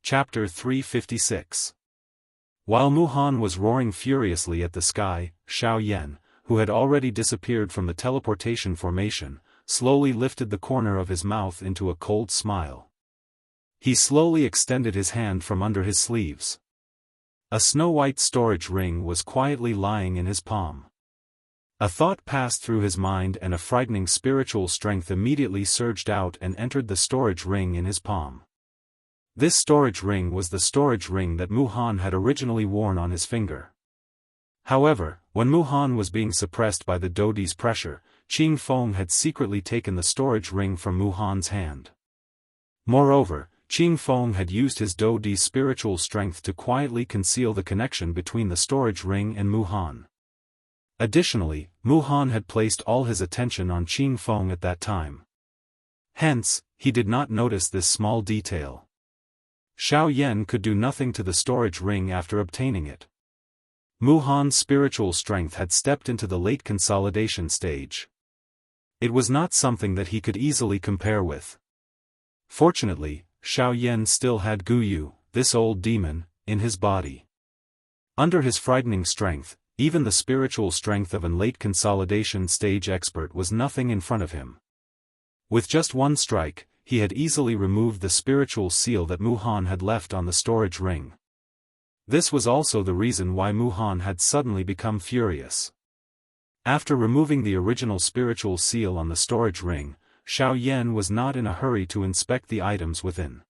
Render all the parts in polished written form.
Chapter 356. While Muhan was roaring furiously at the sky, Xiao Yan, who had already disappeared from the teleportation formation, slowly lifted the corner of his mouth into a cold smile. He slowly extended his hand from under his sleeves. A snow-white storage ring was quietly lying in his palm. A thought passed through his mind and a frightening spiritual strength immediately surged out and entered the storage ring in his palm. This storage ring was the storage ring that Muhan had originally worn on his finger. However, when Muhan was being suppressed by the Daoist's pressure, Qing Feng had secretly taken the storage ring from Muhan's hand. Moreover, Qing Feng had used his Daoist's spiritual strength to quietly conceal the connection between the storage ring and Muhan. Additionally, Muhan had placed all his attention on Qing Feng at that time. Hence, he did not notice this small detail. Xiao Yan could do nothing to the storage ring after obtaining it. Muhan's spiritual strength had stepped into the late consolidation stage. It was not something that he could easily compare with. Fortunately, Xiao Yan still had Guyu, this old demon, in his body. Under his frightening strength, even the spiritual strength of an late consolidation stage expert was nothing in front of him. With just one strike, he had easily removed the spiritual seal that Muhan had left on the storage ring. This was also the reason why Muhan had suddenly become furious. After removing the original spiritual seal on the storage ring, Xiao Yan was not in a hurry to inspect the items within.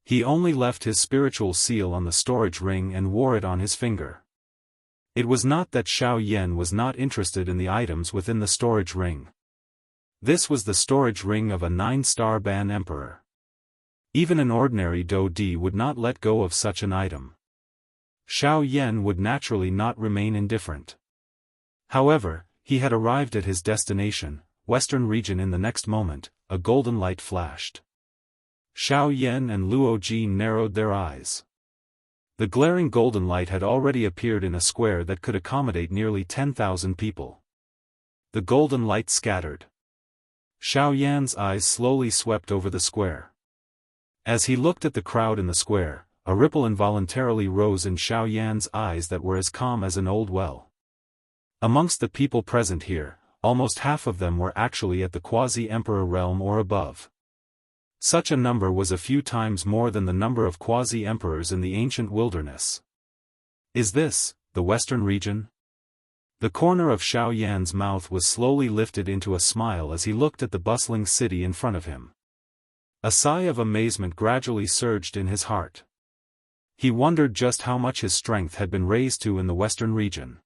He only left his spiritual seal on the storage ring and wore it on his finger. It was not that Xiao Yan was not interested in the items within the storage ring. This was the storage ring of a 9-star Ban Emperor. Even an ordinary Daoist would not let go of such an item. Xiao Yan would naturally not remain indifferent. However, he had arrived at his destination, Western region. In the next moment, a golden light flashed. Xiao Yan and Luo Ji narrowed their eyes. The glaring golden light had already appeared in a square that could accommodate nearly 10,000 people. The golden light scattered. Xiao Yan's eyes slowly swept over the square. As he looked at the crowd in the square, a ripple involuntarily rose in Xiao Yan's eyes that were as calm as an old well. Amongst the people present here, almost half of them were actually at the quasi-emperor realm or above. Such a number was a few times more than the number of quasi-emperors in the ancient wilderness. Is this, the Western region? The corner of Xiao Yan's mouth was slowly lifted into a smile as he looked at the bustling city in front of him. A sigh of amazement gradually surged in his heart. He wondered just how much his strength had been raised to in the Western region.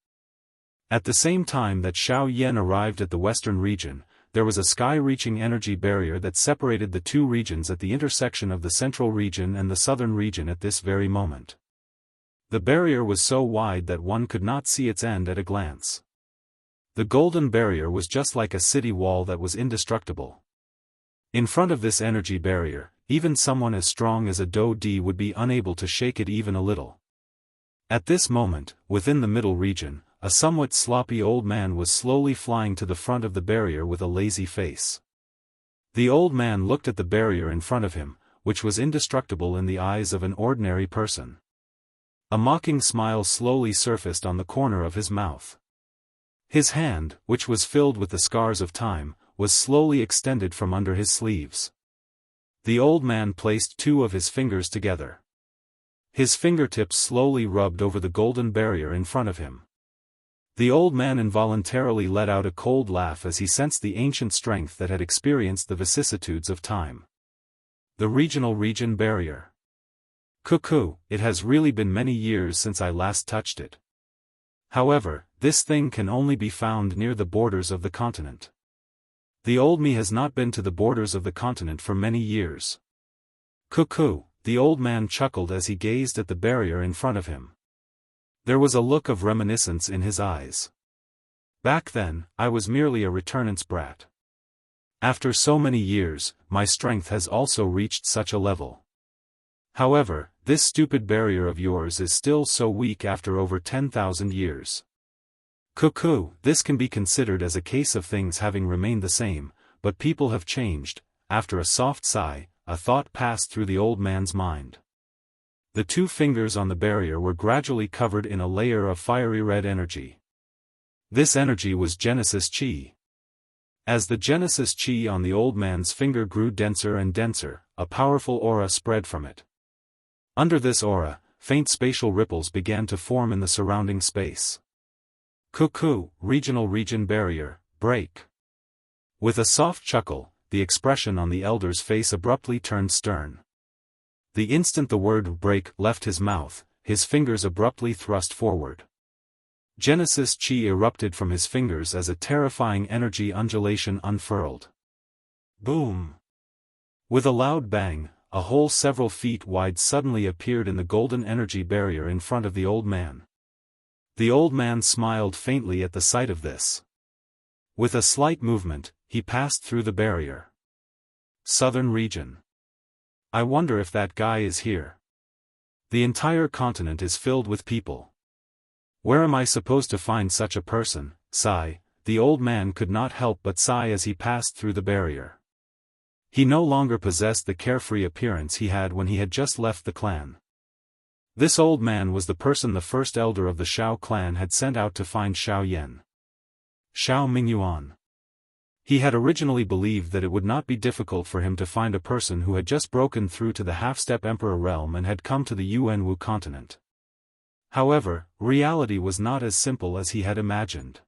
At the same time that Xiao Yan arrived at the Western region, there was a sky-reaching energy barrier that separated the two regions at the intersection of the Central region and the Southern region at this very moment. The barrier was so wide that one could not see its end at a glance. The golden barrier was just like a city wall that was indestructible. In front of this energy barrier, even someone as strong as a Daoist would be unable to shake it even a little. At this moment, within the middle region, a somewhat sloppy old man was slowly flying to the front of the barrier with a lazy face. The old man looked at the barrier in front of him, which was indestructible in the eyes of an ordinary person. A mocking smile slowly surfaced on the corner of his mouth. His hand, which was filled with the scars of time, was slowly extended from under his sleeves. The old man placed two of his fingers together. His fingertips slowly rubbed over the golden barrier in front of him. The old man involuntarily let out a cold laugh as he sensed the ancient strength that had experienced the vicissitudes of time. The region barrier. Cuckoo, it has really been many years since I last touched it. However, this thing can only be found near the borders of the continent. The old me has not been to the borders of the continent for many years. Cuckoo, the old man chuckled as he gazed at the barrier in front of him. There was a look of reminiscence in his eyes. Back then, I was merely a returnant's brat. After so many years, my strength has also reached such a level. However, this stupid barrier of yours is still so weak after over 10,000 years. Cuckoo, this can be considered as a case of things having remained the same, but people have changed. After a soft sigh, a thought passed through the old man's mind. The 2 fingers on the barrier were gradually covered in a layer of fiery red energy. This energy was Genesis Chi. As the Genesis Chi on the old man's finger grew denser and denser, a powerful aura spread from it. Under this aura, faint spatial ripples began to form in the surrounding space. Cuckoo, region barrier, break. With a soft chuckle, the expression on the elder's face abruptly turned stern. The instant the word break left his mouth, his fingers abruptly thrust forward. Genesis Chi erupted from his fingers as a terrifying energy undulation unfurled. Boom! With a loud bang, a hole several feet wide suddenly appeared in the golden energy barrier in front of the old man. The old man smiled faintly at the sight of this. With a slight movement, he passed through the barrier. Southern region. I wonder if that guy is here. The entire continent is filled with people. Where am I supposed to find such a person? Sigh. The old man could not help but sigh as he passed through the barrier. He no longer possessed the carefree appearance he had when he had just left the clan. This old man was the person the first elder of the Shao clan had sent out to find Xiao Yan. Xiao Mingyuan. He had originally believed that it would not be difficult for him to find a person who had just broken through to the half-step emperor realm and had come to the Yuanwu continent. However, reality was not as simple as he had imagined.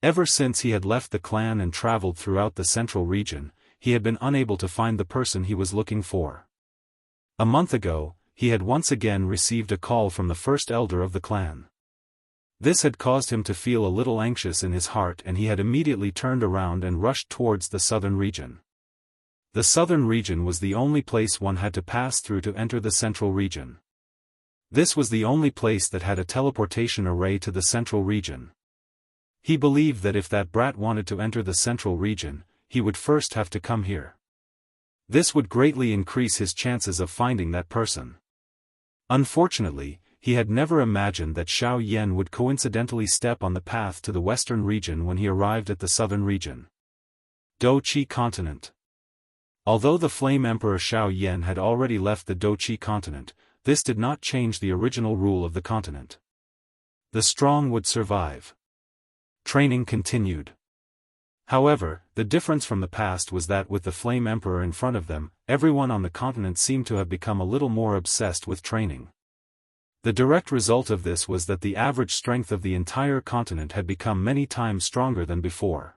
Ever since he had left the clan and traveled throughout the central region, he had been unable to find the person he was looking for. A month ago, he had once again received a call from the first elder of the clan. This had caused him to feel a little anxious in his heart, and he had immediately turned around and rushed towards the southern region. The southern region was the only place one had to pass through to enter the central region. This was the only place that had a teleportation array to the central region. He believed that if that brat wanted to enter the central region, he would first have to come here. This would greatly increase his chances of finding that person. Unfortunately, he had never imagined that Xiao Yan would coincidentally step on the path to the western region when he arrived at the southern region. Doqi continent. Although the Flame Emperor Xiao Yan had already left the Doqi continent, this did not change the original rule of the continent. The strong would survive. Training continued. However, the difference from the past was that with the Flame Emperor in front of them, everyone on the continent seemed to have become a little more obsessed with training. The direct result of this was that the average strength of the entire continent had become many times stronger than before.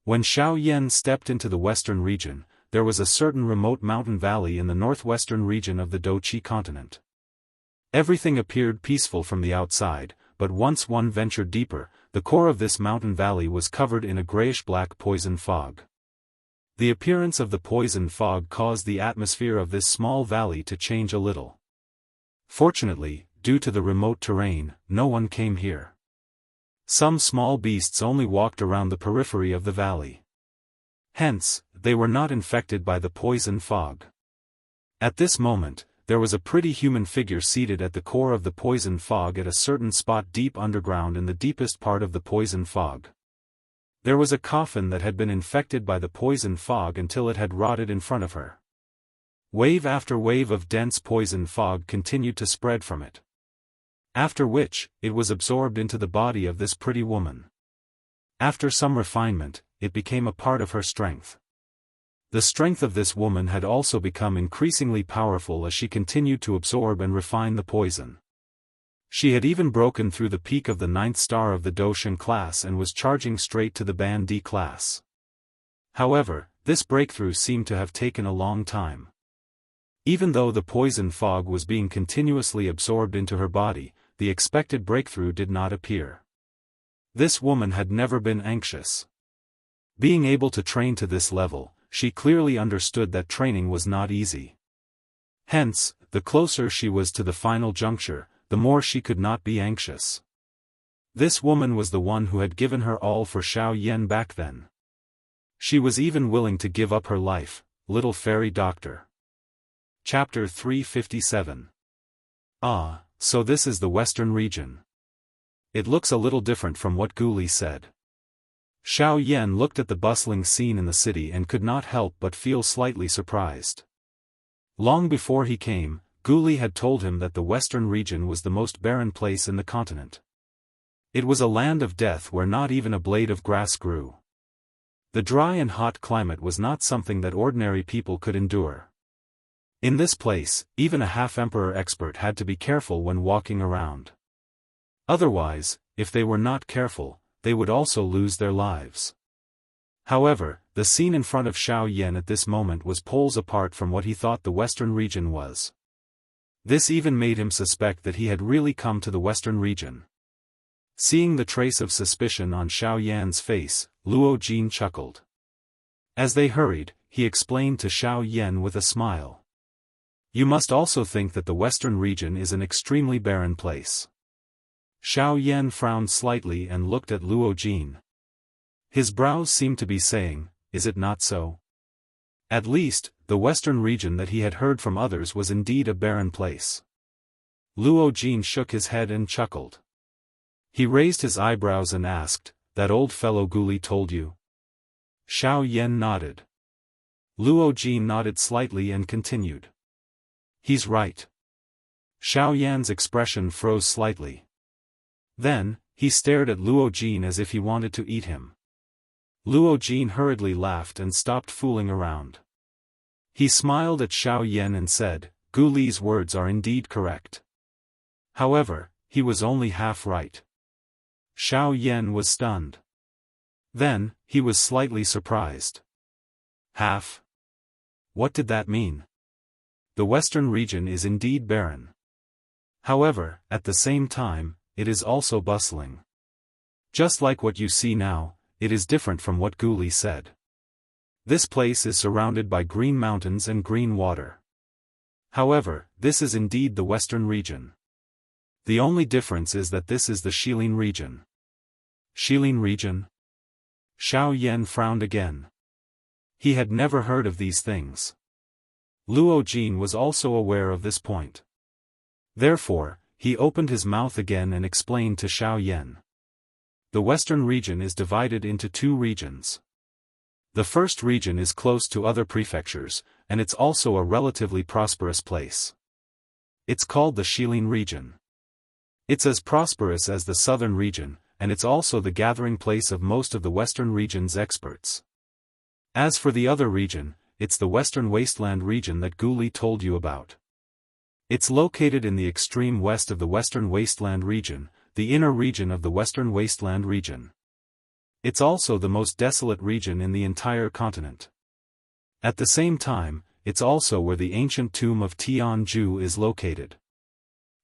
When Xiao Yan stepped into the western region, there was a certain remote mountain valley in the northwestern region of the Doqi continent. Everything appeared peaceful from the outside, but once one ventured deeper, the core of this mountain valley was covered in a grayish-black poison fog. The appearance of the poison fog caused the atmosphere of this small valley to change a little. Fortunately, due to the remote terrain, no one came here. Some small beasts only walked around the periphery of the valley. Hence, they were not infected by the poison fog. At this moment, there was a pretty human figure seated at the core of the poison fog at a certain spot deep underground in the deepest part of the poison fog. There was a coffin that had been infected by the poison fog until it had rotted in front of her. Wave after wave of dense poison fog continued to spread from it. After which, it was absorbed into the body of this pretty woman. After some refinement, it became a part of her strength. The strength of this woman had also become increasingly powerful as she continued to absorb and refine the poison. She had even broken through the peak of the 9th star of the Doshan class and was charging straight to the Ban D class. However, this breakthrough seemed to have taken a long time. Even though the poison fog was being continuously absorbed into her body, the expected breakthrough did not appear. This woman had never been anxious. Being able to train to this level, she clearly understood that training was not easy. Hence, the closer she was to the final juncture, the more she could not be anxious. This woman was the one who had given her all for Xiao Yan back then. She was even willing to give up her life, little fairy doctor. Chapter 357. Ah, so this is the western region. It looks a little different from what Guli said. Xiao Yan looked at the bustling scene in the city and could not help but feel slightly surprised. Long before he came, Guli had told him that the western region was the most barren place in the continent. It was a land of death where not even a blade of grass grew. The dry and hot climate was not something that ordinary people could endure. In this place, even a half-emperor expert had to be careful when walking around. Otherwise, if they were not careful, they would also lose their lives. However, the scene in front of Xiao Yan at this moment was poles apart from what he thought the western region was. This even made him suspect that he had really come to the western region. Seeing the trace of suspicion on Xiao Yan's face, Luo Jin chuckled. As they hurried, he explained to Xiao Yan with a smile. You must also think that the western region is an extremely barren place. Xiao Yan frowned slightly and looked at Luo Jin. His brows seemed to be saying, is it not so? At least, the western region that he had heard from others was indeed a barren place. Luo Jin shook his head and chuckled. He raised his eyebrows and asked, that old fellow Guli told you? Xiao Yan nodded. Luo Jin nodded slightly and continued. He's right. Xiao Yan's expression froze slightly. Then, he stared at Luo Jin as if he wanted to eat him. Luo Jin hurriedly laughed and stopped fooling around. He smiled at Xiao Yan and said, Guli's words are indeed correct. However, he was only half right. Xiao Yan was stunned. Then, he was slightly surprised. Half? What did that mean? The western region is indeed barren. However, at the same time, it is also bustling. Just like what you see now, it is different from what Guli said. This place is surrounded by green mountains and green water. However, this is indeed the western region. The only difference is that this is the Shilin region. Shilin region? Xiao Yan frowned again. He had never heard of these things. Luo Jin was also aware of this point. Therefore, he opened his mouth again and explained to Xiao Yan. The western region is divided into two regions. The first region is close to other prefectures, and it's also a relatively prosperous place. It's called the Shilin region. It's as prosperous as the southern region, and it's also the gathering place of most of the western region's experts. As for the other region, it's the western wasteland region that Guli told you about. It's located in the extreme west of the western wasteland region, the inner region of the western wasteland region. It's also the most desolate region in the entire continent. At the same time, it's also where the ancient tomb of Tianzhu is located.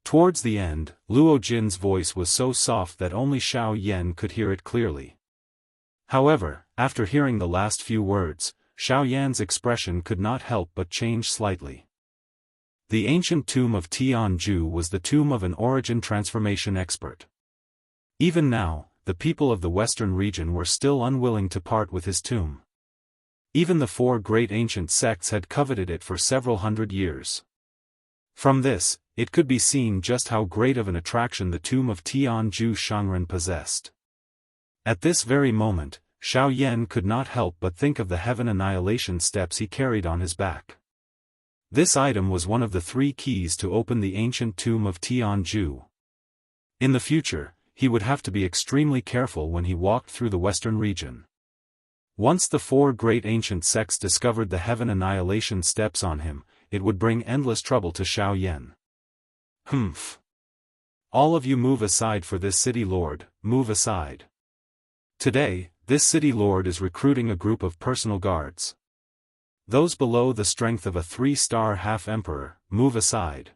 Towards the end, Luo Jin's voice was so soft that only Xiao Yan could hear it clearly. However, after hearing the last few words, Xiao Yan's expression could not help but change slightly. The ancient tomb of Tianzhu was the tomb of an origin transformation expert. Even now, the people of the western region were still unwilling to part with his tomb. Even the four great ancient sects had coveted it for several hundred years. From this, it could be seen just how great of an attraction the tomb of Tianzhu Shangren possessed. At this very moment, Xiao Yan could not help but think of the heaven annihilation steps he carried on his back. This item was one of the 3 keys to open the ancient tomb of Tianzhu. In the future, he would have to be extremely careful when he walked through the western region. Once the 4 great ancient sects discovered the heaven annihilation steps on him, it would bring endless trouble to Xiao Yan. Humph. All of you move aside for this city lord, move aside. Today, this city lord is recruiting a group of personal guards. Those below the strength of a 3-star half-emperor, move aside.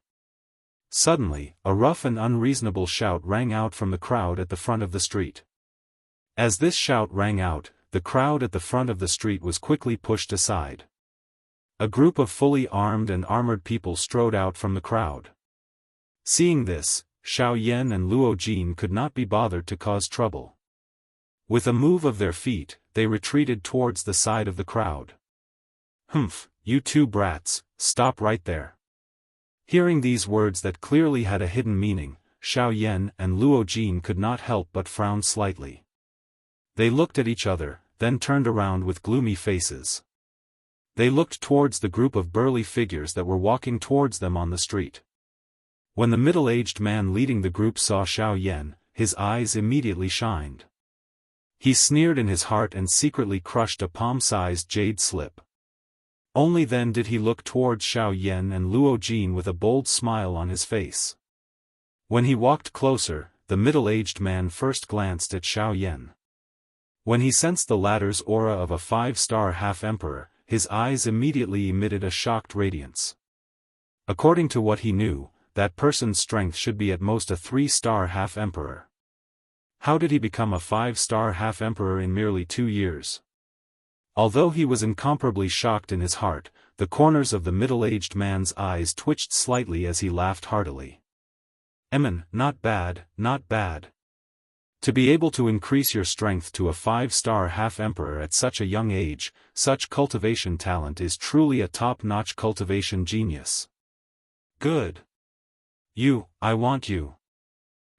Suddenly, a rough and unreasonable shout rang out from the crowd at the front of the street. As this shout rang out, the crowd at the front of the street was quickly pushed aside. A group of fully armed and armored people strode out from the crowd. Seeing this, Xiao Yan and Luo Jin could not be bothered to cause trouble. With a move of their feet, they retreated towards the side of the crowd. Humph, you 2 brats, stop right there. Hearing these words that clearly had a hidden meaning, Xiao Yan and Luo Jin could not help but frown slightly. They looked at each other, then turned around with gloomy faces. They looked towards the group of burly figures that were walking towards them on the street. When the middle-aged man leading the group saw Xiao Yan, his eyes immediately shined. He sneered in his heart and secretly crushed a palm-sized jade slip. Only then did he look towards Xiao Yan and Luo Jin with a bold smile on his face. When he walked closer, the middle-aged man first glanced at Xiao Yan. When he sensed the latter's aura of a 5-star half-emperor, his eyes immediately emitted a shocked radiance. According to what he knew, that person's strength should be at most a 3-star half-emperor. How did he become a 5-star half-emperor in merely 2 years? Although he was incomparably shocked in his heart, the corners of the middle-aged man's eyes twitched slightly as he laughed heartily. Not bad, not bad. To be able to increase your strength to a 5-star half-emperor at such a young age, such cultivation talent is truly a top-notch cultivation genius. Good. I want you.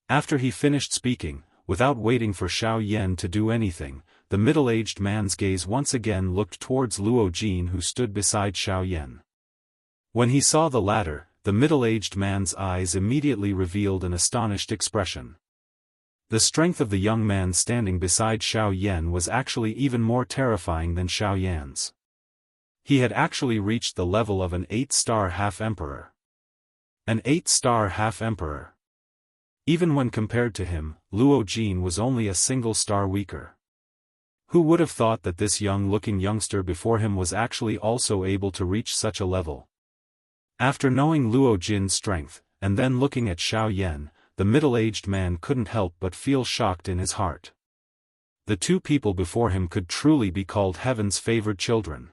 After he finished speaking, without waiting for Xiao Yan to do anything, the middle-aged man's gaze once again looked towards Luo Jin, who stood beside Xiao Yan. When he saw the latter, the middle-aged man's eyes immediately revealed an astonished expression. The strength of the young man standing beside Xiao Yan was actually even more terrifying than Xiao Yan's. He had actually reached the level of an 8-star half-emperor. An 8-star half-emperor. Even when compared to him, Luo Jin was only a single star weaker. Who would have thought that this young-looking youngster before him was actually also able to reach such a level? After knowing Luo Jin's strength, and then looking at Xiao Yan, the middle-aged man couldn't help but feel shocked in his heart. The two people before him could truly be called heaven's favored children.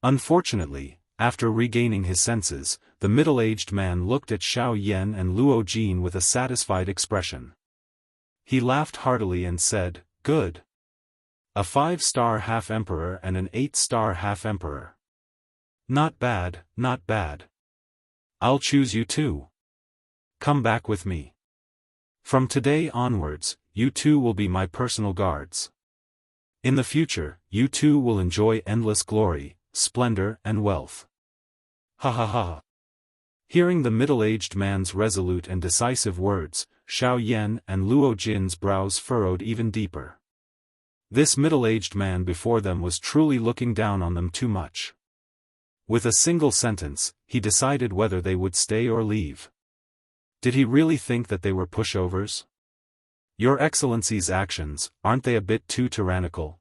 Unfortunately, after regaining his senses, the middle-aged man looked at Xiao Yan and Luo Jin with a satisfied expression. He laughed heartily and said, "Good. A 5-star half-emperor and an 8-star half-emperor. Not bad, not bad. I'll choose you too. Come back with me. From today onwards, you two will be my personal guards. In the future, you two will enjoy endless glory, splendor and wealth." Ha ha ha. Hearing the middle-aged man's resolute and decisive words, Xiao Yan and Luo Jin's brows furrowed even deeper. This middle-aged man before them was truly looking down on them too much. With a single sentence, he decided whether they would stay or leave. Did he really think that they were pushovers? Your Excellency's actions, aren't they a bit too tyrannical?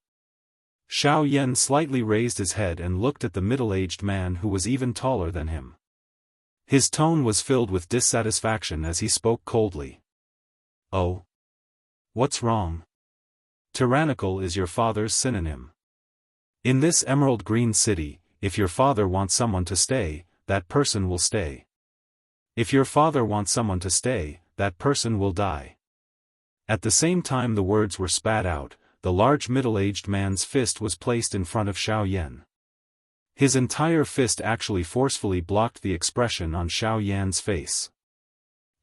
Xiao Yan slightly raised his head and looked at the middle-aged man who was even taller than him. His tone was filled with dissatisfaction as he spoke coldly. Oh? What's wrong? Tyrannical is your father's synonym. In this emerald green city, if your father wants someone to stay, that person will stay. If your father wants someone to stay, that person will die. At the same time the words were spat out, the large middle-aged man's fist was placed in front of Xiao Yan. His entire fist actually forcefully blocked the expression on Xiao Yan's face.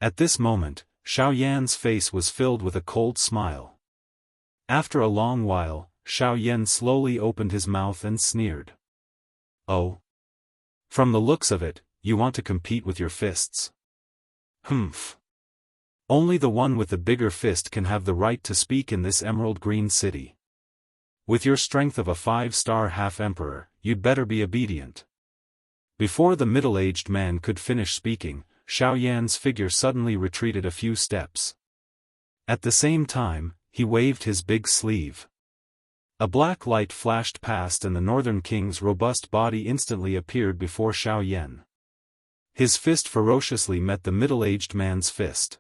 At this moment, Xiao Yan's face was filled with a cold smile. After a long while, Xiao Yan slowly opened his mouth and sneered. Oh. From the looks of it, you want to compete with your fists. Humph. Only the one with the bigger fist can have the right to speak in this emerald green city. With your strength of a 5-star half-emperor, you'd better be obedient. Before the middle-aged man could finish speaking, Xiao Yan's figure suddenly retreated a few steps. At the same time, he waved his big sleeve. A black light flashed past and the Northern King's robust body instantly appeared before Xiao Yan. His fist ferociously met the middle-aged man's fist.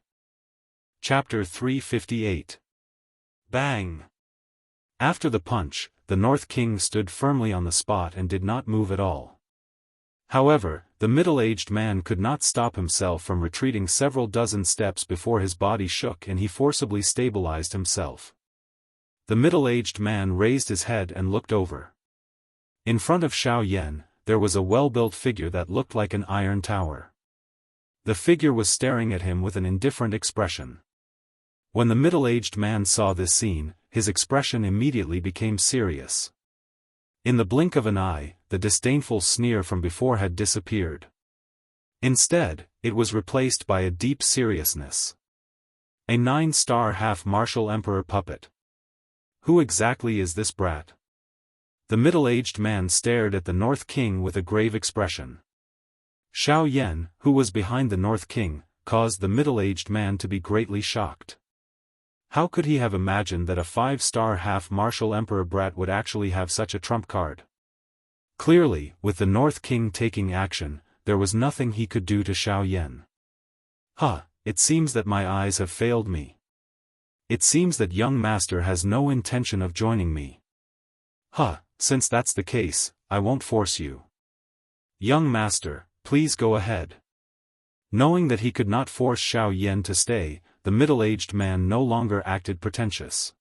Chapter 358. Bang! After the punch, the North King stood firmly on the spot and did not move at all. However, the middle-aged man could not stop himself from retreating several dozen steps before his body shook and he forcibly stabilized himself. The middle-aged man raised his head and looked over. In front of Xiao Yan, there was a well-built figure that looked like an iron tower. The figure was staring at him with an indifferent expression. When the middle-aged man saw this scene, his expression immediately became serious. In the blink of an eye, the disdainful sneer from before had disappeared. Instead, it was replaced by a deep seriousness. A 9-star half-martial emperor puppet. Who exactly is this brat? The middle-aged man stared at the North King with a grave expression. Xiao Yan, who was behind the North King, caused the middle-aged man to be greatly shocked. How could he have imagined that a 5-star half-martial emperor brat would actually have such a trump card? Clearly, with the North King taking action, there was nothing he could do to Xiao Yan. It seems that my eyes have failed me. It seems that young master has no intention of joining me. Since that's the case, I won't force you. Young master, please go ahead. Knowing that he could not force Xiao Yan to stay, the middle-aged man no longer acted pretentious.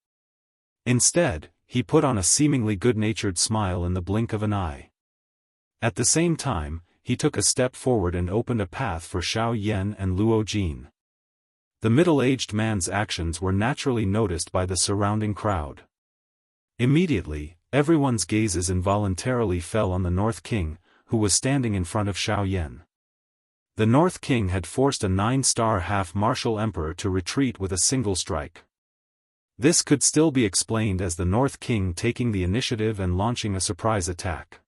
Instead, he put on a seemingly good-natured smile in the blink of an eye. At the same time, he took a step forward and opened a path for Xiao Yan and Luo Jin. The middle-aged man's actions were naturally noticed by the surrounding crowd. Immediately, everyone's gazes involuntarily fell on the North King, who was standing in front of Xiao Yan. The North King had forced a 9-star half-martial emperor to retreat with a single strike. This could still be explained as the North King taking the initiative and launching a surprise attack.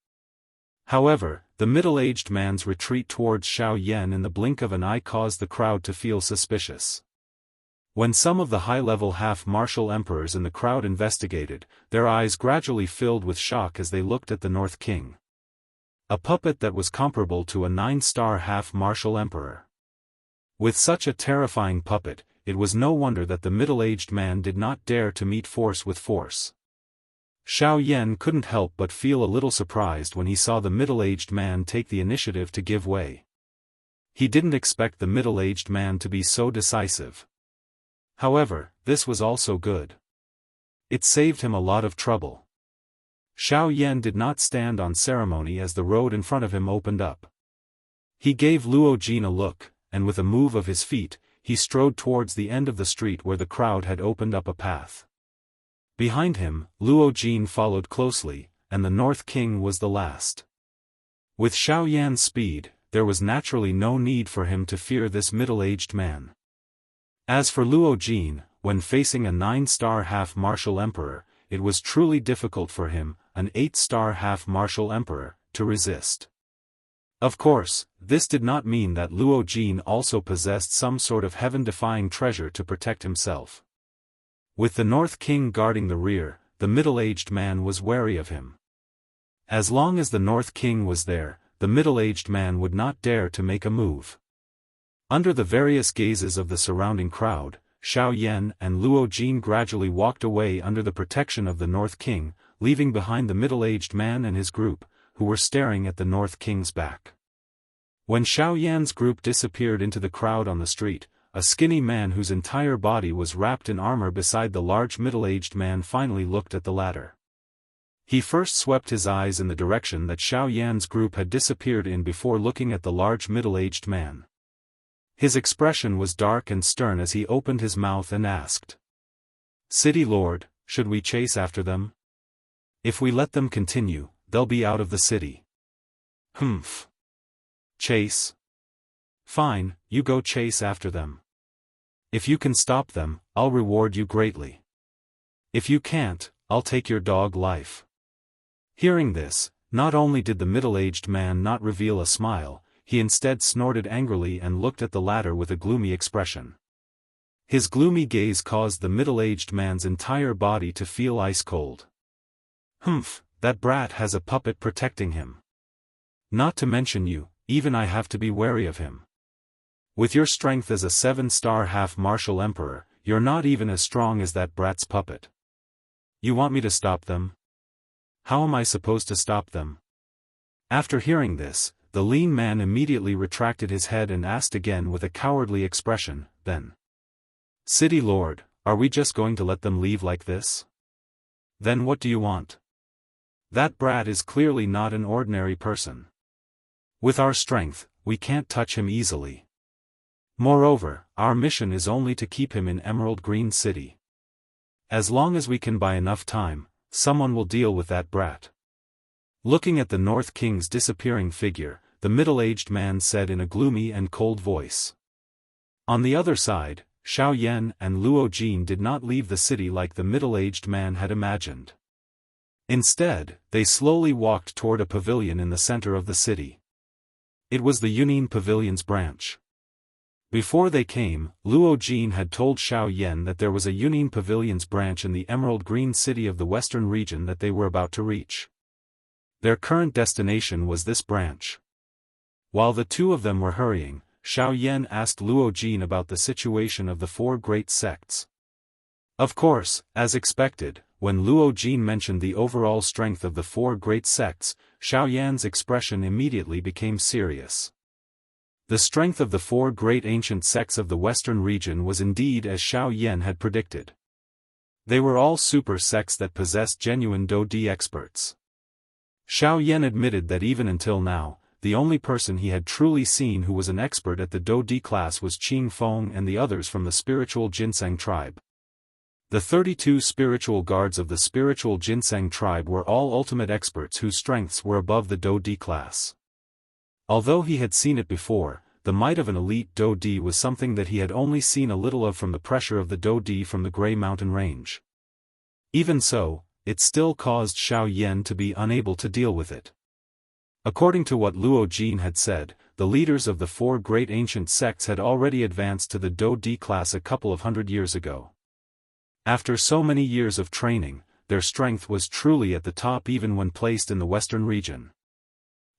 However, the middle-aged man's retreat towards Xiao Yan in the blink of an eye caused the crowd to feel suspicious. When some of the high-level half-martial emperors in the crowd investigated, their eyes gradually filled with shock as they looked at the North King. A puppet that was comparable to a 9-star half-martial emperor. With such a terrifying puppet, it was no wonder that the middle-aged man did not dare to meet force with force. Xiao Yan couldn't help but feel a little surprised when he saw the middle-aged man take the initiative to give way. He didn't expect the middle-aged man to be so decisive. However, this was also good. It saved him a lot of trouble. Xiao Yan did not stand on ceremony as the road in front of him opened up. He gave Luo Jin a look, and with a move of his feet, he strode towards the end of the street where the crowd had opened up a path. Behind him, Luo Jin followed closely, and the North King was the last. With Xiao Yan's speed, there was naturally no need for him to fear this middle-aged man. As for Luo Jin, when facing a 9-star half-martial emperor, it was truly difficult for him, an 8-star half-martial emperor, to resist. Of course, this did not mean that Luo Jin also possessed some sort of heaven-defying treasure to protect himself. With the North King guarding the rear, the middle-aged man was wary of him. As long as the North King was there, the middle-aged man would not dare to make a move. Under the various gazes of the surrounding crowd, Xiao Yan and Luo Jin gradually walked away under the protection of the North King, leaving behind the middle-aged man and his group, who were staring at the North King's back. When Xiao Yan's group disappeared into the crowd on the street, a skinny man whose entire body was wrapped in armor beside the large middle-aged man finally looked at the latter. He first swept his eyes in the direction that Xiao Yan's group had disappeared in before looking at the large middle-aged man. His expression was dark and stern as he opened his mouth and asked. "City Lord, should we chase after them? If we let them continue, they'll be out of the city." "Humph. Chase? Fine, you go chase after them. If you can stop them, I'll reward you greatly. If you can't, I'll take your dog life." Hearing this, not only did the middle-aged man not reveal a smile, he instead snorted angrily and looked at the latter with a gloomy expression. His gloomy gaze caused the middle-aged man's entire body to feel ice-cold. "Humph, that brat has a puppet protecting him. Not to mention you, even I have to be wary of him. With your strength as a 7-star half-martial emperor, you're not even as strong as that brat's puppet. You want me to stop them? How am I supposed to stop them?" After hearing this, the lean man immediately retracted his head and asked again with a cowardly expression, "Then, City Lord, are we just going to let them leave like this? Then what do you want? That brat is clearly not an ordinary person. With our strength, we can't touch him easily. Moreover, our mission is only to keep him in Emerald Green City. As long as we can buy enough time, someone will deal with that brat." Looking at the North King's disappearing figure, the middle-aged man said in a gloomy and cold voice. On the other side, Xiao Yan and Luo Jin did not leave the city like the middle-aged man had imagined. Instead, they slowly walked toward a pavilion in the center of the city. It was the Yunin Pavilion's branch. Before they came, Luo Jin had told Xiao Yan that there was a Yunin Pavilion's branch in the emerald green city of the western region that they were about to reach. Their current destination was this branch. While the two of them were hurrying, Xiao Yan asked Luo Jin about the situation of the four great sects. Of course, as expected, when Luo Jin mentioned the overall strength of the four great sects, Xiao Yan's expression immediately became serious. The strength of the four great ancient sects of the western region was indeed as Xiao Yan had predicted. They were all super sects that possessed genuine Do-Di experts. Xiao Yan admitted that even until now, the only person he had truly seen who was an expert at the Do-Di class was Qing Feng and the others from the spiritual Ginseng tribe. The 32 spiritual guards of the spiritual Ginseng tribe were all ultimate experts whose strengths were above the Do-Di class. Although he had seen it before, the might of an elite Do-Di was something that he had only seen a little of from the pressure of the Do-Di from the Grey Mountain Range. Even so, it still caused Xiao Yan to be unable to deal with it. According to what Luo Jin had said, the leaders of the four great ancient sects had already advanced to the Do-Di class a couple of hundred years ago. After so many years of training, their strength was truly at the top even when placed in the western region.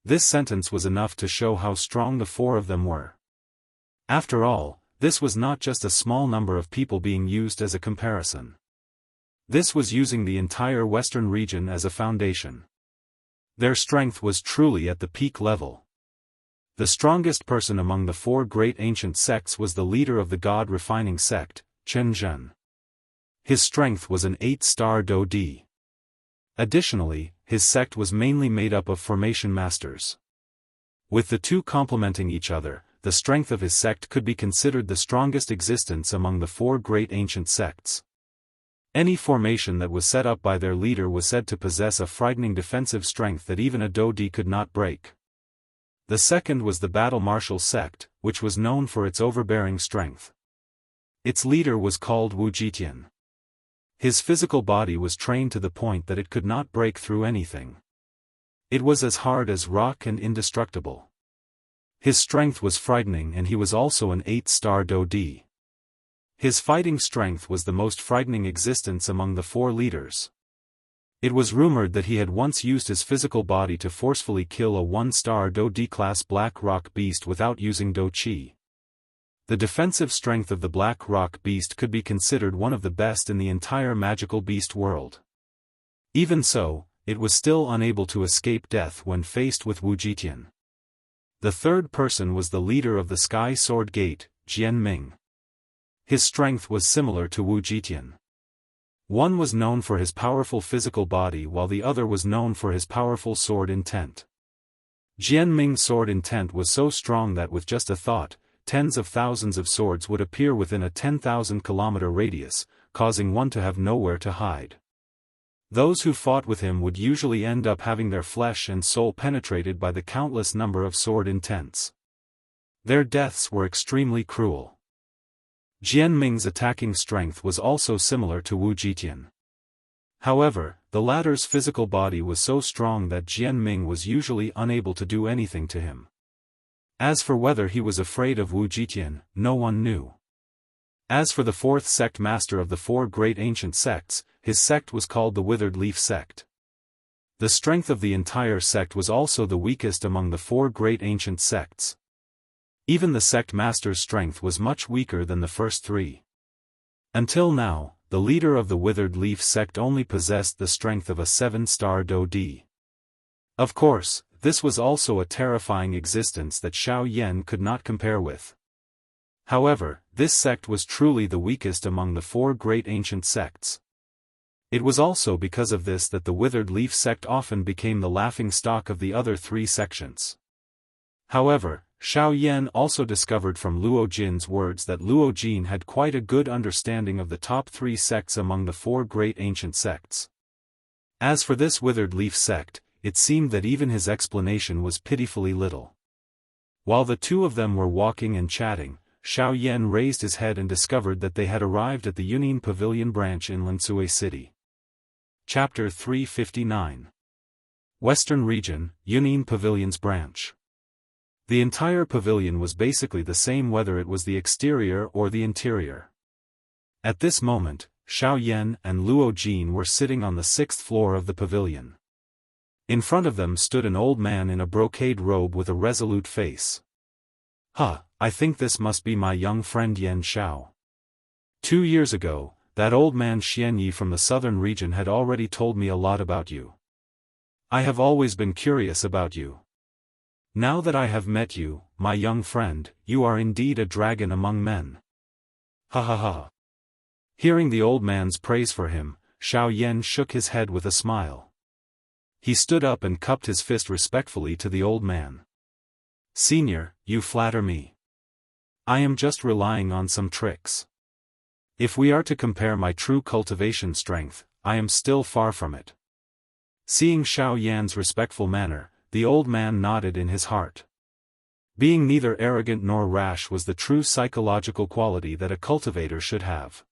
This sentence was enough to show how strong the four of them were. After all, this was not just a small number of people being used as a comparison. This was using the entire western region as a foundation. Their strength was truly at the peak level. The strongest person among the four great ancient sects was the leader of the God-refining sect, Chen Zhen. His strength was an 8-star Do-Di. Additionally, his sect was mainly made up of formation masters. With the two complementing each other, the strength of his sect could be considered the strongest existence among the four great ancient sects. Any formation that was set up by their leader was said to possess a frightening defensive strength that even a Do-Di could not break. The second was the Battle Martial sect, which was known for its overbearing strength. Its leader was called Wu Jitian. His physical body was trained to the point that it could not break through anything. It was as hard as rock and indestructible. His strength was frightening and he was also an 8-star Do-Di. His fighting strength was the most frightening existence among the four leaders. It was rumored that he had once used his physical body to forcefully kill a 1-star Do-Di class Black Rock Beast without using Do-Chi. The defensive strength of the Black Rock Beast could be considered one of the best in the entire magical beast world. Even so, it was still unable to escape death when faced with Wu Jitian. The third person was the leader of the Sky Sword Gate, Jian Ming. His strength was similar to Wu Jitian. One was known for his powerful physical body while the other was known for his powerful sword intent. Jian Ming's sword intent was so strong that with just a thought, tens of thousands of swords would appear within a 10,000-kilometer radius, causing one to have nowhere to hide. Those who fought with him would usually end up having their flesh and soul penetrated by the countless number of sword intents. Their deaths were extremely cruel. Jian Ming's attacking strength was also similar to Wu Jitian. However, the latter's physical body was so strong that Jian Ming was usually unable to do anything to him. As for whether he was afraid of Wu Jitian, no one knew. As for the fourth sect master of the four great ancient sects, his sect was called the Withered Leaf sect. The strength of the entire sect was also the weakest among the four great ancient sects. Even the sect master's strength was much weaker than the first three. Until now, the leader of the Withered Leaf sect only possessed the strength of a 7-star Do-Di. Of course, this was also a terrifying existence that Xiao Yan could not compare with. However, this sect was truly the weakest among the four great ancient sects. It was also because of this that the Withered Leaf sect often became the laughing stock of the other three sections. However, Xiao Yan also discovered from Luo Jin's words that Luo Jin had quite a good understanding of the top three sects among the four great ancient sects. As for this Withered Leaf sect, it seemed that even his explanation was pitifully little. While the two of them were walking and chatting, Xiao Yan raised his head and discovered that they had arrived at the Yunnan Pavilion branch in Linsui City. Chapter 359. Western Region, Yunnan Pavilion's branch. The entire pavilion was basically the same whether it was the exterior or the interior. At this moment, Xiao Yan and Luo Jin were sitting on the 6th floor of the pavilion. In front of them stood an old man in a brocade robe with a resolute face. I think this must be my young friend Yan Xiao. 2 years ago, that old man Xianyi from the southern region had already told me a lot about you. I have always been curious about you. Now that I have met you, my young friend, you are indeed a dragon among men. Ha ha ha. Hearing the old man's praise for him, Xiao Yan shook his head with a smile. He stood up and cupped his fist respectfully to the old man. Senior, you flatter me. I am just relying on some tricks. If we are to compare my true cultivation strength, I am still far from it. Seeing Xiao Yan's respectful manner, the old man nodded in his heart. Being neither arrogant nor rash was the true psychological quality that a cultivator should have.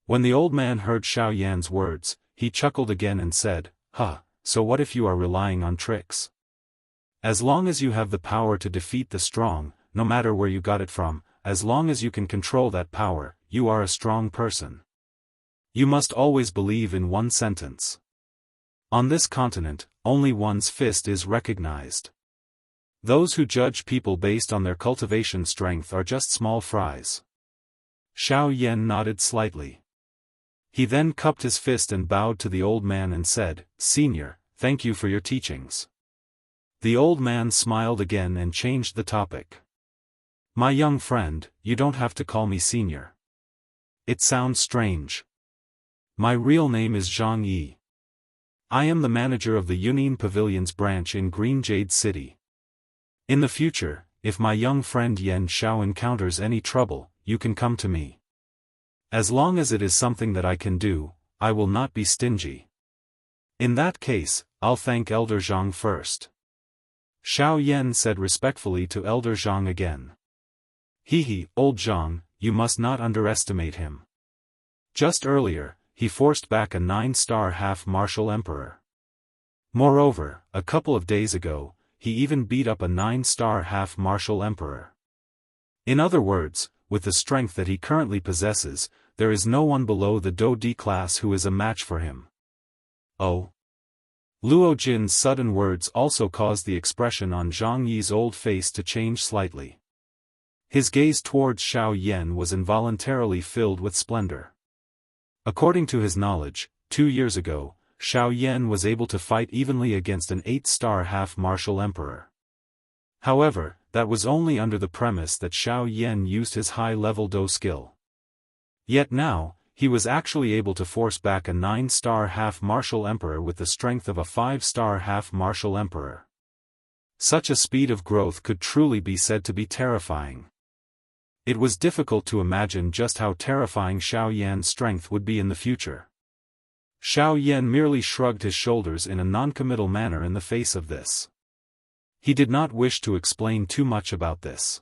When the old man heard Xiao Yan's words, he chuckled again and said, So what if you are relying on tricks? As long as you have the power to defeat the strong, no matter where you got it from, as long as you can control that power, you are a strong person. You must always believe in one sentence. On this continent, only one's fist is recognized. Those who judge people based on their cultivation strength are just small fries. Xiao Yan nodded slightly. He then cupped his fist and bowed to the old man and said, Senior, thank you for your teachings. The old man smiled again and changed the topic. My young friend, you don't have to call me senior. It sounds strange. My real name is Zhang Yi. I am the manager of the Yunnan Pavilion's branch in Green Jade City. In the future, if my young friend Yan Xiao encounters any trouble, you can come to me. As long as it is something that I can do, I will not be stingy. In that case, I'll thank Elder Zhang first. Xiao Yan said respectfully to Elder Zhang again. Old Zhang, you must not underestimate him. Just earlier, he forced back a 9-star half-martial emperor. Moreover, a couple of days ago, he even beat up a 9-star half-martial emperor. In other words, with the strength that he currently possesses, there is no one below the Do D class who is a match for him. Oh. Luo Jin's sudden words also caused the expression on Zhang Yi's old face to change slightly. His gaze towards Xiao Yan was involuntarily filled with splendor. According to his knowledge, 2 years ago, Xiao Yan was able to fight evenly against an 8-star half-martial emperor. However, that was only under the premise that Xiao Yan used his high-level Do skill. Yet now, he was actually able to force back a 9-star half-martial emperor with the strength of a 5-star half-martial emperor. Such a speed of growth could truly be said to be terrifying. It was difficult to imagine just how terrifying Xiao Yan's strength would be in the future. Xiao Yan merely shrugged his shoulders in a noncommittal manner in the face of this. He did not wish to explain too much about this.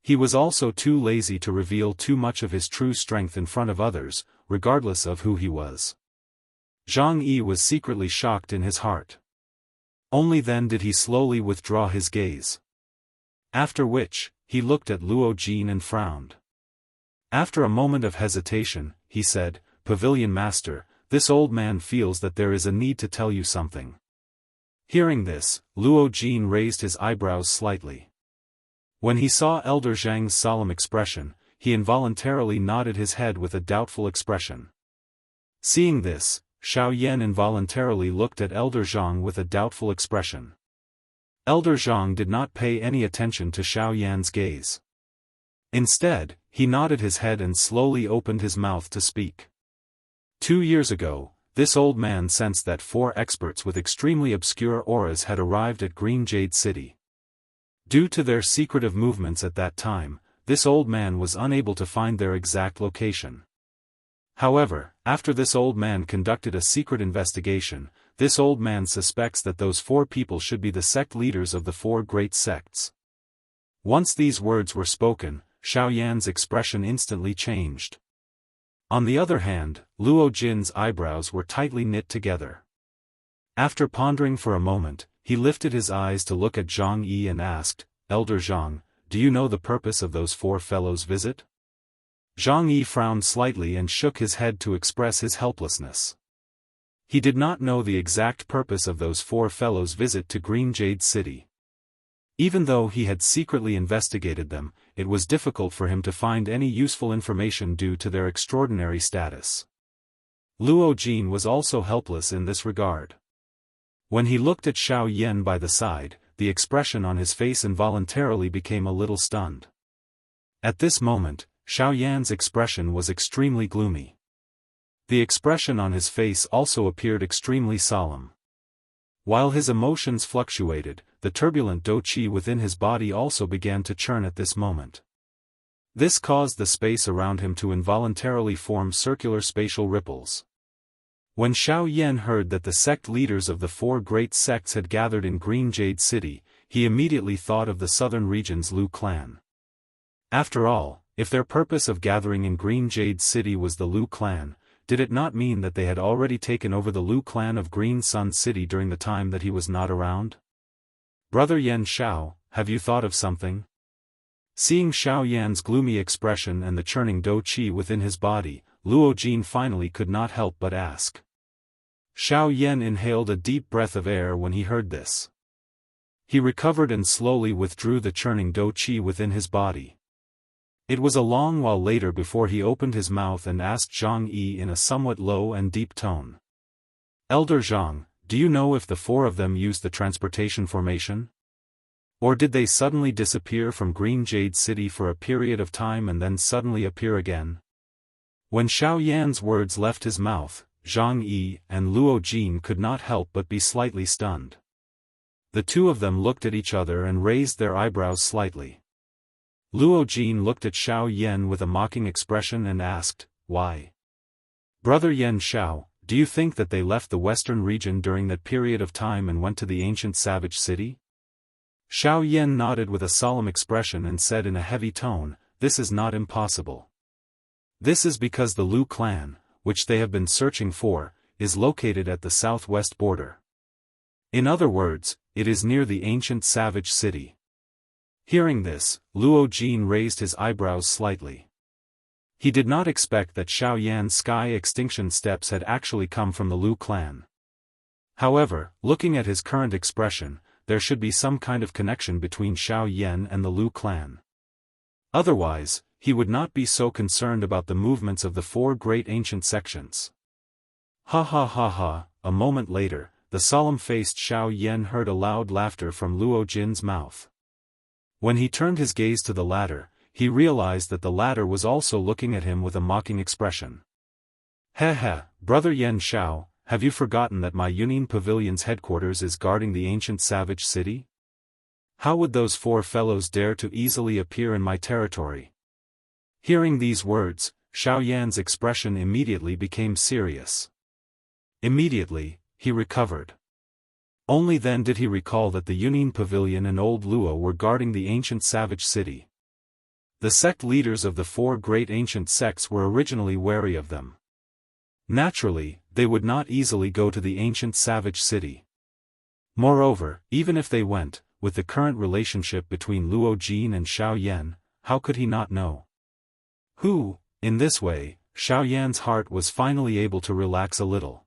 He was also too lazy to reveal too much of his true strength in front of others, regardless of who he was. Zhang Yi was secretly shocked in his heart. Only then did he slowly withdraw his gaze. After which, he looked at Luo Jin and frowned. After a moment of hesitation, he said, Pavilion Master, this old man feels that there is a need to tell you something. Hearing this, Luo Jin raised his eyebrows slightly. When he saw Elder Zhang's solemn expression, he involuntarily nodded his head with a doubtful expression. Seeing this, Xiao Yan involuntarily looked at Elder Zhang with a doubtful expression. Elder Zhang did not pay any attention to Xiao Yan's gaze. Instead, he nodded his head and slowly opened his mouth to speak. 2 years ago, this old man sensed that 4 experts with extremely obscure auras had arrived at Green Jade City. Due to their secretive movements at that time, this old man was unable to find their exact location. However, after this old man conducted a secret investigation, this old man suspects that those 4 people should be the sect leaders of the 4 great sects. Once these words were spoken, Xiao Yan's expression instantly changed. On the other hand, Luo Jin's eyebrows were tightly knit together. After pondering for a moment, he lifted his eyes to look at Zhang Yi and asked, "Elder Zhang, do you know the purpose of those 4 fellows' visit?" Zhang Yi frowned slightly and shook his head to express his helplessness. He did not know the exact purpose of those 4 fellows' visit to Green Jade City. Even though he had secretly investigated them, it was difficult for him to find any useful information due to their extraordinary status. Luo Jin was also helpless in this regard. When he looked at Xiao Yan by the side, the expression on his face involuntarily became a little stunned. At this moment, Xiao Yan's expression was extremely gloomy. The expression on his face also appeared extremely solemn. While his emotions fluctuated, the turbulent dou qi within his body also began to churn at this moment. This caused the space around him to involuntarily form circular spatial ripples. When Xiao Yan heard that the sect leaders of the 4 great sects had gathered in Green Jade City, he immediately thought of the southern region's Lu clan. After all, if their purpose of gathering in Green Jade City was the Lu clan, did it not mean that they had already taken over the Lu clan of Green Sun City during the time that he was not around? "Brother Yan Xiao, have you thought of something?" Seeing Xiao Yan's gloomy expression and the churning dou qi within his body, Luo Jin finally could not help but ask. Xiao Yan inhaled a deep breath of air when he heard this. He recovered and slowly withdrew the churning dou qi within his body. It was a long while later before he opened his mouth and asked Zhang Yi in a somewhat low and deep tone. "Elder Zhang, do you know if the 4 of them used the transportation formation? Or did they suddenly disappear from Green Jade City for a period of time and then suddenly appear again?" When Xiao Yan's words left his mouth, Zhang Yi and Luo Jin could not help but be slightly stunned. The 2 of them looked at each other and raised their eyebrows slightly. Luo Jin looked at Xiao Yan with a mocking expression and asked, "Why? Brother Yan Xiao, do you think that they left the western region during that period of time and went to the ancient savage city?" Xiao Yan nodded with a solemn expression and said in a heavy tone, "This is not impossible. This is because the Lu clan, which they have been searching for, is located at the southwest border. In other words, it is near the ancient savage city." Hearing this, Luo Jin raised his eyebrows slightly. He did not expect that Xiao Yan's sky extinction steps had actually come from the Lu clan. However, looking at his current expression, there should be some kind of connection between Xiao Yan and the Lu clan. Otherwise, he would not be so concerned about the movements of the 4 great ancient sections. Ha ha ha ha. A moment later, the solemn-faced Xiao Yan heard a loud laughter from Luo Jin's mouth. When he turned his gaze to the latter, he realized that the latter was also looking at him with a mocking expression. "Heh heh, Brother Yan Xiao, have you forgotten that my Union Pavilion's headquarters is guarding the ancient savage city? How would those 4 fellows dare to easily appear in my territory?" Hearing these words, Xiao Yan's expression immediately became serious. Immediately, he recovered. Only then did he recall that the Union Pavilion and Old Luo were guarding the ancient savage city. The sect leaders of the 4 great ancient sects were originally wary of them. Naturally, they would not easily go to the ancient savage city. Moreover, even if they went, with the current relationship between Luo Jin and Xiao Yan, how could he not know? In this way, Xiao Yan's heart was finally able to relax a little.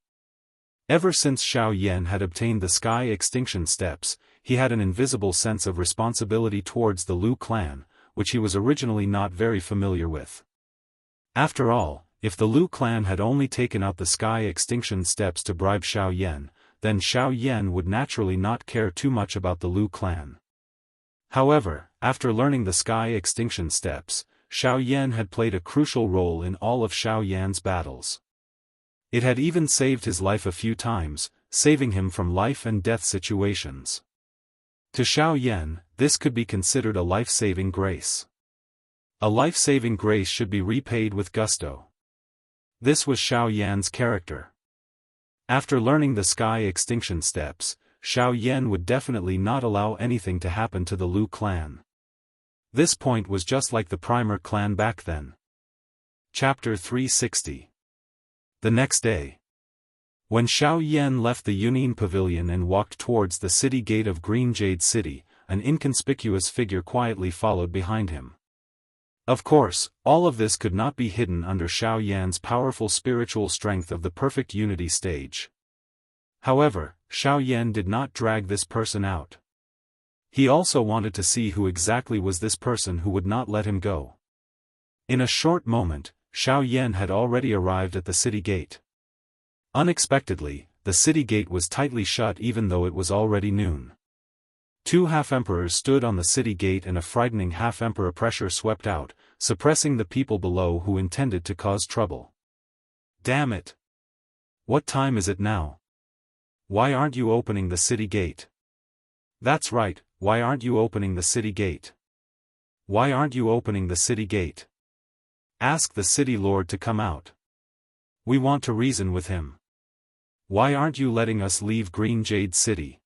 Ever since Xiao Yan had obtained the sky extinction steps, he had an invisible sense of responsibility towards the Lu clan, which he was originally not very familiar with. After all, if the Lu clan had only taken out the sky extinction steps to bribe Xiao Yan, then Xiao Yan would naturally not care too much about the Lu clan. However, after learning the sky extinction steps, Xiao Yan had played a crucial role in all of Xiao Yan's battles. It had even saved his life a few times, saving him from life and death situations. To Xiao Yan, this could be considered a life-saving grace. A life-saving grace should be repaid with gusto. This was Xiao Yan's character. After learning the sky extinction steps, Xiao Yan would definitely not allow anything to happen to the Lu clan. This point was just like the Primer clan back then. Chapter 360. The next day. When Xiao Yan left the Yunyin Pavilion and walked towards the city gate of Green Jade City, an inconspicuous figure quietly followed behind him. Of course, all of this could not be hidden under Xiao Yan's powerful spiritual strength of the perfect unity stage. However, Xiao Yan did not drag this person out. He also wanted to see who exactly was this person who would not let him go. In a short moment, Xiao Yan had already arrived at the city gate. Unexpectedly, the city gate was tightly shut even though it was already noon. Two half-emperors stood on the city gate and a frightening half-emperor pressure swept out, suppressing the people below who intended to cause trouble. Damn it! What time is it now? Why aren't you opening the city gate? That's right, why aren't you opening the city gate? Why aren't you opening the city gate? Ask the city lord to come out. We want to reason with him. Why aren't you letting us leave Green Jade City?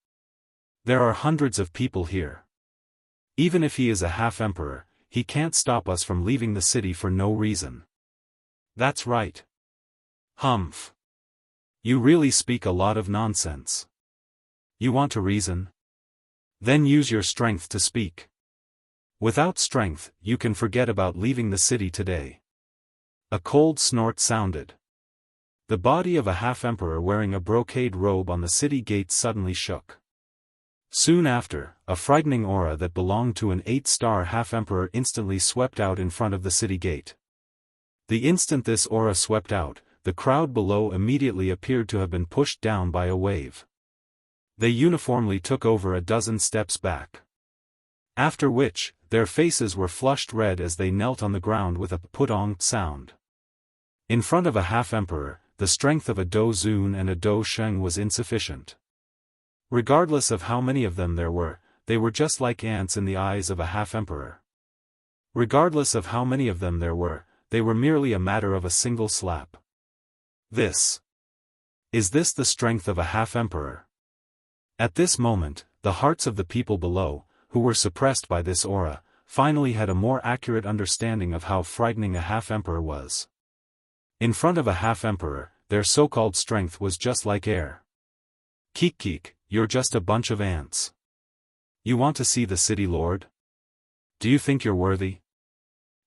There are hundreds of people here. Even if he is a half-emperor, he can't stop us from leaving the city for no reason. That's right. Humph. You really speak a lot of nonsense. You want to reason? Then use your strength to speak. Without strength, you can forget about leaving the city today. A cold snort sounded. The body of a half-emperor wearing a brocade robe on the city gate suddenly shook. Soon after, a frightening aura that belonged to an 8-star half-emperor instantly swept out in front of the city gate. The instant this aura swept out, the crowd below immediately appeared to have been pushed down by a wave. They uniformly took over a dozen steps back. After which, their faces were flushed red as they knelt on the ground with a putong sound. In front of a half-emperor, the strength of a Do Zun and a Do Sheng was insufficient. Regardless of how many of them there were, they were just like ants in the eyes of a half-emperor. Regardless of how many of them there were, they were merely a matter of a single slap. Is this the strength of a half-emperor? At this moment, the hearts of the people below, who were suppressed by this aura, finally had a more accurate understanding of how frightening a half-emperor was. In front of a half-emperor, their so-called strength was just like air. Keek, you're just a bunch of ants. You want to see the city lord? Do you think you're worthy?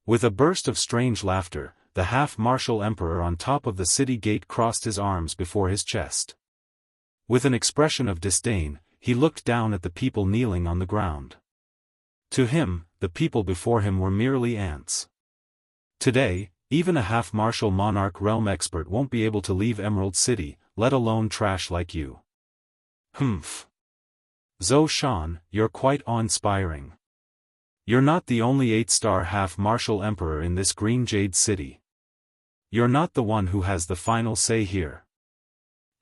With a burst of strange laughter, the half-martial emperor on top of the city gate crossed his arms before his chest. With an expression of disdain, he looked down at the people kneeling on the ground. To him, the people before him were merely ants. Today, even a half-martial monarch realm expert won't be able to leave Emerald City, let alone trash like you. Humph. Zhou Shan, you're quite awe-inspiring. You're not the only 8-star half-martial emperor in this Green Jade City. You're not the one who has the final say here.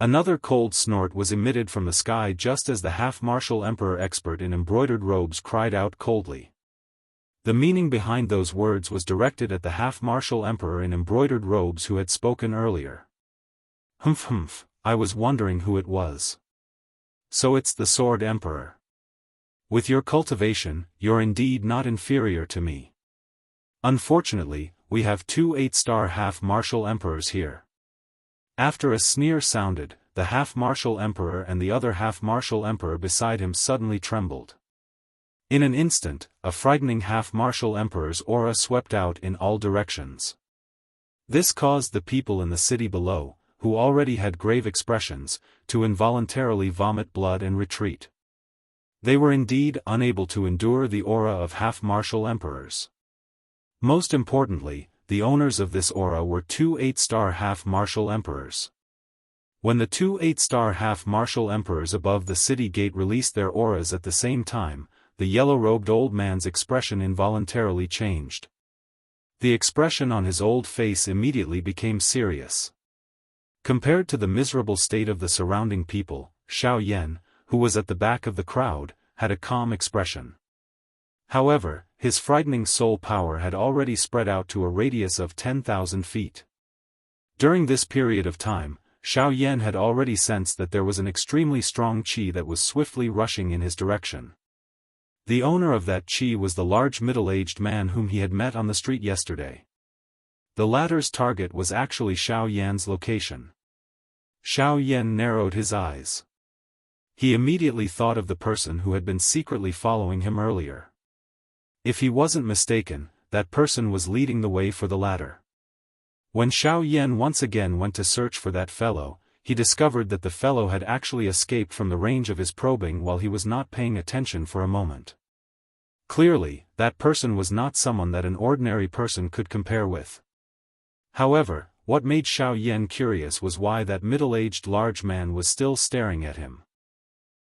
Another cold snort was emitted from the sky just as the half-martial emperor expert in embroidered robes cried out coldly. The meaning behind those words was directed at the half-martial emperor in embroidered robes who had spoken earlier. Humph, I was wondering who it was. So it's the Sword Emperor. With your cultivation, you're indeed not inferior to me. Unfortunately, we have two 8-star half-martial emperors here. After a sneer sounded, the half-martial emperor and the other half-martial emperor beside him suddenly trembled. In an instant, a frightening half-martial emperor's aura swept out in all directions. This caused the people in the city below, who already had grave expressions, to involuntarily vomit blood and retreat. They were indeed unable to endure the aura of half-martial emperors. Most importantly, the owners of this aura were two 8-star half-martial emperors. When the two 8-star half-martial emperors above the city gate released their auras at the same time, the yellow-robed old man's expression involuntarily changed. The expression on his old face immediately became serious. Compared to the miserable state of the surrounding people, Xiao Yan, who was at the back of the crowd, had a calm expression. However, his frightening soul power had already spread out to a radius of 10,000 feet. During this period of time, Xiao Yan had already sensed that there was an extremely strong qi that was swiftly rushing in his direction. The owner of that qi was the large middle-aged man whom he had met on the street yesterday. The latter's target was actually Xiao Yan's location. Xiao Yan narrowed his eyes. He immediately thought of the person who had been secretly following him earlier. If he wasn't mistaken, that person was leading the way for the latter. When Xiao Yan once again went to search for that fellow, he discovered that the fellow had actually escaped from the range of his probing while he was not paying attention for a moment. Clearly, that person was not someone that an ordinary person could compare with. However, what made Xiao Yan curious was why that middle-aged large man was still staring at him.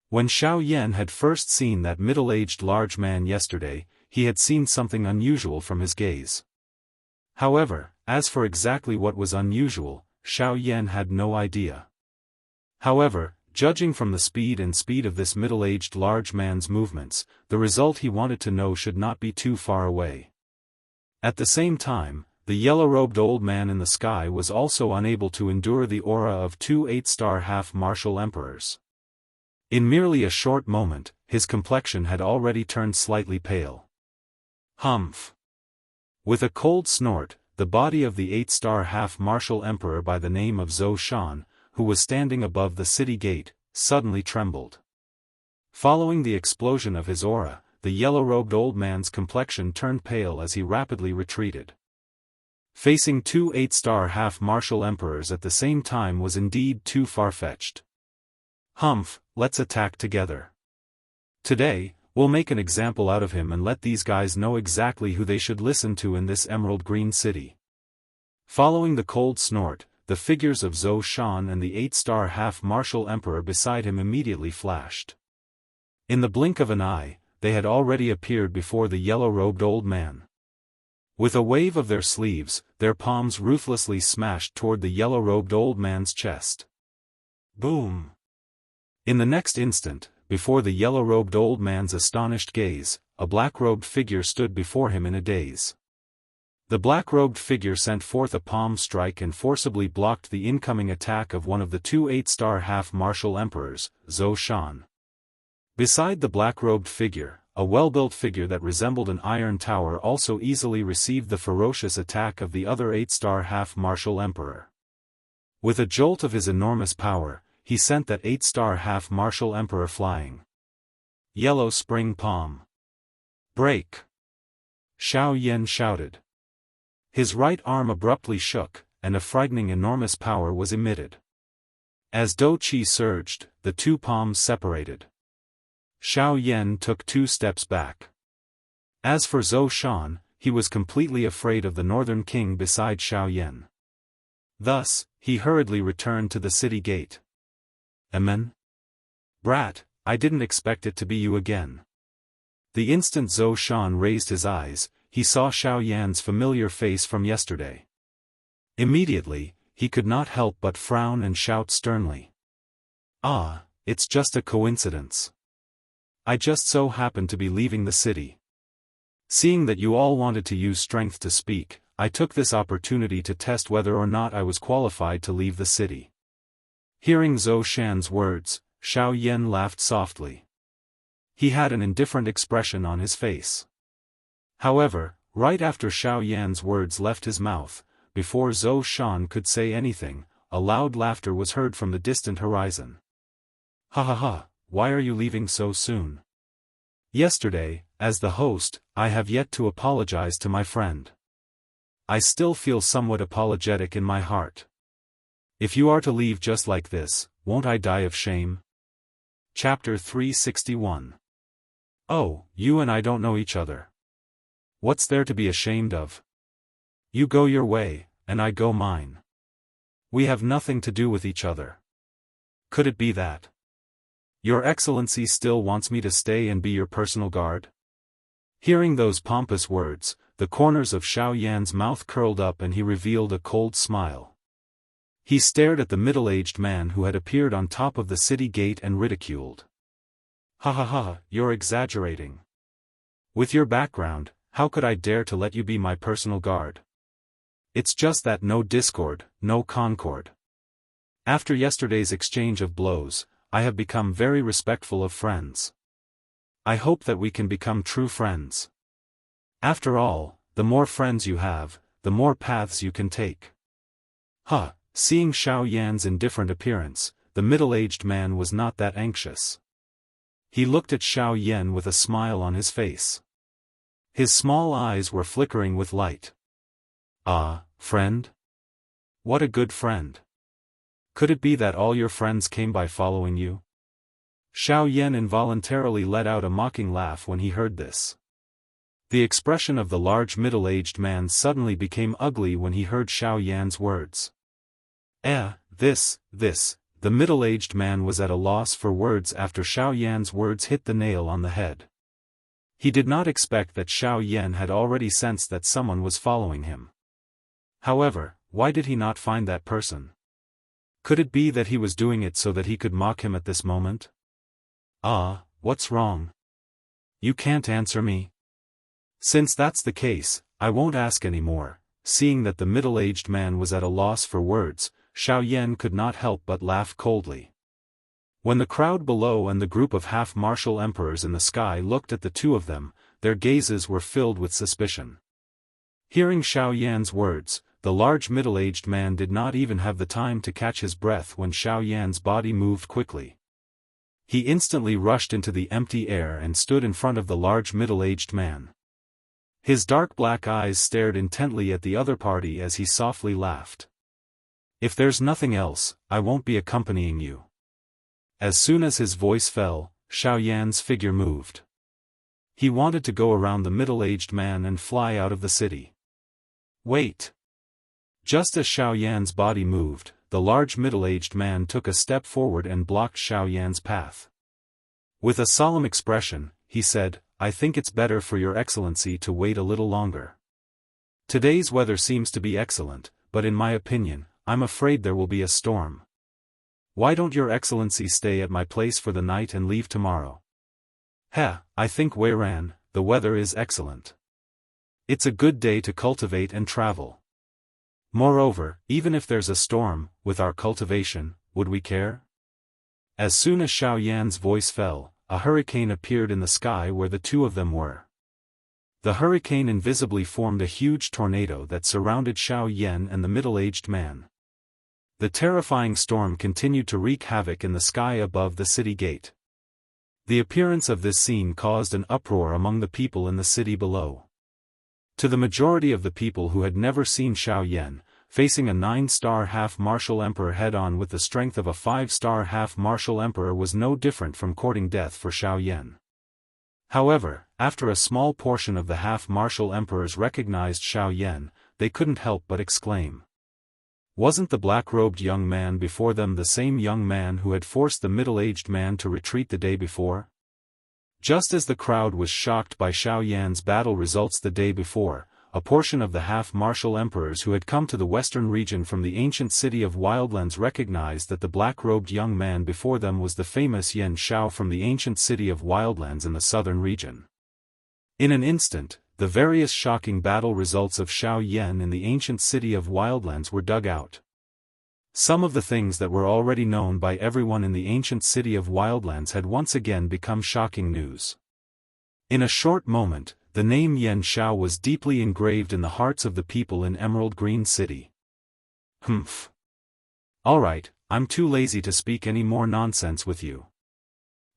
When Xiao Yan had first seen that middle-aged large man yesterday, he had seen something unusual from his gaze. However, as for exactly what was unusual, Xiao Yan had no idea. However, judging from the speed of this middle-aged large man's movements, the result he wanted to know should not be too far away. At the same time, the yellow-robed old man in the sky was also unable to endure the aura of two 8-star half-martial emperors. In merely a short moment, his complexion had already turned slightly pale. Humph! With a cold snort, the body of the 8-star half-martial emperor by the name of Zhou Shan, who was standing above the city gate, suddenly trembled. Following the explosion of his aura, the yellow-robed old man's complexion turned pale as he rapidly retreated. Facing two 8-star half-martial emperors at the same time was indeed too far-fetched. Humph, let's attack together. Today, we'll make an example out of him and let these guys know exactly who they should listen to in this emerald green city. Following the cold snort, the figures of Zhou Shan and the 8-star half-martial emperor beside him immediately flashed. In the blink of an eye, they had already appeared before the yellow-robed old man. With a wave of their sleeves, their palms ruthlessly smashed toward the yellow-robed old man's chest. Boom! In the next instant, before the yellow-robed old man's astonished gaze, a black-robed figure stood before him in a daze. The black-robed figure sent forth a palm strike and forcibly blocked the incoming attack of one of the two 8-star half-martial emperors, Zhou Shan. Beside the black-robed figure, a well-built figure that resembled an iron tower also easily received the ferocious attack of the other 8-star half-martial emperor. With a jolt of his enormous power, he sent that 8-star half-martial emperor flying. Yellow spring palm. Break! Xiao Yan shouted. His right arm abruptly shook, and a frightening enormous power was emitted. As Do Qi surged, the two palms separated. Xiao Yan took 2 steps back. As for Zhou Shan, he was completely afraid of the northern king beside Xiao Yan. Thus, he hurriedly returned to the city gate. Amen? Brat, I didn't expect it to be you again. The instant Zhou Shan raised his eyes, he saw Xiao Yan's familiar face from yesterday. Immediately, he could not help but frown and shout sternly. Ah, it's just a coincidence. I just so happened to be leaving the city. Seeing that you all wanted to use strength to speak, I took this opportunity to test whether or not I was qualified to leave the city. Hearing Zhou Shan's words, Xiao Yan laughed softly. He had an indifferent expression on his face. However, right after Xiao Yan's words left his mouth, before Zhou Shan could say anything, a loud laughter was heard from the distant horizon. Ha ha ha, why are you leaving so soon? Yesterday, as the host, I have yet to apologize to my friend. I still feel somewhat apologetic in my heart. If you are to leave just like this, won't I die of shame? Chapter 361. Oh, you and I don't know each other. What's there to be ashamed of? You go your way, and I go mine. We have nothing to do with each other. Could it be that Your Excellency still wants me to stay and be your personal guard? Hearing those pompous words, the corners of Xiao Yan's mouth curled up and he revealed a cold smile. He stared at the middle-aged man who had appeared on top of the city gate and ridiculed. Ha ha ha, you're exaggerating. With your background, how could I dare to let you be my personal guard? It's just that no discord, no concord. After yesterday's exchange of blows, I have become very respectful of friends. I hope that we can become true friends. After all, the more friends you have, the more paths you can take. Huh, seeing Xiao Yan's indifferent appearance, the middle-aged man was not that anxious. He looked at Xiao Yan with a smile on his face. His small eyes were flickering with light. Ah, friend? What a good friend. Could it be that all your friends came by following you? Xiao Yan involuntarily let out a mocking laugh when he heard this. The expression of the large middle-aged man suddenly became ugly when he heard Xiao Yan's words. The middle-aged man was at a loss for words after Xiao Yan's words hit the nail on the head. He did not expect that Xiao Yan had already sensed that someone was following him. However, why did he not find that person? Could it be that he was doing it so that he could mock him at this moment? Ah, what's wrong? You can't answer me? Since that's the case, I won't ask any more. Seeing that the middle-aged man was at a loss for words, Xiao Yan could not help but laugh coldly. When the crowd below and the group of half-martial emperors in the sky looked at the two of them, their gazes were filled with suspicion. Hearing Xiao Yan's words, the large middle-aged man did not even have the time to catch his breath when Xiao Yan's body moved quickly. He instantly rushed into the empty air and stood in front of the large middle-aged man. His dark black eyes stared intently at the other party as he softly laughed. If there's nothing else, I won't be accompanying you. As soon as his voice fell, Xiao Yan's figure moved. He wanted to go around the middle-aged man and fly out of the city. Wait! Just as Xiao Yan's body moved, the large middle-aged man took a step forward and blocked Xiao Yan's path. With a solemn expression, he said, I think it's better for your excellency to wait a little longer. Today's weather seems to be excellent, but in my opinion, I'm afraid there will be a storm. Why don't your excellency stay at my place for the night and leave tomorrow? I think Weiran, the weather is excellent. It's a good day to cultivate and travel. Moreover, even if there's a storm, with our cultivation, would we care? As soon as Xiao Yan's voice fell, a hurricane appeared in the sky where the two of them were. The hurricane invisibly formed a huge tornado that surrounded Xiao Yan and the middle-aged man. The terrifying storm continued to wreak havoc in the sky above the city gate. The appearance of this scene caused an uproar among the people in the city below. To the majority of the people who had never seen Xiao Yan, facing a 9-star half-martial emperor head-on with the strength of a 5-star half-martial emperor was no different from courting death for Xiao Yan. However, after a small portion of the half-martial emperors recognized Xiao Yan, they couldn't help but exclaim. Wasn't the black-robed young man before them the same young man who had forced the middle-aged man to retreat the day before? Just as the crowd was shocked by Xiao Yan's battle results the day before, a portion of the half-martial emperors who had come to the western region from the ancient city of Wildlands recognized that the black-robed young man before them was the famous Yan Shao from the ancient city of Wildlands in the southern region. In an instant, the various shocking battle results of Xiao Yan in the ancient city of Wildlands were dug out. Some of the things that were already known by everyone in the ancient city of Wildlands had once again become shocking news. In a short moment, the name Yan Shao was deeply engraved in the hearts of the people in Emerald Green City. Alright, I'm too lazy to speak any more nonsense with you.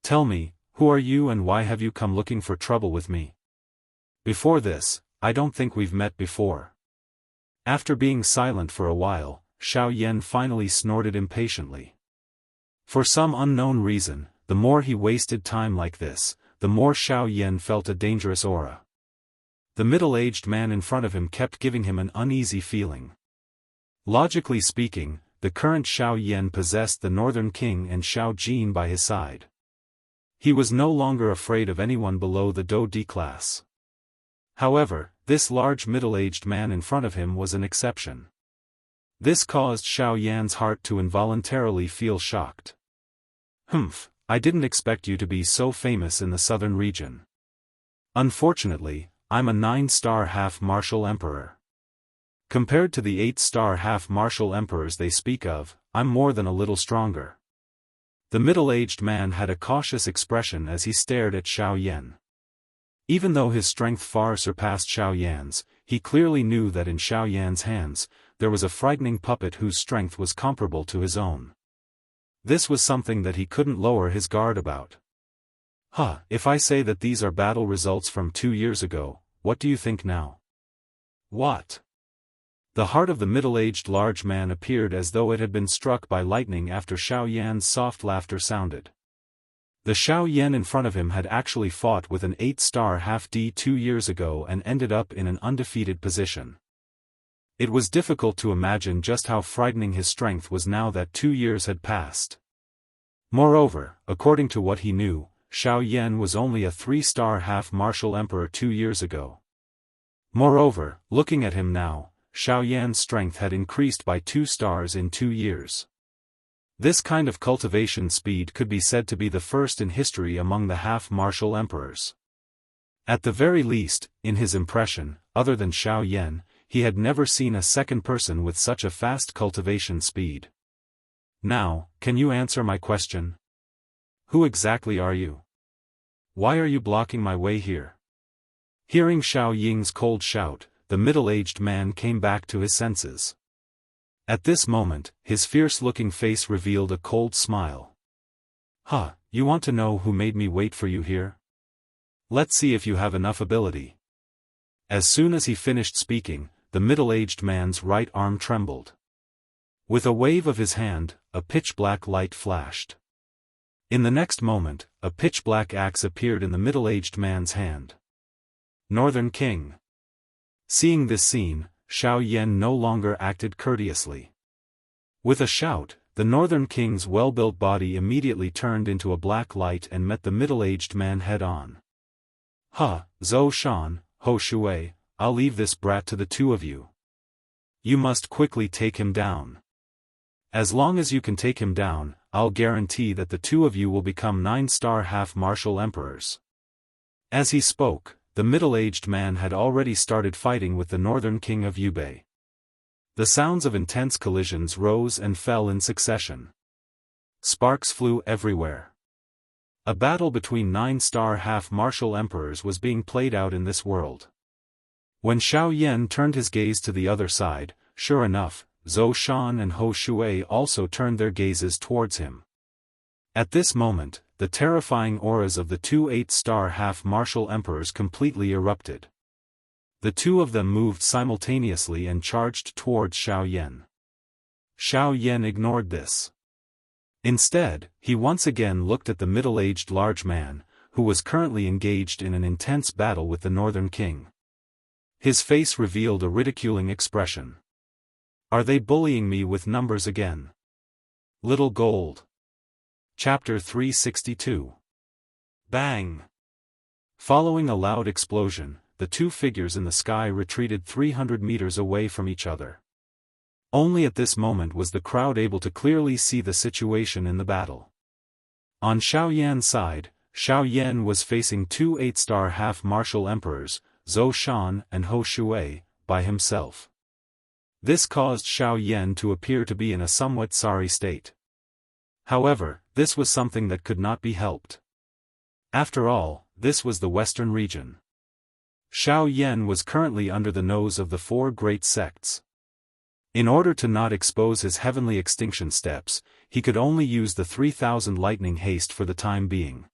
Tell me, who are you and why have you come looking for trouble with me? Before this, I don't think we've met before. After being silent for a while, Xiao Yan finally snorted impatiently. For some unknown reason, the more he wasted time like this, the more Xiao Yan felt a dangerous aura. The middle-aged man in front of him kept giving him an uneasy feeling. Logically speaking, the current Xiao Yan possessed the Northern King and Xiao Jin by his side. He was no longer afraid of anyone below the Dou D class. However, this large middle-aged man in front of him was an exception. This caused Xiao Yan's heart to involuntarily feel shocked. I didn't expect you to be so famous in the southern region. Unfortunately, I'm a 9-star half-martial emperor. Compared to the 8-star half-martial emperors they speak of, I'm more than a little stronger. The middle-aged man had a cautious expression as he stared at Xiao Yan. Even though his strength far surpassed Xiao Yan's, he clearly knew that in Xiao Yan's hands, there was a frightening puppet whose strength was comparable to his own. This was something that he couldn't lower his guard about. If I say that these are battle results from 2 years ago, what do you think now? What? The heart of the middle-aged large man appeared as though it had been struck by lightning after Xiao Yan's soft laughter sounded. The Xiao Yan in front of him had actually fought with an 8-star half-D 2 years ago and ended up in an undefeated position. It was difficult to imagine just how frightening his strength was now that 2 years had passed. Moreover, according to what he knew, Xiao Yan was only a 3-star half-martial emperor 2 years ago. Moreover, looking at him now, Xiao Yan's strength had increased by 2 stars in 2 years. This kind of cultivation speed could be said to be the first in history among the half-martial emperors. At the very least, in his impression, other than Xiao Yan, he had never seen a second person with such a fast cultivation speed. Now, can you answer my question? Who exactly are you? Why are you blocking my way here? Hearing Xiao Ying's cold shout, the middle-aged man came back to his senses. At this moment, his fierce-looking face revealed a cold smile. You want to know who made me wait for you here? Let's see if you have enough ability. As soon as he finished speaking, the middle-aged man's right arm trembled. With a wave of his hand, a pitch-black light flashed. In the next moment, a pitch-black axe appeared in the middle-aged man's hand. Northern King. Seeing this scene, Xiao Yan no longer acted courteously. With a shout, the Northern King's well-built body immediately turned into a black light and met the middle-aged man head-on. Zhou Shan, Ho Shui, I'll leave this brat to the two of you. You must quickly take him down. As long as you can take him down, I'll guarantee that the two of you will become 9-star half-martial emperors. As he spoke, the middle-aged man had already started fighting with the Northern King of Yubei. The sounds of intense collisions rose and fell in succession. Sparks flew everywhere. A battle between 9-star half-martial emperors was being played out in this world. When Xiao Yan turned his gaze to the other side, sure enough, Zhou Shan and Ho Shui also turned their gazes towards him. At this moment, the terrifying auras of the two 8-star half-martial emperors completely erupted. The two of them moved simultaneously and charged towards Xiao Yan. Xiao Yan ignored this. Instead, he once again looked at the middle-aged large man, who was currently engaged in an intense battle with the Northern King. His face revealed a ridiculing expression. Are they bullying me with numbers again? Little Gold. Chapter 362. Bang! Following a loud explosion, the two figures in the sky retreated 300 meters away from each other. Only at this moment was the crowd able to clearly see the situation in the battle. On Xiao Yan's side, Xiao Yan was facing two 8-star half-martial emperors, Zhou Shan and Ho Shui, by himself. This caused Xiao Yan to appear to be in a somewhat sorry state. However, this was something that could not be helped. After all, this was the Western region. Xiao Yan was currently under the nose of the 4 great sects. In order to not expose his heavenly extinction steps, he could only use the 3000 lightning haste for the time being.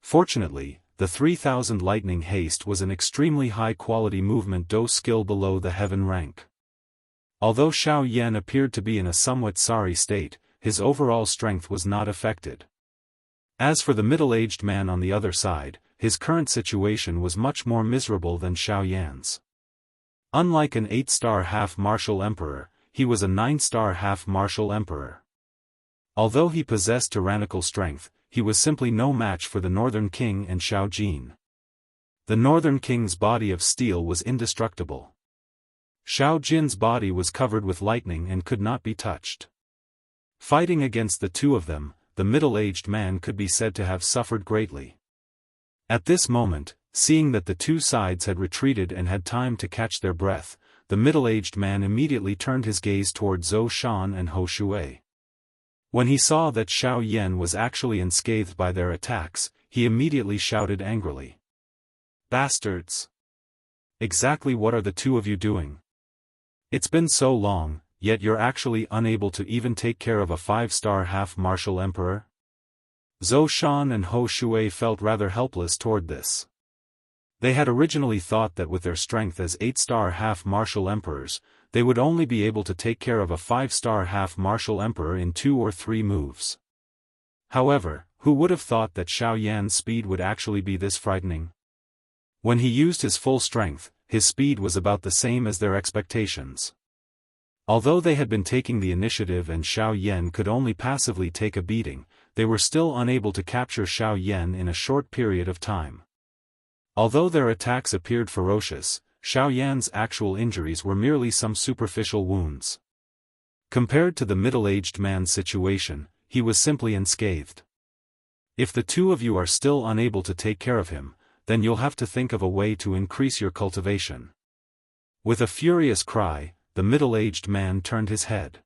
Fortunately, the 3000 lightning haste was an extremely high-quality movement dose skill below the heaven rank. Although Xiao Yan appeared to be in a somewhat sorry state, his overall strength was not affected. As for the middle-aged man on the other side, his current situation was much more miserable than Xiao Yan's. Unlike an 8-star half-martial emperor, he was a 9-star half-martial emperor. Although he possessed tyrannical strength, he was simply no match for the Northern King and Xiao Jin. The Northern King's body of steel was indestructible. Xiao Jin's body was covered with lightning and could not be touched. Fighting against the two of them, the middle-aged man could be said to have suffered greatly. At this moment, seeing that the two sides had retreated and had time to catch their breath, the middle-aged man immediately turned his gaze toward Zhou Shan and Hou Shui. When he saw that Xiao Yan was actually unscathed by their attacks, he immediately shouted angrily. "Bastards! Exactly what are the two of you doing? It's been so long, yet you're actually unable to even take care of a 5-star half-martial emperor?" Zhou Shan and Hou Shui felt rather helpless toward this. They had originally thought that with their strength as 8-star half-martial emperors, they would only be able to take care of a 5-star half-martial emperor in 2 or 3 moves. However, who would have thought that Xiao Yan's speed would actually be this frightening? When he used his full strength, his speed was about the same as their expectations. Although they had been taking the initiative and Xiao Yan could only passively take a beating, they were still unable to capture Xiao Yan in a short period of time. Although their attacks appeared ferocious, Xiao Yan's actual injuries were merely some superficial wounds. Compared to the middle-aged man's situation, he was simply unscathed. If the two of you are still unable to take care of him, then you'll have to think of a way to increase your cultivation. With a furious cry, the middle-aged man turned his head.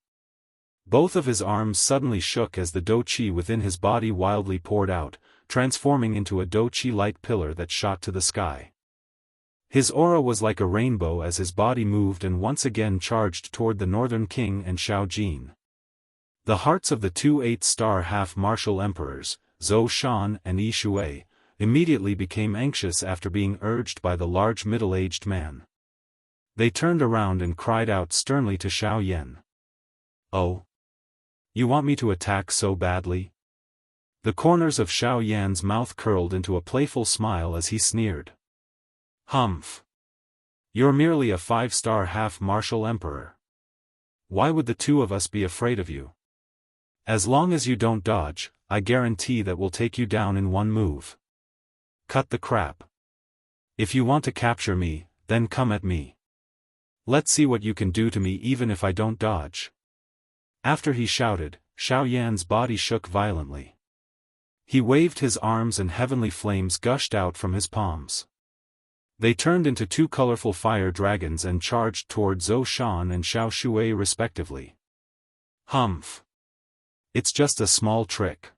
Both of his arms suddenly shook as the dou-qi within his body wildly poured out, transforming into a dou-qi light pillar that shot to the sky. His aura was like a rainbow as his body moved and once again charged toward the Northern King and Xiao Jin. The hearts of the 2 8-star half-martial emperors, Zhou Shan and Yi Shui, immediately became anxious after being urged by the large middle-aged man. They turned around and cried out sternly to Xiao Yan. "Oh? You want me to attack so badly?" The corners of Xiao Yan's mouth curled into a playful smile as he sneered. "Humph! You're merely a 5-star half-martial emperor. Why would the two of us be afraid of you? As long as you don't dodge, I guarantee that we'll take you down in one move. Cut the crap. If you want to capture me, then come at me. Let's see what you can do to me even if I don't dodge." After he shouted, Xiao Yan's body shook violently. He waved his arms and heavenly flames gushed out from his palms. They turned into 2 colorful fire dragons and charged toward Zhou Shan and Xiao Shui respectively. "Humph! It's just a small trick.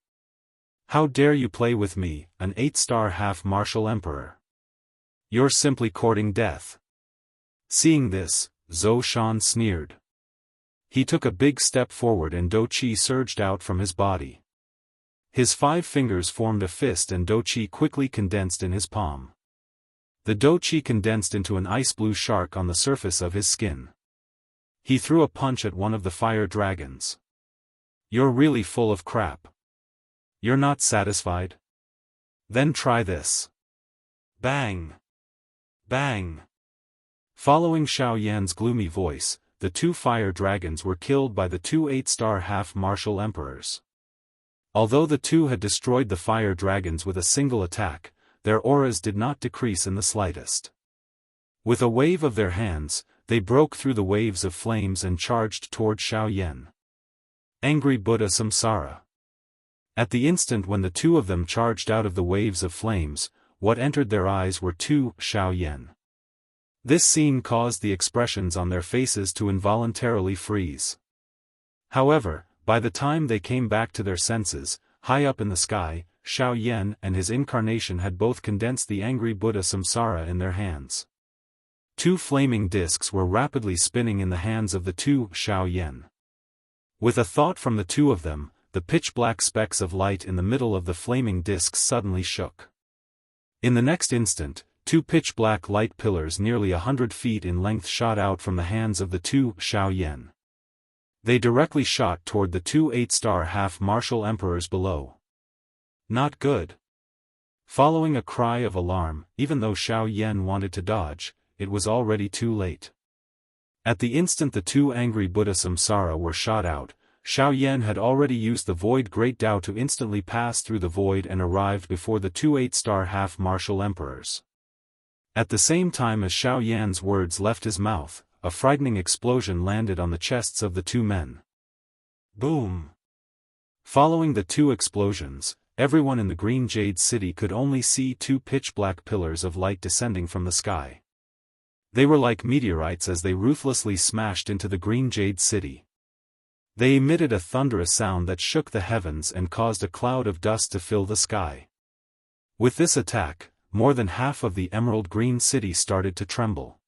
How dare you play with me, an 8-star half-martial emperor? You're simply courting death." Seeing this, Zhou Shan sneered. He took a big step forward and dou-qi surged out from his body. His 5 fingers formed a fist and dou-qi quickly condensed in his palm. The dou-qi condensed into an ice-blue shark on the surface of his skin. He threw a punch at one of the fire dragons. "You're really full of crap. You're not satisfied? Then try this." Bang! Bang! Following Xiao Yan's gloomy voice, the 2 fire dragons were killed by the 2 8-star half-martial emperors. Although the 2 had destroyed the fire dragons with a single attack, their auras did not decrease in the slightest. With a wave of their hands, they broke through the waves of flames and charged toward Xiao Yan. Angry Buddha Samsara. At the instant when the 2 of them charged out of the waves of flames, what entered their eyes were 2 Xiao Yan. This scene caused the expressions on their faces to involuntarily freeze. However, by the time they came back to their senses, high up in the sky, Xiao Yan and his incarnation had both condensed the angry Buddha Samsara in their hands. 2 flaming discs were rapidly spinning in the hands of the 2 Xiao Yan. With a thought from the 2 of them, the pitch-black specks of light in the middle of the flaming discs suddenly shook. In the next instant, 2 pitch-black light pillars nearly 100 feet in length shot out from the hands of the 2 Xiao Yan. They directly shot toward the 2 8-star half-martial emperors below. Not good. Following a cry of alarm, even though Xiao Yan wanted to dodge, it was already too late. At the instant the 2 angry Buddha Samsara were shot out, Xiao Yan had already used the Void Great Tao to instantly pass through the void and arrived before the 2 8-star half-martial emperors. At the same time as Xiao Yan's words left his mouth, a frightening explosion landed on the chests of the 2 men. Boom! Following the 2 explosions, everyone in the Green Jade City could only see 2 pitch-black pillars of light descending from the sky. They were like meteorites as they ruthlessly smashed into the green jade city. They emitted a thunderous sound that shook the heavens and caused a cloud of dust to fill the sky. With this attack, more than half of the emerald green city started to tremble.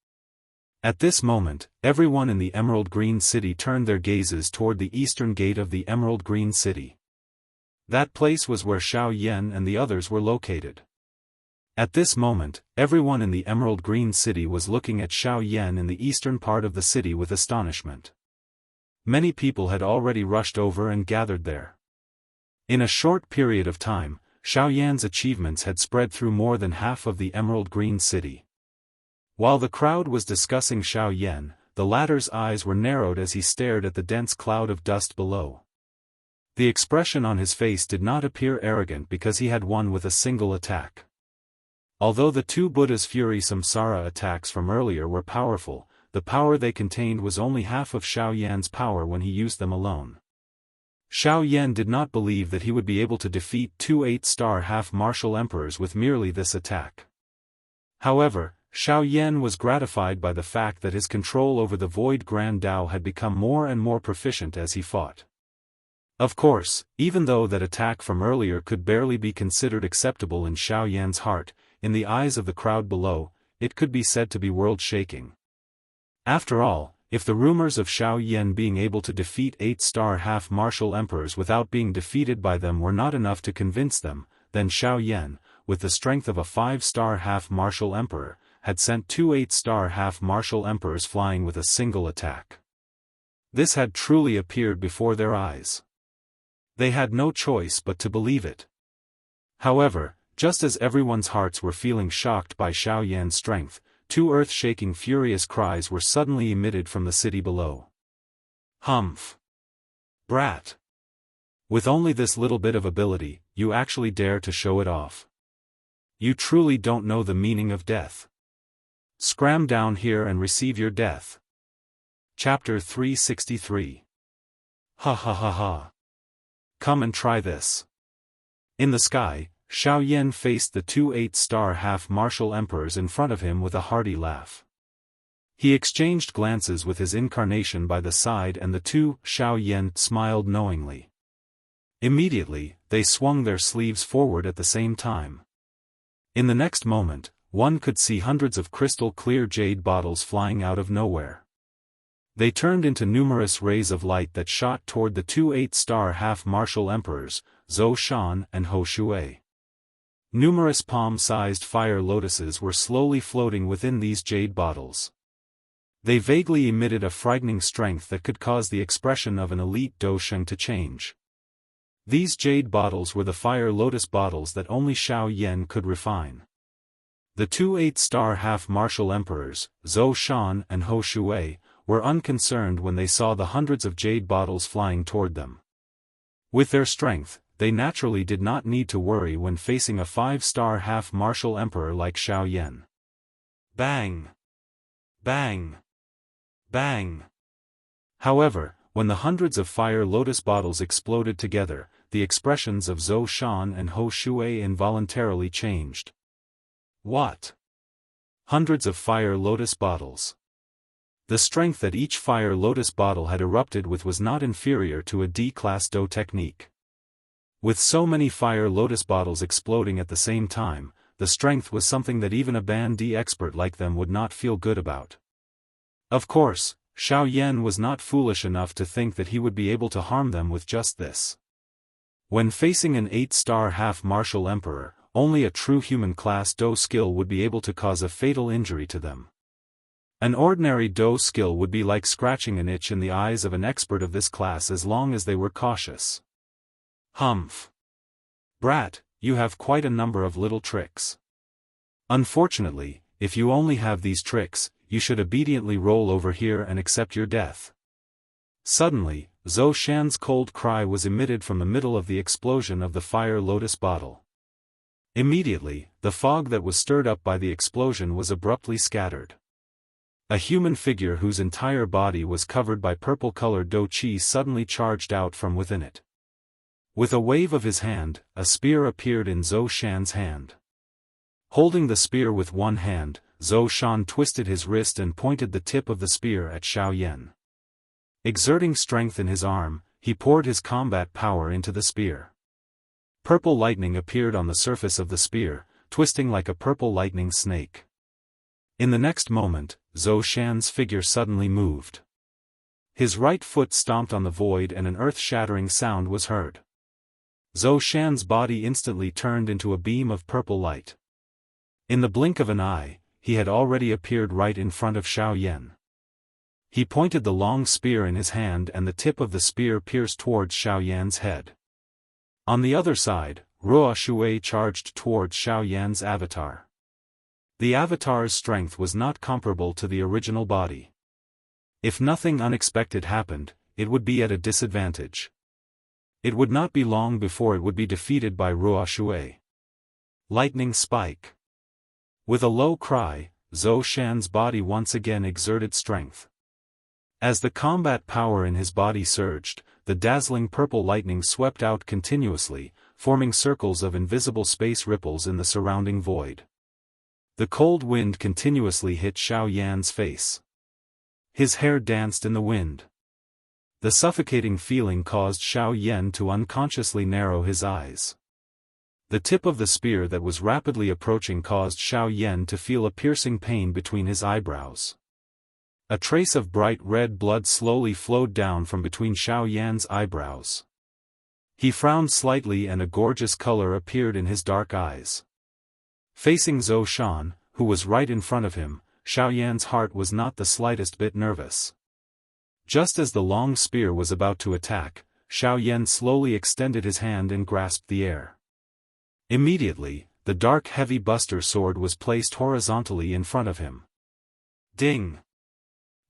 At this moment, everyone in the Emerald Green City turned their gazes toward the eastern gate of the Emerald Green City. That place was where Xiao Yan and the others were located. At this moment, everyone in the Emerald Green City was looking at Xiao Yan in the eastern part of the city with astonishment. Many people had already rushed over and gathered there. In a short period of time, Xiao Yan's achievements had spread through more than half of the Emerald Green City. While the crowd was discussing Xiao Yan, the latter's eyes were narrowed as he stared at the dense cloud of dust below. The expression on his face did not appear arrogant because he had won with a single attack. Although the two Buddha's Fury Samsara attacks from earlier were powerful, the power they contained was only half of Xiao Yan's power when he used them alone. Xiao Yan did not believe that he would be able to defeat two 8-star half-martial emperors with merely this attack. However, Xiao Yan was gratified by the fact that his control over the Void Grand Tao had become more and more proficient as he fought. Of course, even though that attack from earlier could barely be considered acceptable in Xiao Yan's heart, in the eyes of the crowd below, it could be said to be world-shaking. After all, if the rumors of Xiao Yan being able to defeat 8-star half-martial emperors without being defeated by them were not enough to convince them, then Xiao Yan, with the strength of a 5-star half-martial emperor, had sent two 8-star half-martial emperors flying with a single attack. This had truly appeared before their eyes. They had no choice but to believe it. However, just as everyone's hearts were feeling shocked by Xiao Yan's strength, two earth-shaking furious cries were suddenly emitted from the city below. Humph! Brat! With only this little bit of ability, you actually dare to show it off. You truly don't know the meaning of death. Scram down here and receive your death. Chapter 363. Ha ha ha ha. Come and try this. In the sky, Xiao Yan faced the two 8-star half-martial emperors in front of him with a hearty laugh. He exchanged glances with his incarnation by the side and the two Xiao Yan smiled knowingly. Immediately, they swung their sleeves forward at the same time. In the next moment, one could see hundreds of crystal-clear jade bottles flying out of nowhere. They turned into numerous rays of light that shot toward the two 8-star half-martial emperors, Zhou Shan and Hou Shui. Numerous palm-sized fire lotuses were slowly floating within these jade bottles. They vaguely emitted a frightening strength that could cause the expression of an elite Dosheng to change. These jade bottles were the fire lotus bottles that only Xiao Yan could refine. The two 8-star half-martial emperors, Zhou Shan and Hou Shui, were unconcerned when they saw the hundreds of jade bottles flying toward them. With their strength, they naturally did not need to worry when facing a 5-star half-martial emperor like Xiao Yan. Bang! Bang! Bang! However, when the hundreds of fire lotus bottles exploded together, the expressions of Zhou Shan and Hou Shui involuntarily changed. What? Hundreds of fire lotus bottles. The strength that each fire lotus bottle had erupted with was not inferior to a D-class Do technique. With so many fire lotus bottles exploding at the same time, the strength was something that even a Ban D expert like them would not feel good about. Of course, Xiao Yan was not foolish enough to think that he would be able to harm them with just this. When facing an 8-star half-martial emperor, only a true human-class Do skill would be able to cause a fatal injury to them. An ordinary Do skill would be like scratching an itch in the eyes of an expert of this class as long as they were cautious. Humph! Brat, you have quite a number of little tricks. Unfortunately, if you only have these tricks, you should obediently roll over here and accept your death. Suddenly, Zhou Shan's cold cry was emitted from the middle of the explosion of the fire lotus bottle. Immediately, the fog that was stirred up by the explosion was abruptly scattered. A human figure whose entire body was covered by purple-colored Do Qi suddenly charged out from within it. With a wave of his hand, a spear appeared in Zhou Shan's hand. Holding the spear with one hand, Zhou Shan twisted his wrist and pointed the tip of the spear at Xiao Yan. Exerting strength in his arm, he poured his combat power into the spear. Purple lightning appeared on the surface of the spear, twisting like a purple lightning snake. In the next moment, Zhou Shan's figure suddenly moved. His right foot stomped on the void and an earth-shattering sound was heard. Zhou Shan's body instantly turned into a beam of purple light. In the blink of an eye, he had already appeared right in front of Xiao Yan. He pointed the long spear in his hand and the tip of the spear pierced towards Xiao Yan's head. On the other side, Ruo Shui charged towards Xiao Yan's avatar. The avatar's strength was not comparable to the original body. If nothing unexpected happened, it would be at a disadvantage. It would not be long before it would be defeated by Ruo Shui. Lightning spike. With a low cry, Zhou Shan's body once again exerted strength. As the combat power in his body surged, the dazzling purple lightning swept out continuously, forming circles of invisible space ripples in the surrounding void. The cold wind continuously hit Xiao Yan's face. His hair danced in the wind. The suffocating feeling caused Xiao Yan to unconsciously narrow his eyes. The tip of the spear that was rapidly approaching caused Xiao Yan to feel a piercing pain between his eyebrows. A trace of bright red blood slowly flowed down from between Xiao Yan's eyebrows. He frowned slightly and a gorgeous color appeared in his dark eyes. Facing Zhou Shan, who was right in front of him, Xiao Yan's heart was not the slightest bit nervous. Just as the long spear was about to attack, Xiao Yan slowly extended his hand and grasped the air. Immediately, the dark heavy buster sword was placed horizontally in front of him. Ding!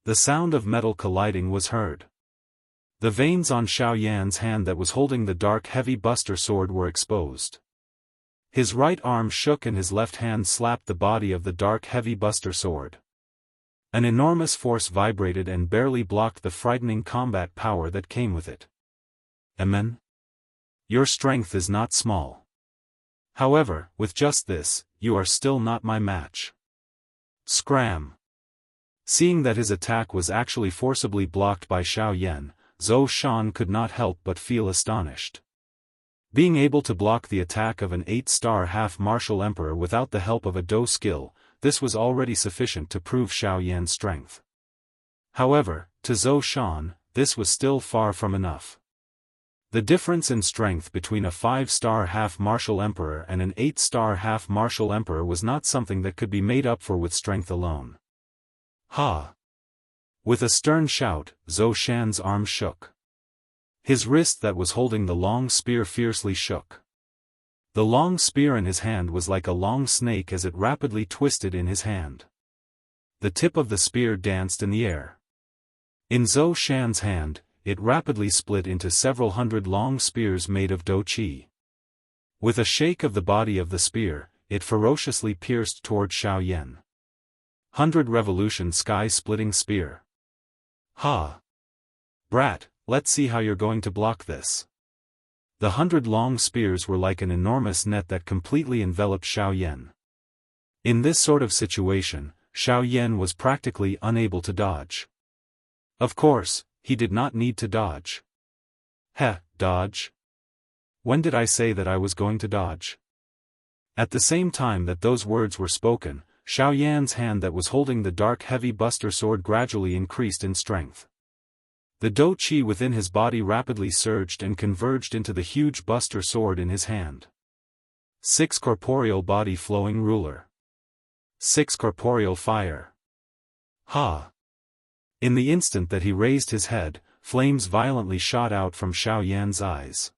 The sound of metal colliding was heard. The veins on Xiao Yan's hand that was holding the dark heavy buster sword were exposed. His right arm shook and his left hand slapped the body of the dark heavy buster sword. An enormous force vibrated and barely blocked the frightening combat power that came with it. Amen? Your strength is not small. However, with just this, you are still not my match. Scram! Seeing that his attack was actually forcibly blocked by Xiao Yan, Zhou Shan could not help but feel astonished. Being able to block the attack of an 8-star half-martial emperor without the help of a Dou skill, this was already sufficient to prove Xiao Yan's strength. However, to Zhou Shan, this was still far from enough. The difference in strength between a 5-star half-martial emperor and an 8-star half-martial emperor was not something that could be made up for with strength alone. Ha! With a stern shout, Zhou Shan's arm shook. His wrist that was holding the long spear fiercely shook. The long spear in his hand was like a long snake as it rapidly twisted in his hand. The tip of the spear danced in the air. In Zhou Shan's hand, it rapidly split into several hundred long spears made of Dou Qi. With a shake of the body of the spear, it ferociously pierced toward Xiao Yan. 100 revolution sky-splitting spear. Ha! Brat, let's see how you're going to block this. The 100 long spears were like an enormous net that completely enveloped Xiao Yan. In this sort of situation, Xiao Yan was practically unable to dodge. Of course, he did not need to dodge. Heh, dodge? When did I say that I was going to dodge? At the same time that those words were spoken, Xiao Yan's hand that was holding the dark heavy buster sword gradually increased in strength. The Dou Qi within his body rapidly surged and converged into the huge buster sword in his hand. 6 corporeal body flowing ruler. 6 corporeal fire. Ha! In the instant that he raised his head, flames violently shot out from Xiao Yan's eyes.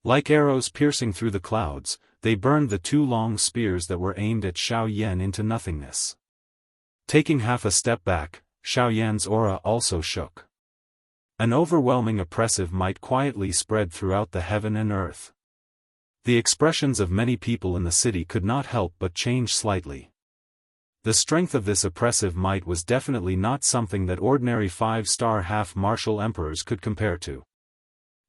Like arrows piercing through the clouds, they burned the 2 long spears that were aimed at Xiao Yan into nothingness. Taking half a step back, Xiao Yan's aura also shook. An overwhelming oppressive might quietly spread throughout the heaven and earth. The expressions of many people in the city could not help but change slightly. The strength of this oppressive might was definitely not something that ordinary 5-star half-martial emperors could compare to.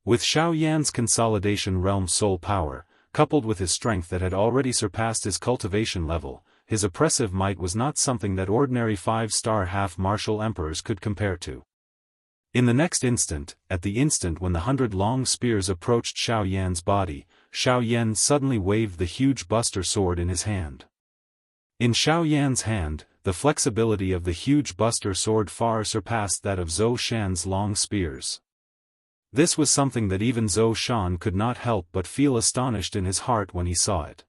With Xiao Yan's consolidation realm soul power, coupled with his strength that had already surpassed his cultivation level, his oppressive might was not something that ordinary 5-star half-martial emperors could compare to. In the next instant, at the instant when the 100 long spears approached Xiao Yan's body, Xiao Yan suddenly waved the huge buster sword in his hand. In Xiao Yan's hand, the flexibility of the huge buster sword far surpassed that of Zhou Shan's long spears. This was something that even Zhou Shan could not help but feel astonished in his heart when he saw it.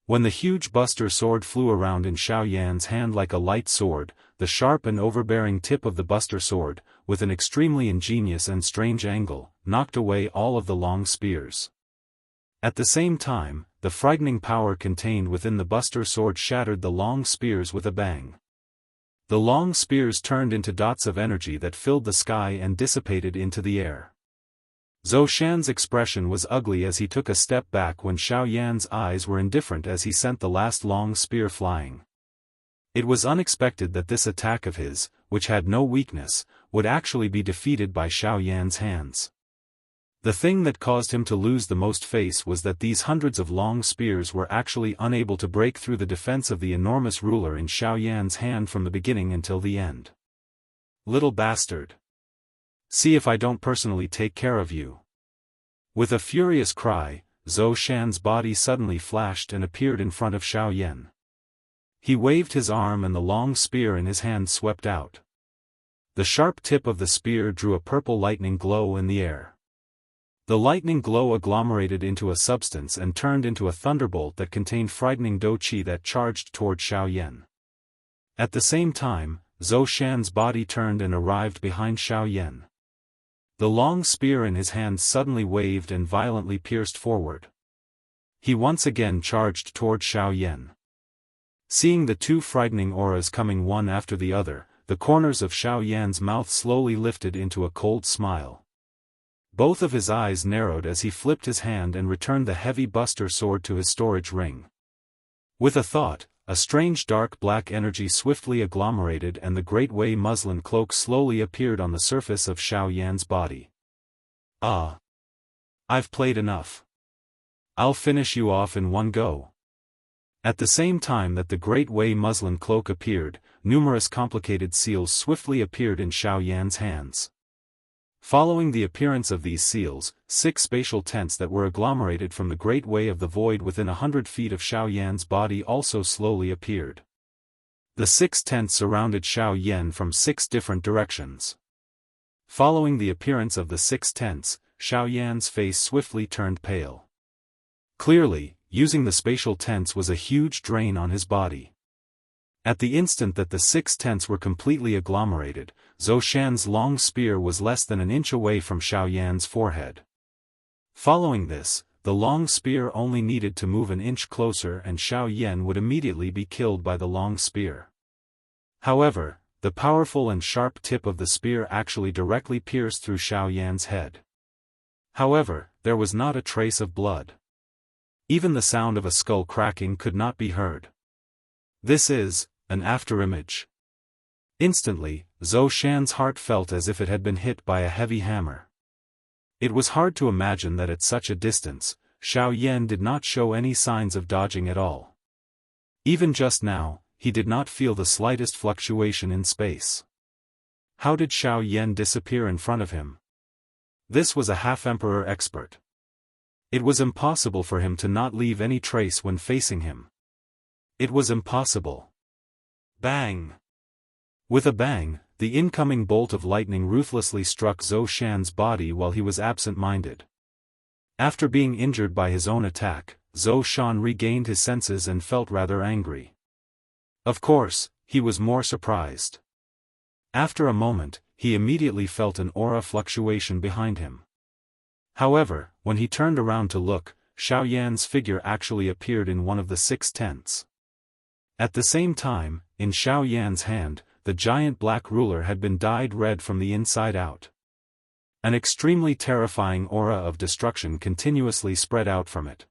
When the huge buster sword flew around in Xiao Yan's hand like a light sword, the sharp and overbearing tip of the buster sword, with an extremely ingenious and strange angle, knocked away all of the long spears. At the same time, the frightening power contained within the buster sword shattered the long spears with a bang. The long spears turned into dots of energy that filled the sky and dissipated into the air. Zhou Shan's expression was ugly as he took a step back when Xiao Yan's eyes were indifferent as he sent the last long spear flying. It was unexpected that this attack of his, which had no weakness, would actually be defeated by Xiao Yan's hands. The thing that caused him to lose the most face was that these hundreds of long spears were actually unable to break through the defense of the enormous ruler in Xiao Yan's hand from the beginning until the end. Little bastard! See if I don't personally take care of you. With a furious cry, Zhou Shan's body suddenly flashed and appeared in front of Xiao Yan. He waved his arm and the long spear in his hand swept out. The sharp tip of the spear drew a purple lightning glow in the air. The lightning glow agglomerated into a substance and turned into a thunderbolt that contained frightening dou qi that charged toward Xiao Yan. At the same time, Zhou Shan's body turned and arrived behind Xiao Yan. The long spear in his hand suddenly waved and violently pierced forward. He once again charged toward Xiao Yan. Seeing the two frightening auras coming one after the other, the corners of Xiao Yan's mouth slowly lifted into a cold smile. Both of his eyes narrowed as he flipped his hand and returned the heavy buster sword to his storage ring. With a thought, a strange dark black energy swiftly agglomerated and the Great Wei muslin cloak slowly appeared on the surface of Xiao Yan's body. Ah! I've played enough. I'll finish you off in one go. At the same time that the Great Wei muslin cloak appeared, numerous complicated seals swiftly appeared in Xiao Yan's hands. Following the appearance of these seals, 6 spatial tents that were agglomerated from the Great Way of the Void within 100 feet of Xiao Yan's body also slowly appeared. The 6 tents surrounded Xiao Yan from 6 different directions. Following the appearance of the 6 tents, Xiao Yan's face swiftly turned pale. Clearly, using the spatial tents was a huge drain on his body. At the instant that the 6 tents were completely agglomerated, Zhou Shan's long spear was less than an inch away from Xiao Yan's forehead. Following this, the long spear only needed to move an inch closer and Xiao Yan would immediately be killed by the long spear. However, the powerful and sharp tip of the spear actually directly pierced through Xiao Yan's head. However, there was not a trace of blood. Even the sound of a skull cracking could not be heard. This is an afterimage. Instantly, Zhou Shan's heart felt as if it had been hit by a heavy hammer. It was hard to imagine that at such a distance, Xiao Yan did not show any signs of dodging at all. Even just now, he did not feel the slightest fluctuation in space. How did Xiao Yan disappear in front of him? This was a half-emperor expert. It was impossible for him to not leave any trace when facing him. It was impossible. Bang! With a bang, the incoming bolt of lightning ruthlessly struck Zhou Shan's body while he was absent-minded. After being injured by his own attack, Zhou Shan regained his senses and felt rather angry. Of course, he was more surprised. After a moment, he immediately felt an aura fluctuation behind him. However, when he turned around to look, Xiao Yan's figure actually appeared in one of the 6 tents. At the same time, in Xiao Yan's hand, the giant black ruler had been dyed red from the inside out. An extremely terrifying aura of destruction continuously spread out from it.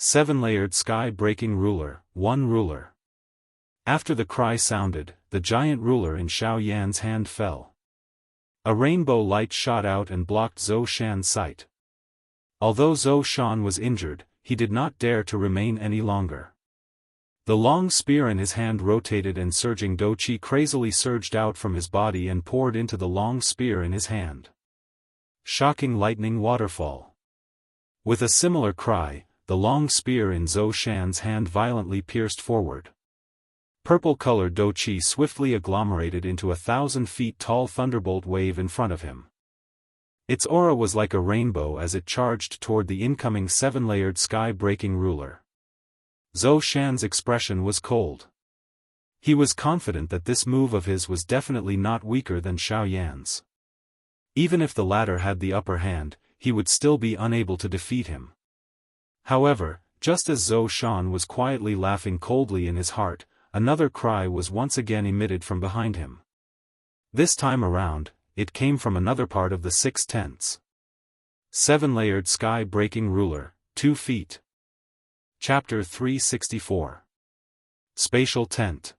7-layered sky-breaking ruler, 1 ruler. After the cry sounded, the giant ruler in Xiao Yan's hand fell. A rainbow light shot out and blocked Zhou Shan's sight. Although Zhou Shan was injured, he did not dare to remain any longer. The long spear in his hand rotated and surging do qi crazily surged out from his body and poured into the long spear in his hand. Shocking lightning waterfall. With a similar cry, the long spear in Zhou Shan's hand violently pierced forward. Purple-colored do qi swiftly agglomerated into 1,000 feet tall thunderbolt wave in front of him. Its aura was like a rainbow as it charged toward the incoming 7-layered sky-breaking ruler. Zhou Shan's expression was cold. He was confident that this move of his was definitely not weaker than Xiao Yan's. Even if the latter had the upper hand, he would still be unable to defeat him. However, just as Zhou Shan was quietly laughing coldly in his heart, another cry was once again emitted from behind him. This time around, it came from another part of the 6 tents. 7-layered sky-breaking ruler, 2 feet. Chapter 364. Spatial Tent.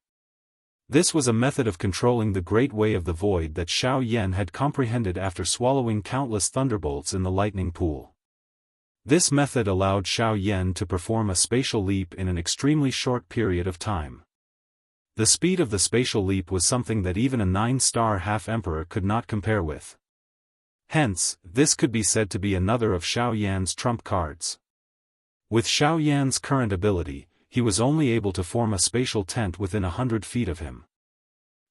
This was a method of controlling the Great Way of the Void that Xiao Yan had comprehended after swallowing countless thunderbolts in the lightning pool. This method allowed Xiao Yan to perform a spatial leap in an extremely short period of time. The speed of the spatial leap was something that even a 9-star half-emperor could not compare with. Hence, this could be said to be another of Xiao Yan's trump cards. With Xiao Yan's current ability, he was only able to form a spatial tent within 100 feet of him.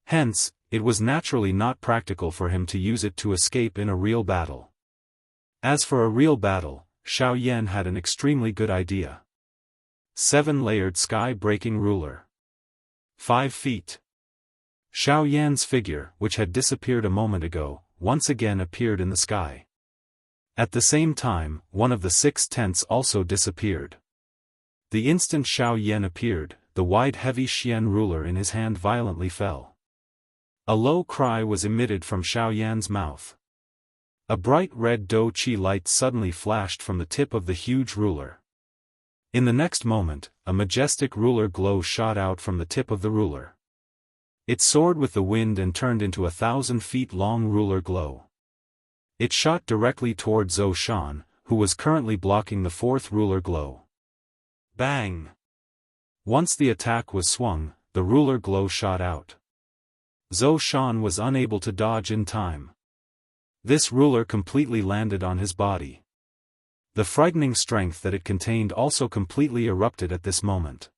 Hence, it was naturally not practical for him to use it to escape in a real battle. As for a real battle, Xiao Yan had an extremely good idea. 7-layered sky-breaking ruler. 5 feet. Xiao Yan's figure, which had disappeared a moment ago, once again appeared in the sky. At the same time, one of the 6 tents also disappeared. The instant Xiao Yan appeared, the wide heavy Xian ruler in his hand violently fell. A low cry was emitted from Xiao Yan's mouth. A bright red do qi light suddenly flashed from the tip of the huge ruler. In the next moment, a majestic ruler glow shot out from the tip of the ruler. It soared with the wind and turned into 1,000 feet long ruler glow. It shot directly toward Zhou Shan, who was currently blocking the 4th ruler glow. Bang! Once the attack was swung, the ruler glow shot out. Zhou Shan was unable to dodge in time. This ruler completely landed on his body. The frightening strength that it contained also completely erupted at this moment.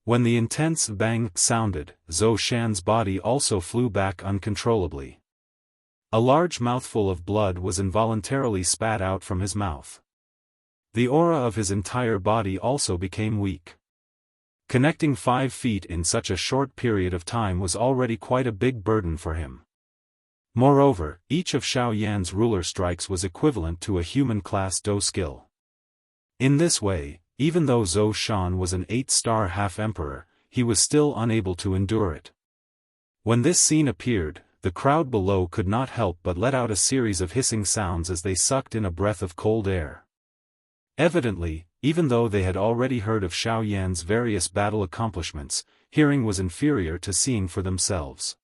When the intense bang sounded, Zhou Shan's body also flew back uncontrollably. A large mouthful of blood was involuntarily spat out from his mouth. The aura of his entire body also became weak. Connecting 5 feet in such a short period of time was already quite a big burden for him. Moreover, each of Xiao Yan's ruler strikes was equivalent to a human-class do skill. In this way, even though Zhou Shan was an 8-star half-emperor, he was still unable to endure it. When this scene appeared, the crowd below could not help but let out a series of hissing sounds as they sucked in a breath of cold air. Evidently, even though they had already heard of Xiao Yan's various battle accomplishments, hearing was inferior to seeing for themselves.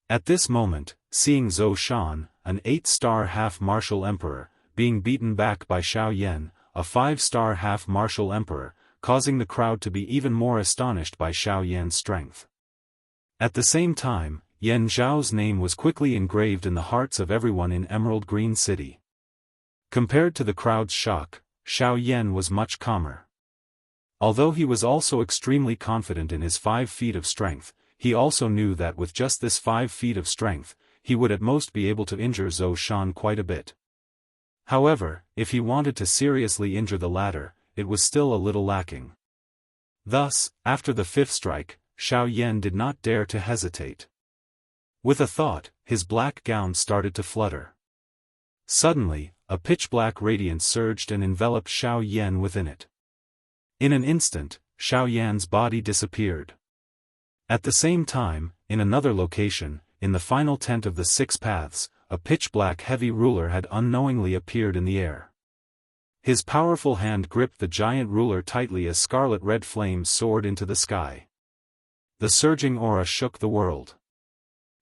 At this moment, seeing Zhou Shan, an 8-star half-martial emperor, being beaten back by Xiao Yan, a 5-star half-martial emperor, causing the crowd to be even more astonished by Xiao Yan's strength. At the same time, Yan Zhao's name was quickly engraved in the hearts of everyone in Emerald Green City. Compared to the crowd's shock, Xiao Yan was much calmer. Although he was also extremely confident in his 5 feet of strength, he also knew that with just this 5 feet of strength, he would at most be able to injure Zhou Shan quite a bit. However, if he wanted to seriously injure the latter, it was still a little lacking. Thus, after the 5th strike, Xiao Yan did not dare to hesitate. With a thought, his black gown started to flutter. Suddenly, a pitch-black radiance surged and enveloped Xiao Yan within it. In an instant, Xiao Yan's body disappeared. At the same time, in another location, in the final tent of the 6 paths, a pitch-black heavy ruler had unknowingly appeared in the air. His powerful hand gripped the giant ruler tightly as scarlet-red flames soared into the sky. The surging aura shook the world.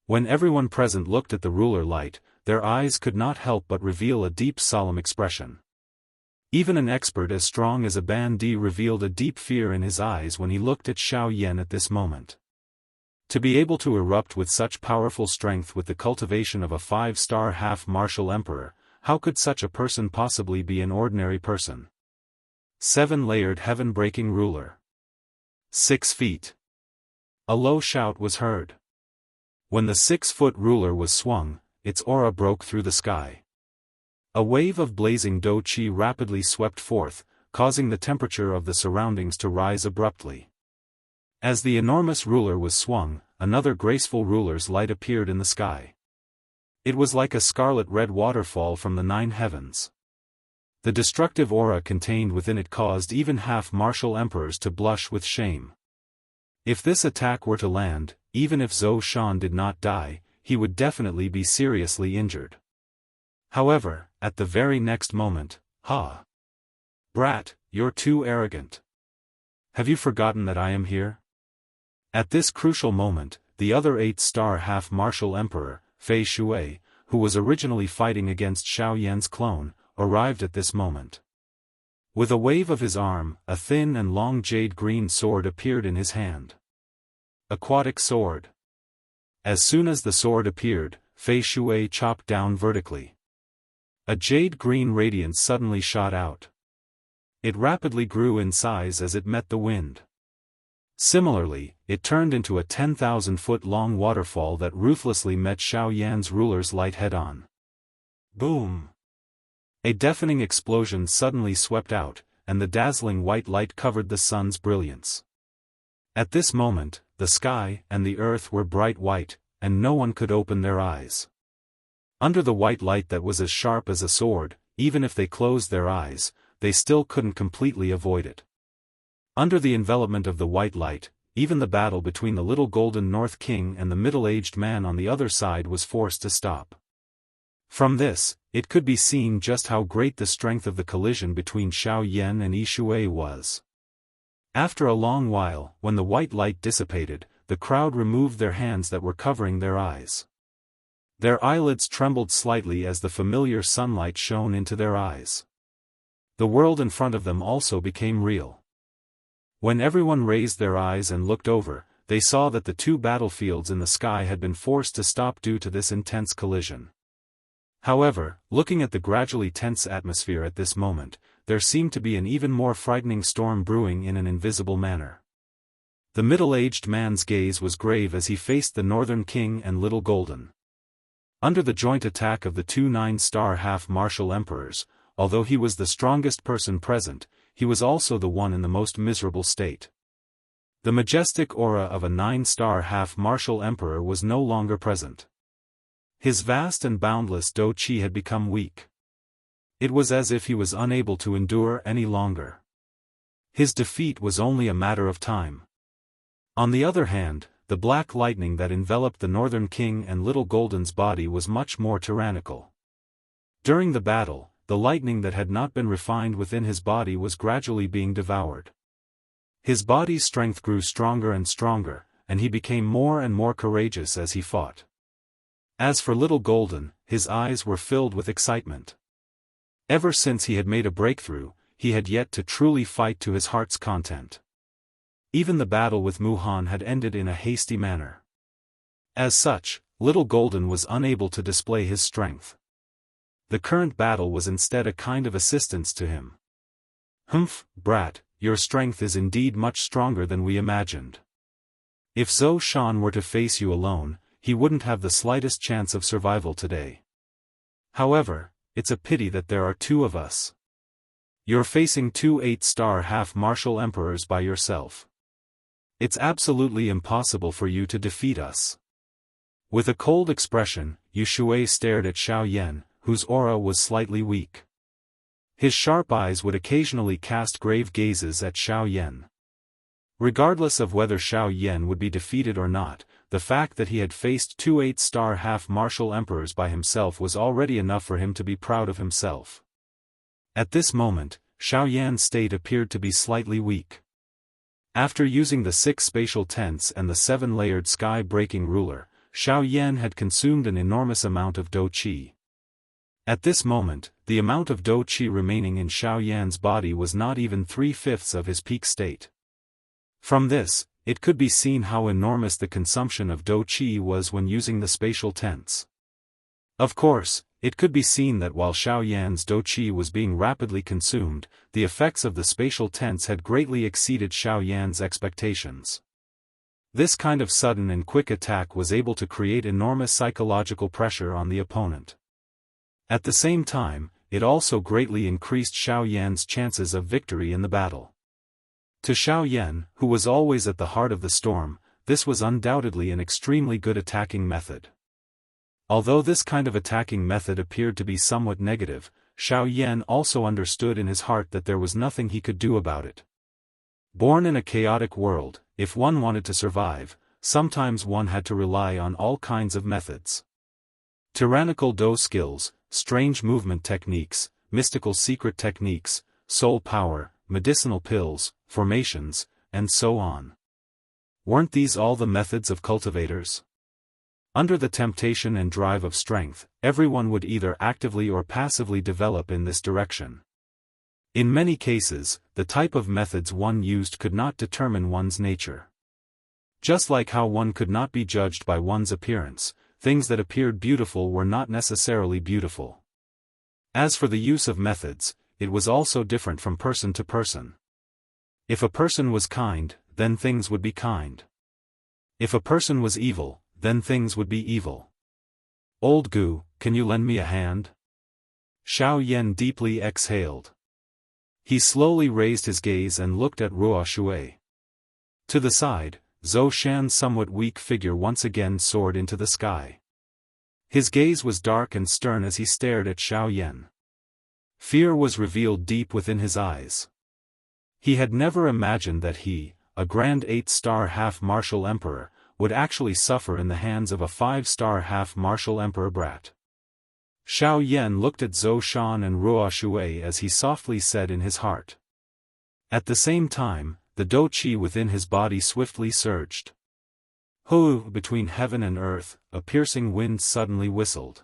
When everyone present looked at the ruler light, their eyes could not help but reveal a deep solemn expression. Even an expert as strong as a bandit revealed a deep fear in his eyes when he looked at Xiao Yan at this moment. To be able to erupt with such powerful strength with the cultivation of a 5-star half-martial emperor, how could such a person possibly be an ordinary person? 7-layered heaven-breaking ruler. 6 feet. A low shout was heard. When the 6-foot ruler was swung, its aura broke through the sky. A wave of blazing Do Qi rapidly swept forth, causing the temperature of the surroundings to rise abruptly. As the enormous ruler was swung, another graceful ruler's light appeared in the sky. It was like a scarlet-red waterfall from the 9 heavens. The destructive aura contained within it caused even half-martial emperors to blush with shame. If this attack were to land, even if Zhou Shan did not die, he would definitely be seriously injured. However, at the very next moment, "Ha! Brat, you're too arrogant. Have you forgotten that I am here?" At this crucial moment, the other 8-star half-martial emperor, Fei Shui, who was originally fighting against Xiao Yan's clone, arrived at this moment. With a wave of his arm, a thin and long jade-green sword appeared in his hand. Aquatic sword. As soon as the sword appeared, Fei Shui chopped down vertically. A jade-green radiance suddenly shot out. It rapidly grew in size as it met the wind. Similarly, it turned into a 10,000-foot-long waterfall that ruthlessly met Xiao Yan's ruler's light head-on. Boom! A deafening explosion suddenly swept out, and the dazzling white light covered the sun's brilliance. At this moment, the sky and the earth were bright white, and no one could open their eyes. Under the white light that was as sharp as a sword, even if they closed their eyes, they still couldn't completely avoid it. Under the envelopment of the white light, even the battle between the little golden North King and the middle-aged man on the other side was forced to stop. From this, it could be seen just how great the strength of the collision between Xiao Yan and Yi Shui was. After a long while, when the white light dissipated, the crowd removed their hands that were covering their eyes. Their eyelids trembled slightly as the familiar sunlight shone into their eyes. The world in front of them also became real. When everyone raised their eyes and looked over, they saw that the 2 battlefields in the sky had been forced to stop due to this intense collision. However, looking at the gradually tense atmosphere at this moment, there seemed to be an even more frightening storm brewing in an invisible manner. The middle-aged man's gaze was grave as he faced the Northern King and Little Golden. Under the joint attack of the 2 9-star half-martial emperors, although he was the strongest person present, he was also the one in the most miserable state. The majestic aura of a 9-star half-martial emperor was no longer present. His vast and boundless Do Qi had become weak. It was as if he was unable to endure any longer. His defeat was only a matter of time. On the other hand, the black lightning that enveloped the Northern King and Little Golden's body was much more tyrannical. During the battle, the lightning that had not been refined within his body was gradually being devoured. His body's strength grew stronger and stronger, and he became more and more courageous as he fought. As for Little Golden, his eyes were filled with excitement. Ever since he had made a breakthrough, he had yet to truly fight to his heart's content. Even the battle with Muhan had ended in a hasty manner. As such, Little Golden was unable to display his strength. The current battle was instead a kind of assistance to him. "Humph, brat, your strength is indeed much stronger than we imagined. If Zhou Shan were to face you alone, he wouldn't have the slightest chance of survival today. However, it's a pity that there are 2 of us. You're facing 2 8-star half-martial emperors by yourself. It's absolutely impossible for you to defeat us." With a cold expression, Yi Shui stared at Xiao Yan, whose aura was slightly weak. His sharp eyes would occasionally cast grave gazes at Xiao Yan. Regardless of whether Xiao Yan would be defeated or not, the fact that he had faced 2 8-star half-martial emperors by himself was already enough for him to be proud of himself. At this moment, Xiao Yan's state appeared to be slightly weak. After using the 6 spatial tents and the 7-layered sky-breaking ruler, Xiao Yan had consumed an enormous amount of Do Qi. At this moment, the amount of Do Qi remaining in Xiao Yan's body was not even 3/5 of his peak state. From this, it could be seen how enormous the consumption of Do Qi was when using the spatial tense. Of course, it could be seen that while Xiao Yan's Do Qi was being rapidly consumed, the effects of the spatial tense had greatly exceeded Xiao Yan's expectations. This kind of sudden and quick attack was able to create enormous psychological pressure on the opponent. At the same time, it also greatly increased Xiao Yan's chances of victory in the battle. To Xiao Yan, who was always at the heart of the storm, this was undoubtedly an extremely good attacking method. Although this kind of attacking method appeared to be somewhat negative, Xiao Yan also understood in his heart that there was nothing he could do about it. Born in a chaotic world, if one wanted to survive, sometimes one had to rely on all kinds of methods. Tyrannical Do skills, strange movement techniques, mystical secret techniques, soul power, medicinal pills, formations, and so on. Weren't these all the methods of cultivators? Under the temptation and drive of strength, everyone would either actively or passively develop in this direction. In many cases, the type of methods one used could not determine one's nature. Just like how one could not be judged by one's appearance, things that appeared beautiful were not necessarily beautiful. As for the use of methods, it was also different from person to person. If a person was kind, then things would be kind. If a person was evil, then things would be evil. Old Gu, can you lend me a hand? Xiao Yan deeply exhaled. He slowly raised his gaze and looked at Ruo Shui. To the side, Zhou Shan's somewhat weak figure once again soared into the sky. His gaze was dark and stern as he stared at Xiao Yan. Fear was revealed deep within his eyes. He had never imagined that he, a grand 8-star half-martial emperor, would actually suffer in the hands of a 5-star half-martial emperor brat. Xiao Yan looked at Zhou Shan and Ruo Shui as he softly said in his heart. At the same time, the Do Qi within his body swiftly surged. Hu, between heaven and earth, a piercing wind suddenly whistled.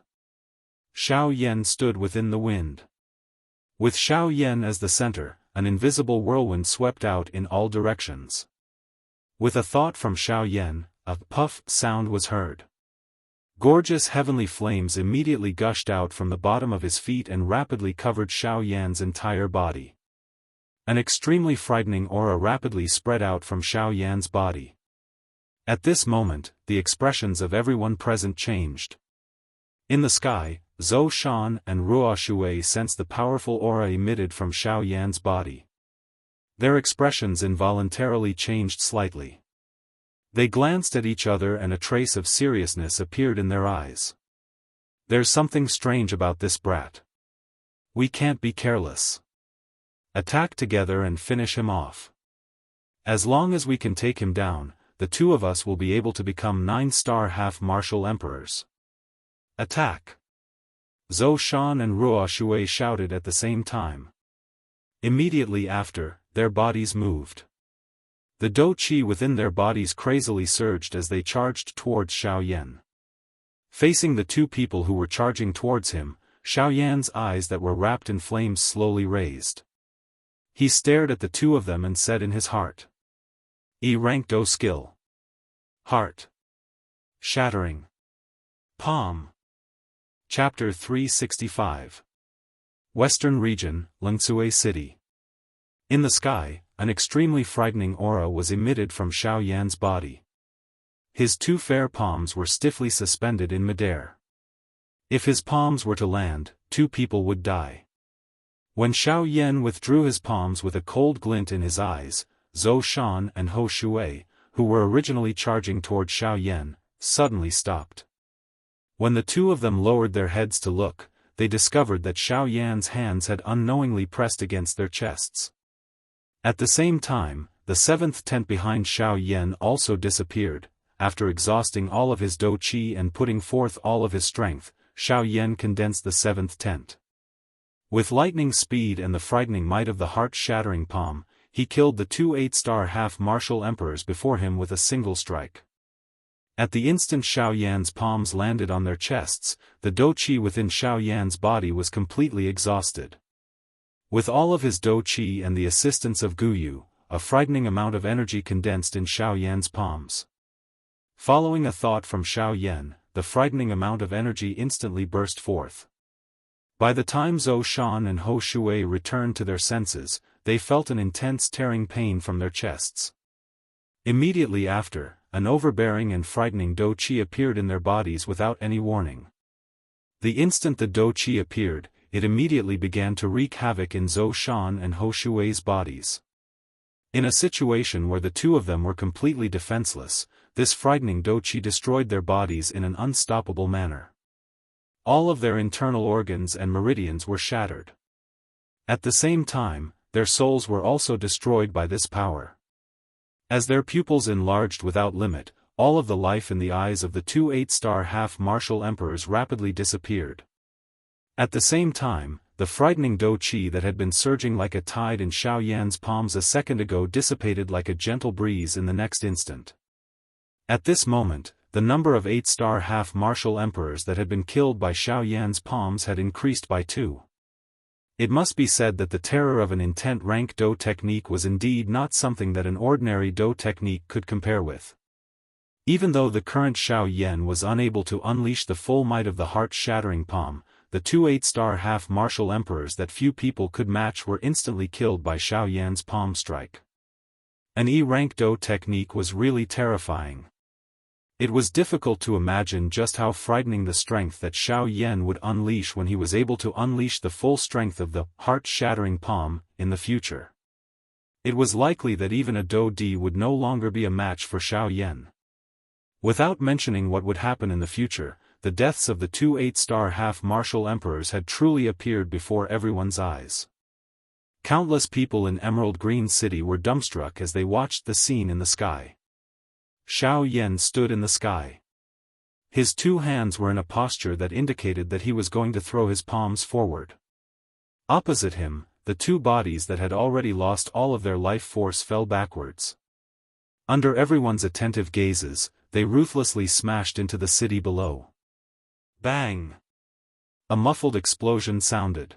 Xiao Yan stood within the wind. With Xiao Yan as the center, an invisible whirlwind swept out in all directions. With a thought from Xiao Yan, a puff sound was heard. Gorgeous heavenly flames immediately gushed out from the bottom of his feet and rapidly covered Xiao Yan's entire body. An extremely frightening aura rapidly spread out from Xiao Yan's body. At this moment, the expressions of everyone present changed. In the sky, Zhou Shan and Ruo Shui sensed the powerful aura emitted from Xiao Yan's body. Their expressions involuntarily changed slightly. They glanced at each other and a trace of seriousness appeared in their eyes. There's something strange about this brat. We can't be careless. Attack together and finish him off. As long as we can take him down, the two of us will be able to become 9-star half-martial emperors. Attack! Zhou Shan and Ruo Shui shouted at the same time. Immediately after, their bodies moved. The Do Qi within their bodies crazily surged as they charged towards Xiao Yan. Facing the two people who were charging towards him, Xiao Yan's eyes that were wrapped in flames slowly raised. He stared at the two of them and said in his heart. E-rank Do skill. Heart. Shattering. Palm. Chapter 365. Western Region, Lungsui City. In the sky, an extremely frightening aura was emitted from Xiao Yan's body. His two fair palms were stiffly suspended in midair. If his palms were to land, two people would die. When Xiao Yan withdrew his palms with a cold glint in his eyes, Zhou Shan and Ho Shui, who were originally charging toward Xiao Yan, suddenly stopped. When the two of them lowered their heads to look, they discovered that Xiao Yan's hands had unknowingly pressed against their chests. At the same time, the seventh tent behind Xiao Yan also disappeared. After exhausting all of his Do Qi and putting forth all of his strength, Xiao Yan condensed the seventh tent. With lightning speed and the frightening might of the heart-shattering palm, he killed the two 8-star half-martial emperors before him with a single strike. At the instant Xiao Yan's palms landed on their chests, the dou qi within Xiao Yan's body was completely exhausted. With all of his dou qi and the assistance of Guyu, a frightening amount of energy condensed in Xiao Yan's palms. Following a thought from Xiao Yan, the frightening amount of energy instantly burst forth. By the time Zhou Shan and Hou Shui returned to their senses, they felt an intense tearing pain from their chests. Immediately after, an overbearing and frightening dou qi appeared in their bodies without any warning. The instant the dou qi appeared, it immediately began to wreak havoc in Zhou Shan and Hou Shui's bodies. In a situation where the two of them were completely defenseless, this frightening dou qi destroyed their bodies in an unstoppable manner. All of their internal organs and meridians were shattered. At the same time, their souls were also destroyed by this power. As their pupils enlarged without limit, all of the life in the eyes of the two 8-star half-martial emperors rapidly disappeared. At the same time, the frightening dou qi that had been surging like a tide in Xiao Yan's palms a second ago dissipated like a gentle breeze in the next instant. At this moment, the number of 8-star half-martial emperors that had been killed by Xiao Yan's palms had increased by 2. It must be said that the terror of an intent rank dou technique was indeed not something that an ordinary dou technique could compare with. Even though the current Xiao Yan was unable to unleash the full might of the heart-shattering palm, the two 8-star half-martial emperors that few people could match were instantly killed by Xiao Yan's palm strike. An E-rank dou technique was really terrifying. It was difficult to imagine just how frightening the strength that Xiao Yan would unleash when he was able to unleash the full strength of the heart-shattering palm in the future. It was likely that even a dou di would no longer be a match for Xiao Yan. Without mentioning what would happen in the future, the deaths of the two 8-star half-martial emperors had truly appeared before everyone's eyes. Countless people in Emerald Green City were dumbstruck as they watched the scene in the sky. Xiao Yan stood in the sky. His two hands were in a posture that indicated that he was going to throw his palms forward. Opposite him, the two bodies that had already lost all of their life force fell backwards. Under everyone's attentive gazes, they ruthlessly smashed into the city below. Bang! A muffled explosion sounded.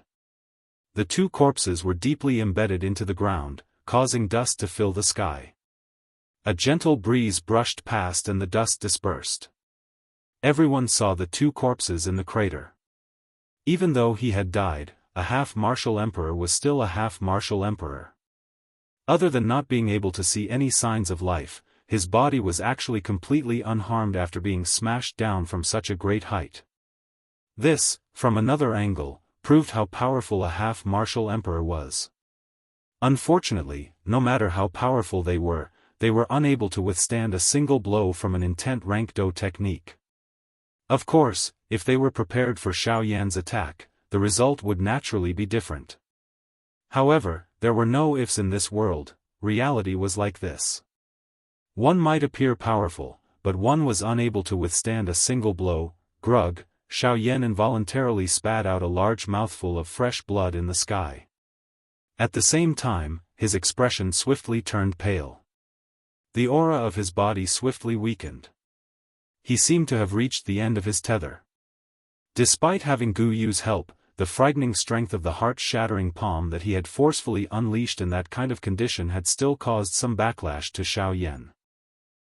The two corpses were deeply embedded into the ground, causing dust to fill the sky. A gentle breeze brushed past and the dust dispersed. Everyone saw the two corpses in the crater. Even though he had died, a half-martial emperor was still a half-martial emperor. Other than not being able to see any signs of life, his body was actually completely unharmed after being smashed down from such a great height. This, from another angle, proved how powerful a half-martial emperor was. Unfortunately, no matter how powerful they were unable to withstand a single blow from an intent rank dou technique. Of course, if they were prepared for Xiao Yan's attack, the result would naturally be different. However, there were no ifs in this world, reality was like this. One might appear powerful, but one was unable to withstand a single blow. Grug, Xiao Yan involuntarily spat out a large mouthful of fresh blood in the sky. At the same time, his expression swiftly turned pale. The aura of his body swiftly weakened. He seemed to have reached the end of his tether. Despite having Gu Yu's help, the frightening strength of the heart-shattering palm that he had forcefully unleashed in that kind of condition had still caused some backlash to Xiao Yan.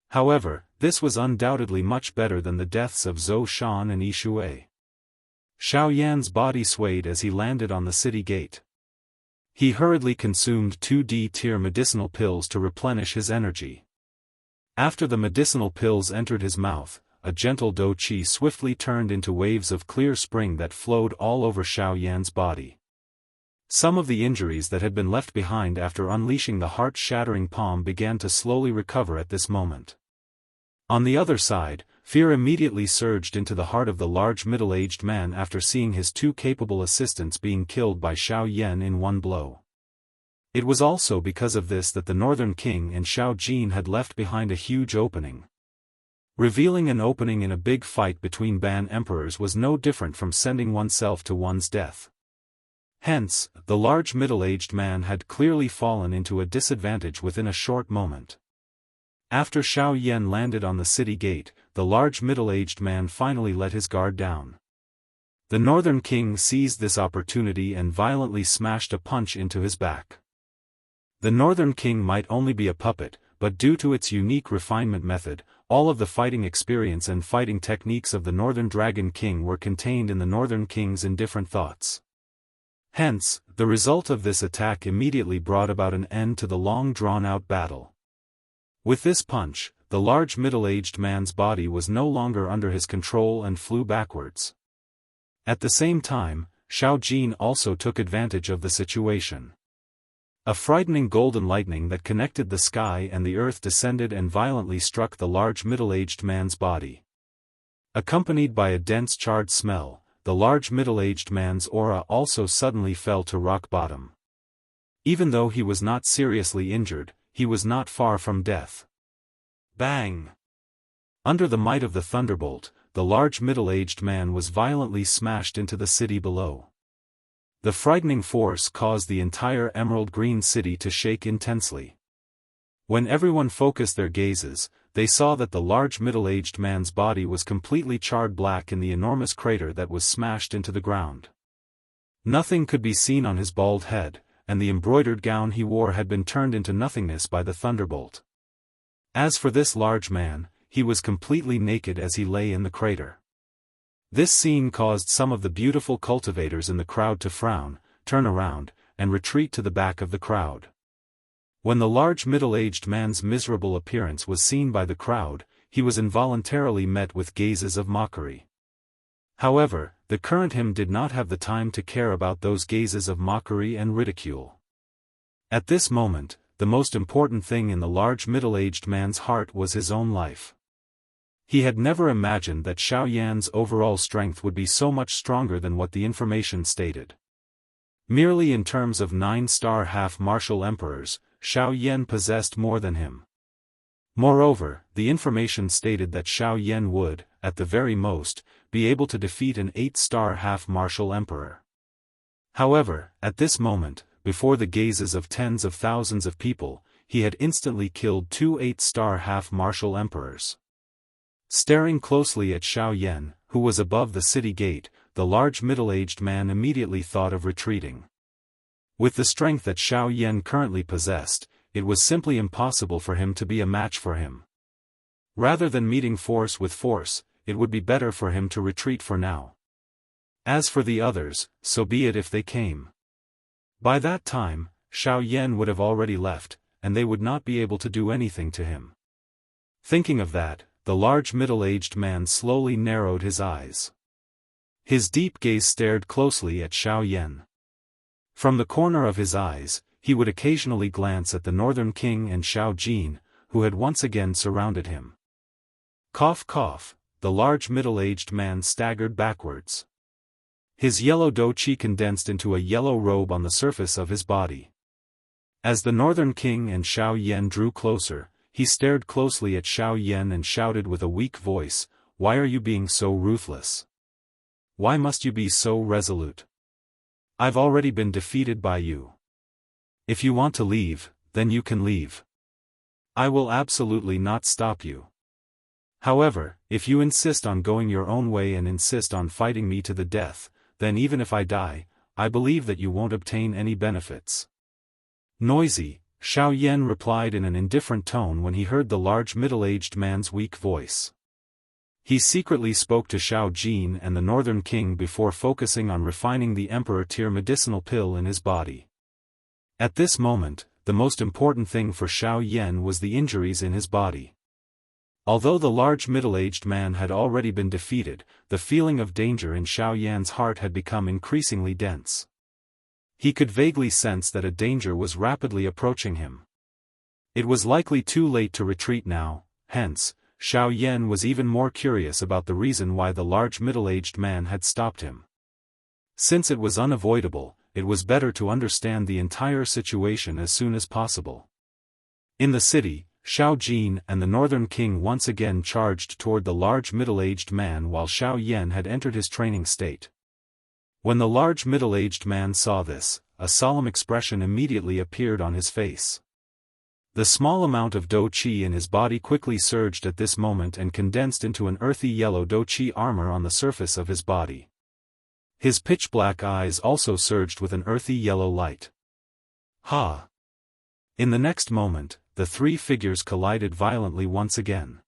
However, this was undoubtedly much better than the deaths of Zhou Shan and Yi Shui. Xiao Yan's body swayed as he landed on the city gate. He hurriedly consumed 2 D-tier medicinal pills to replenish his energy. After the medicinal pills entered his mouth, a gentle dou qi swiftly turned into waves of clear spring that flowed all over Xiao Yan's body. Some of the injuries that had been left behind after unleashing the heart-shattering palm began to slowly recover at this moment. On the other side, fear immediately surged into the heart of the large middle-aged man after seeing his two capable assistants being killed by Xiao Yan in one blow. It was also because of this that the Northern King and Xiao Jin had left behind a huge opening. Revealing an opening in a big fight between Ban emperors was no different from sending oneself to one's death. Hence, the large middle-aged man had clearly fallen into a disadvantage within a short moment. After Xiao Yan landed on the city gate, the large middle-aged man finally let his guard down. The northern king seized this opportunity and violently smashed a punch into his back. The northern king might only be a puppet, but due to its unique refinement method, all of the fighting experience and fighting techniques of the Northern Dragon King were contained in the Northern King's indifferent thoughts. Hence, the result of this attack immediately brought about an end to the long-drawn-out battle. With this punch, the large middle-aged man's body was no longer under his control and flew backwards. At the same time, Xiao Jin also took advantage of the situation. A frightening golden lightning that connected the sky and the earth descended and violently struck the large middle-aged man's body. Accompanied by a dense charred smell, the large middle-aged man's aura also suddenly fell to rock bottom. Even though he was not seriously injured, he was not far from death. Bang! Under the might of the thunderbolt, the large middle-aged man was violently smashed into the city below. The frightening force caused the entire emerald green city to shake intensely. When everyone focused their gazes, they saw that the large middle-aged man's body was completely charred black in the enormous crater that was smashed into the ground. Nothing could be seen on his bald head, and the embroidered gown he wore had been turned into nothingness by the thunderbolt. As for this large man, he was completely naked as he lay in the crater. This scene caused some of the beautiful cultivators in the crowd to frown, turn around, and retreat to the back of the crowd. When the large middle-aged man's miserable appearance was seen by the crowd, he was involuntarily met with gazes of mockery. However, the current him did not have the time to care about those gazes of mockery and ridicule. At this moment, the most important thing in the large middle-aged man's heart was his own life. He had never imagined that Xiao Yan's overall strength would be so much stronger than what the information stated. Merely in terms of 9-star half-martial emperors, Xiao Yan possessed more than him. Moreover, the information stated that Xiao Yan would, at the very most, be able to defeat an 8-star half-martial emperor. However, at this moment, before the gazes of tens of thousands of people, he had instantly killed 2 8-star half-martial emperors. Staring closely at Xiao Yan, who was above the city gate, the large middle-aged man immediately thought of retreating. With the strength that Xiao Yan currently possessed, it was simply impossible for him to be a match for him. Rather than meeting force with force, it would be better for him to retreat for now. As for the others, so be it if they came. By that time, Xiao Yan would have already left, and they would not be able to do anything to him. Thinking of that, the large middle-aged man slowly narrowed his eyes. His deep gaze stared closely at Xiao Yan. From the corner of his eyes, he would occasionally glance at the Northern King and Xiao Jin, who had once again surrounded him. Cough cough, the large middle-aged man staggered backwards. His yellow dough chi condensed into a yellow robe on the surface of his body. As the Northern King and Xiao Yan drew closer, he stared closely at Xiao Yan and shouted with a weak voice, "Why are you being so ruthless? Why must you be so resolute? I've already been defeated by you. If you want to leave, then you can leave. I will absolutely not stop you. However, if you insist on going your own way and insist on fighting me to the death, then even if I die, I believe that you won't obtain any benefits." Noisy, Xiao Yan replied in an indifferent tone when he heard the large middle-aged man's weak voice. He secretly spoke to Xiao Jin and the Northern King before focusing on refining the Emperor-tier medicinal pill in his body. At this moment, the most important thing for Xiao Yan was the injuries in his body. Although the large middle-aged man had already been defeated, the feeling of danger in Xiao Yan's heart had become increasingly dense. He could vaguely sense that a danger was rapidly approaching him. It was likely too late to retreat now, hence, Xiao Yan was even more curious about the reason why the large middle-aged man had stopped him. Since it was unavoidable, it was better to understand the entire situation as soon as possible. In the city, Xiao Jin and the Northern King once again charged toward the large middle-aged man while Xiao Yan had entered his training state. When the large middle-aged man saw this, a solemn expression immediately appeared on his face. The small amount of Do Qi in his body quickly surged at this moment and condensed into an earthy yellow Do Qi armor on the surface of his body. His pitch-black eyes also surged with an earthy yellow light. Ha! In the next moment, the three figures collided violently once again.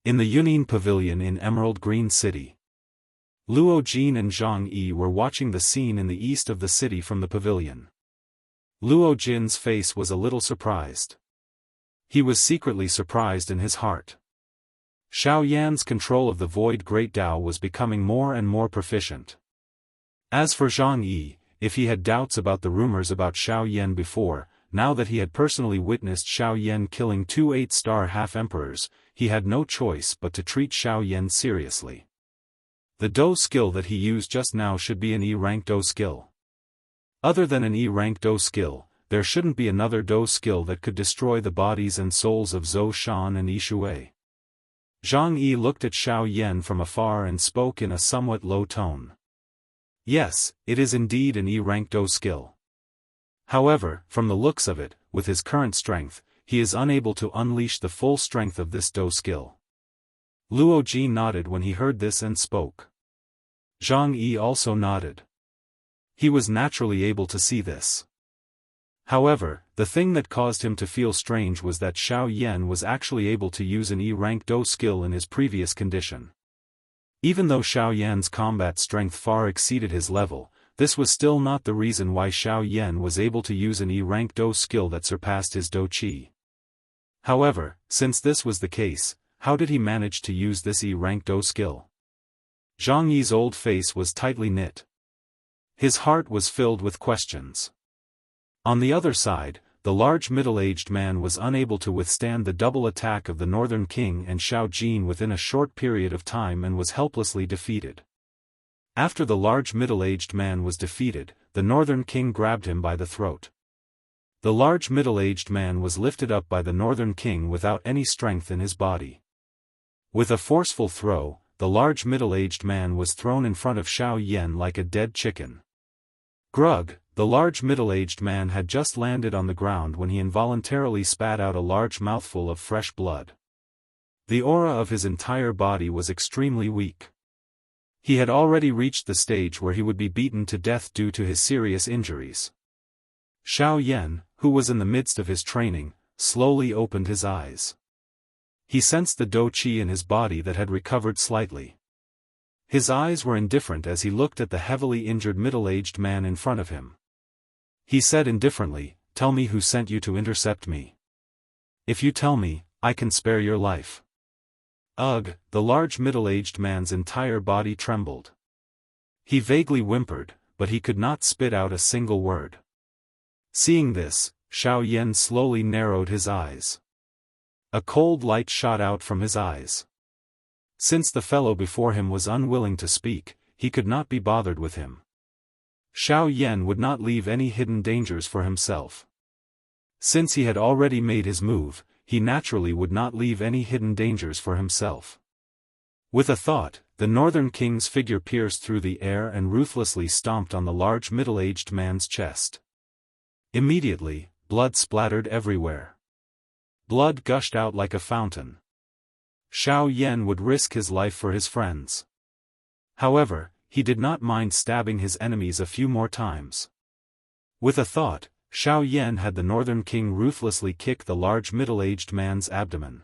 In the Yunin Pavilion in Emerald Green City. Luo Jin and Zhang Yi were watching the scene in the east of the city from the pavilion. Luo Jin's face was a little surprised. He was secretly surprised in his heart. Xiao Yan's control of the Void Great Tao was becoming more and more proficient. As for Zhang Yi, if he had doubts about the rumors about Xiao Yan before, now that he had personally witnessed Xiao Yan killing 2 8-star half-emperors, he had no choice but to treat Xiao Yan seriously. The Do skill that he used just now should be an E-rank Do skill. Other than an E-rank Do skill, there shouldn't be another Do skill that could destroy the bodies and souls of Zhou Shan and Yi Shui. Zhang Yi looked at Xiao Yan from afar and spoke in a somewhat low tone. Yes, it is indeed an E-rank Do skill. However, from the looks of it, with his current strength, he is unable to unleash the full strength of this Do skill. Luo Jin nodded when he heard this and spoke. Zhang Yi also nodded. He was naturally able to see this. However, the thing that caused him to feel strange was that Xiao Yan was actually able to use an E-rank Do skill in his previous condition. Even though Xiao Yan's combat strength far exceeded his level, this was still not the reason why Xiao Yan was able to use an E-rank Do skill that surpassed his Do Qi. However, since this was the case, how did he manage to use this E-rank Do skill? Zhang Yi's old face was tightly knit. His heart was filled with questions. On the other side, the large middle-aged man was unable to withstand the double attack of the Northern King and Xiao Jin within a short period of time and was helplessly defeated. After the large middle-aged man was defeated, the Northern King grabbed him by the throat. The large middle-aged man was lifted up by the Northern King without any strength in his body. With a forceful throw, the large middle-aged man was thrown in front of Xiao Yan like a dead chicken. Grug, the large middle-aged man had just landed on the ground when he involuntarily spat out a large mouthful of fresh blood. The aura of his entire body was extremely weak. He had already reached the stage where he would be beaten to death due to his serious injuries. Xiao Yan, who was in the midst of his training, slowly opened his eyes. He sensed the Do Qi in his body that had recovered slightly. His eyes were indifferent as he looked at the heavily injured middle-aged man in front of him. He said indifferently, "Tell me who sent you to intercept me. If you tell me, I can spare your life." Ugh, the large middle-aged man's entire body trembled. He vaguely whimpered, but he could not spit out a single word. Seeing this, Xiao Yan slowly narrowed his eyes. A cold light shot out from his eyes. Since the fellow before him was unwilling to speak, he could not be bothered with him. Xiao Yan would not leave any hidden dangers for himself. Since he had already made his move, he naturally would not leave any hidden dangers for himself. With a thought, the Northern King's figure pierced through the air and ruthlessly stomped on the large middle-aged man's chest. Immediately, blood splattered everywhere. Blood gushed out like a fountain. Xiao Yan would risk his life for his friends. However, he did not mind stabbing his enemies a few more times. With a thought, Xiao Yan had the Northern King ruthlessly kick the large middle-aged man's abdomen.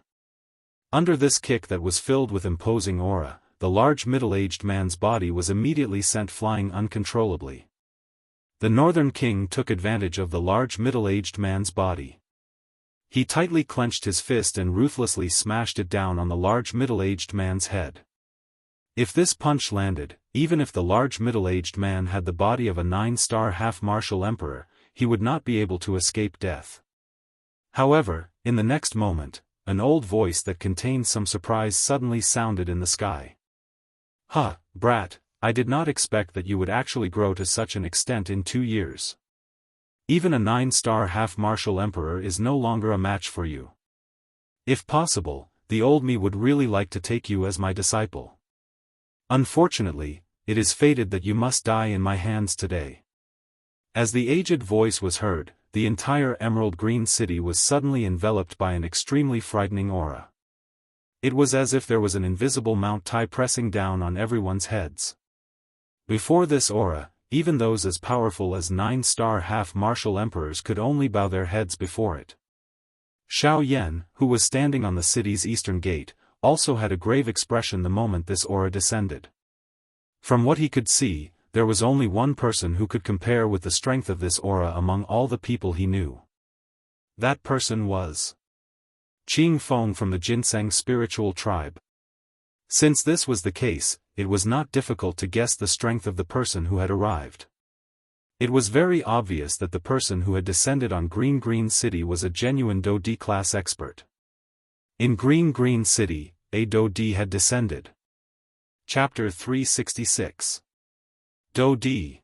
Under this kick that was filled with imposing aura, the large middle-aged man's body was immediately sent flying uncontrollably. The Northern King took advantage of the large middle-aged man's body. He tightly clenched his fist and ruthlessly smashed it down on the large middle-aged man's head. If this punch landed, even if the large middle-aged man had the body of a 9-star half-martial emperor, he would not be able to escape death. However, in the next moment, an old voice that contained some surprise suddenly sounded in the sky. "Huh, brat, I did not expect that you would actually grow to such an extent in 2 years. Even a 9-star half-martial emperor is no longer a match for you. If possible, the old me would really like to take you as my disciple. Unfortunately, it is fated that you must die in my hands today." As the aged voice was heard, the entire emerald green city was suddenly enveloped by an extremely frightening aura. It was as if there was an invisible Mount Tai pressing down on everyone's heads. Before this aura, even those as powerful as 9-star half-martial emperors could only bow their heads before it. Xiao Yan, who was standing on the city's eastern gate, also had a grave expression the moment this aura descended. From what he could see, there was only one person who could compare with the strength of this aura among all the people he knew. That person was Qing Feng from the Ginseng spiritual tribe. Since this was the case, it was not difficult to guess the strength of the person who had arrived. It was very obvious that the person who had descended on Green City was a genuine Do D class expert. In Green City, a Do D had descended. Chapter 366. Do D.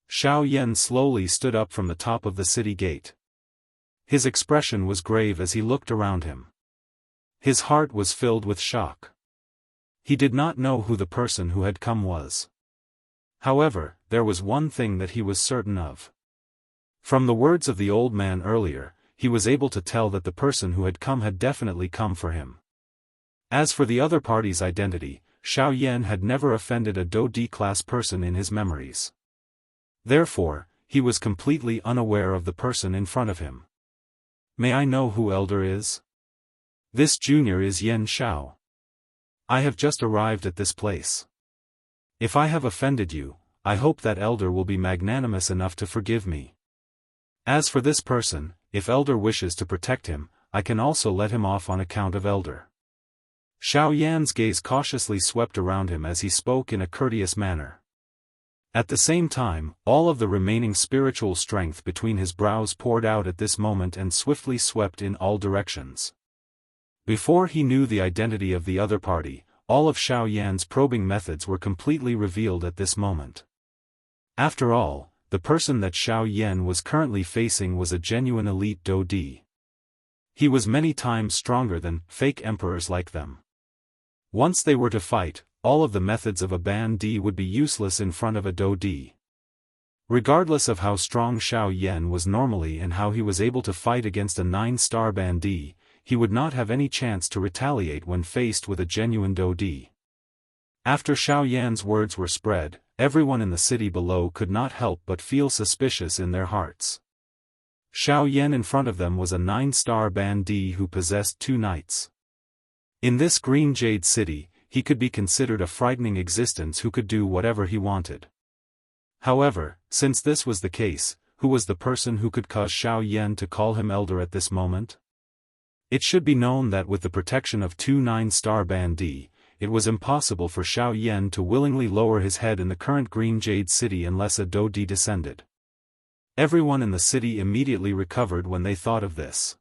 Xiao Yan slowly stood up from the top of the city gate. His expression was grave as he looked around him. His heart was filled with shock. He did not know who the person who had come was. However, there was one thing that he was certain of. From the words of the old man earlier, he was able to tell that the person who had come had definitely come for him. As for the other party's identity, Xiao Yan had never offended a Do D class person in his memories. Therefore, he was completely unaware of the person in front of him. May I know who Elder is? This junior is Yan Xiao. I have just arrived at this place. If I have offended you, I hope that Elder will be magnanimous enough to forgive me. As for this person, if Elder wishes to protect him, I can also let him off on account of Elder. Xiao Yan's gaze cautiously swept around him as he spoke in a courteous manner. At the same time, all of the remaining spiritual strength between his brows poured out at this moment and swiftly swept in all directions. Before he knew the identity of the other party, all of Xiao Yan's probing methods were completely revealed at this moment. After all, the person that Xiao Yan was currently facing was a genuine elite Do D. He was many times stronger than fake emperors like them. Once they were to fight, all of the methods of a Ban D would be useless in front of a Do D. Regardless of how strong Xiao Yan was normally and how he was able to fight against a 9-star Ban D, he would not have any chance to retaliate when faced with a genuine Do D. After Xiao Yan's words were spread, everyone in the city below could not help but feel suspicious in their hearts. Xiao Yan in front of them was a 9-star Ban D who possessed 2 knights. In this Green Jade City, he could be considered a frightening existence who could do whatever he wanted. However, since this was the case, who was the person who could cause Xiao Yan to call him Elder at this moment? It should be known that with the protection of 2 9-star Ban D, it was impossible for Xiao Yan to willingly lower his head in the current Green Jade City unless a Do D descended. Everyone in the city immediately recovered when they thought of this.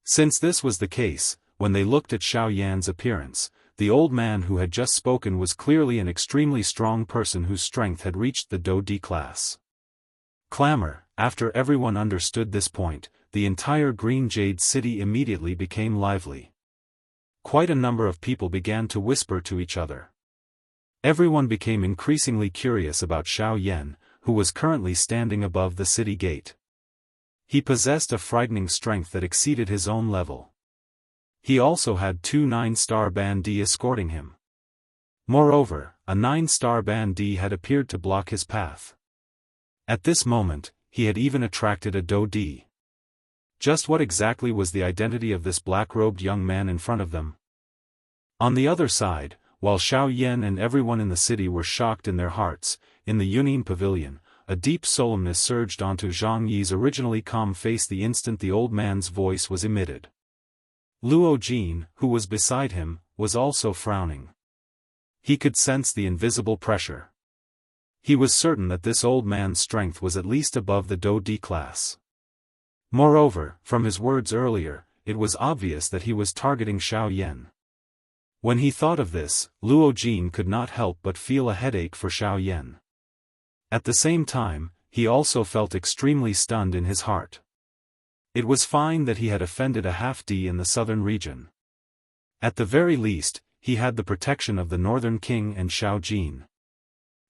Since this was the case, when they looked at Xiao Yan's appearance, the old man who had just spoken was clearly an extremely strong person whose strength had reached the Do D class. Clamor. After everyone understood this point, the entire Green Jade City immediately became lively. Quite a number of people began to whisper to each other. Everyone became increasingly curious about Xiao Yan, who was currently standing above the city gate. He possessed a frightening strength that exceeded his own level. He also had 2 9-star Ban D escorting him. Moreover, a 9-star Ban D had appeared to block his path. At this moment, he had even attracted a Do D. Just what exactly was the identity of this black-robed young man in front of them? On the other side, while Xiao Yan and everyone in the city were shocked in their hearts, in the Yunin Pavilion, a deep solemnness surged onto Zhang Yi's originally calm face the instant the old man's voice was emitted. Luo Jin, who was beside him, was also frowning. He could sense the invisible pressure. He was certain that this old man's strength was at least above the Do D class. Moreover, from his words earlier, it was obvious that he was targeting Xiao Yan. When he thought of this, Luo Jin could not help but feel a headache for Xiao Yan. At the same time, he also felt extremely stunned in his heart. It was fine that he had offended a half-D in the southern region. At the very least, he had the protection of the Northern King and Xiao Jin.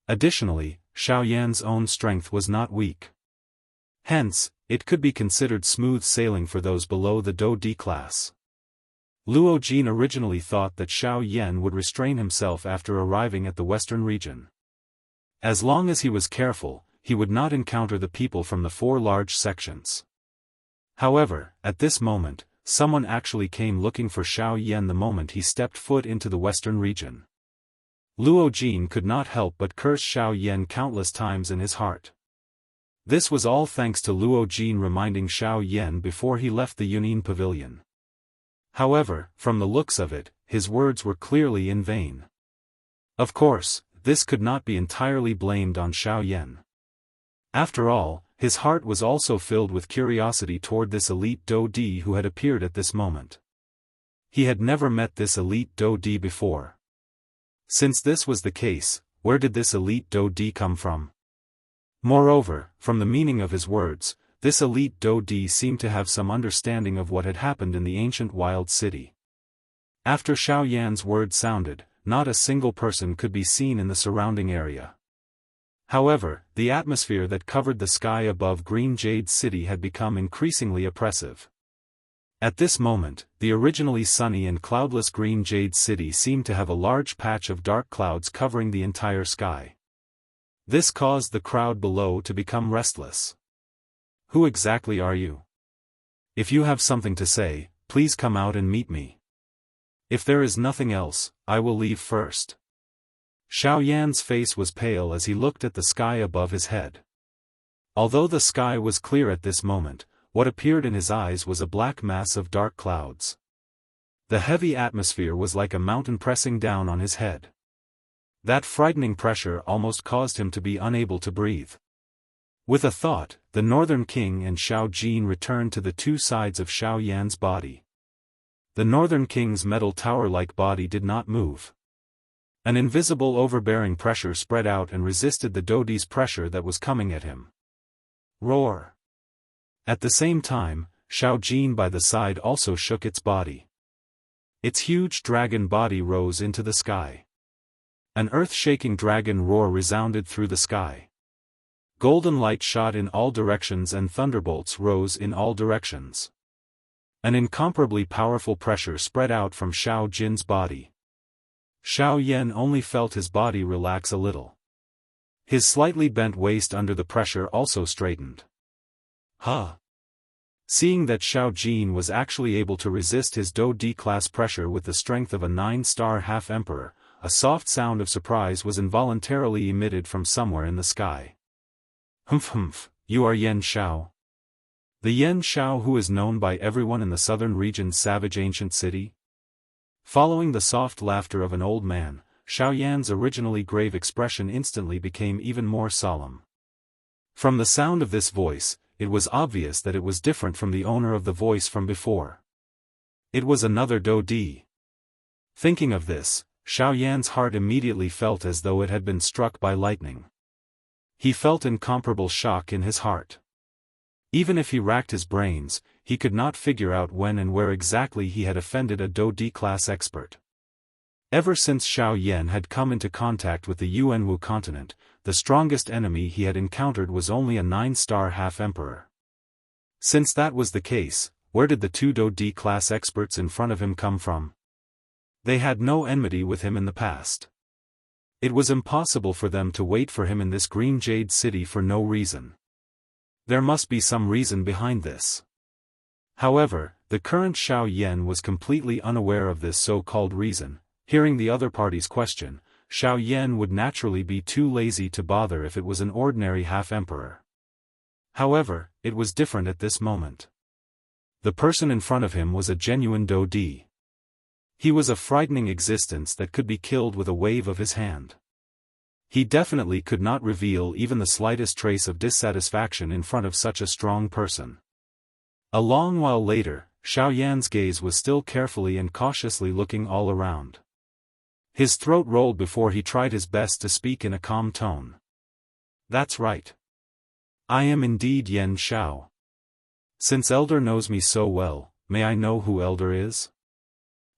Additionally, Xiao Yan's own strength was not weak. Hence, it could be considered smooth sailing for those below the Do D class. Luo Jin originally thought that Xiao Yan would restrain himself after arriving at the western region. As long as he was careful, he would not encounter the people from the 4 large sections. However, at this moment, someone actually came looking for Xiao Yan the moment he stepped foot into the western region. Luo Jin could not help but curse Xiao Yan countless times in his heart. This was all thanks to Luo Jin reminding Xiao Yan before he left the Yunin pavilion. However, from the looks of it, his words were clearly in vain. Of course, this could not be entirely blamed on Xiao Yan. After all, his heart was also filled with curiosity toward this elite Do Di who had appeared at this moment. He had never met this elite Do Di before. Since this was the case, where did this elite Do Di come from? Moreover, from the meaning of his words, this elite Do Di seemed to have some understanding of what had happened in the ancient wild city. After Xiao Yan's words sounded, not a single person could be seen in the surrounding area. However, the atmosphere that covered the sky above Green Jade City had become increasingly oppressive. At this moment, the originally sunny and cloudless Green Jade City seemed to have a large patch of dark clouds covering the entire sky. This caused the crowd below to become restless. Who exactly are you? If you have something to say, please come out and meet me. If there is nothing else, I will leave first. Xiao Yan's face was pale as he looked at the sky above his head. Although the sky was clear at this moment, what appeared in his eyes was a black mass of dark clouds. The heavy atmosphere was like a mountain pressing down on his head. That frightening pressure almost caused him to be unable to breathe. With a thought, the Northern King and Xiao Jin returned to the 2 sides of Xiao Yan's body. The Northern King's metal tower-like body did not move. An invisible overbearing pressure spread out and resisted the Do Di's pressure that was coming at him. Roar! At the same time, Xiao Jin by the side also shook its body. Its huge dragon body rose into the sky. An earth-shaking dragon roar resounded through the sky. Golden light shot in all directions and thunderbolts rose in all directions. An incomparably powerful pressure spread out from Xiao Jin's body. Xiao Yan only felt his body relax a little. His slightly bent waist under the pressure also straightened. Huh! Seeing that Xiao Jin was actually able to resist his Do Di class pressure with the strength of a 9-star half-emperor, a soft sound of surprise was involuntarily emitted from somewhere in the sky. Humph, you are Yan Xiao. The Yan Xiao who is known by everyone in the southern region's savage ancient city? Following the soft laughter of an old man, Xiao Yan's originally grave expression instantly became even more solemn. From the sound of this voice, it was obvious that it was different from the owner of the voice from before. It was another Do Di. Thinking of this, Xiao Yan's heart immediately felt as though it had been struck by lightning. He felt incomparable shock in his heart. Even if he racked his brains, he could not figure out when and where exactly he had offended a Do Di class expert. Ever since Xiao Yan had come into contact with the Yuanwu continent, the strongest enemy he had encountered was only a 9-star half-emperor. Since that was the case, where did the 2 Do Di class experts in front of him come from? They had no enmity with him in the past. It was impossible for them to wait for him in this Green Jade City for no reason. There must be some reason behind this. However, the current Xiao Yan was completely unaware of this so-called reason. Hearing the other party's question, Xiao Yan would naturally be too lazy to bother if it was an ordinary half-emperor. However, it was different at this moment. The person in front of him was a genuine Do Di. He was a frightening existence that could be killed with a wave of his hand. He definitely could not reveal even the slightest trace of dissatisfaction in front of such a strong person. A long while later, Xiao Yan's gaze was still carefully and cautiously looking all around. His throat rolled before he tried his best to speak in a calm tone. That's right. I am indeed Yan Xiao. Since Elder knows me so well, may I know who Elder is?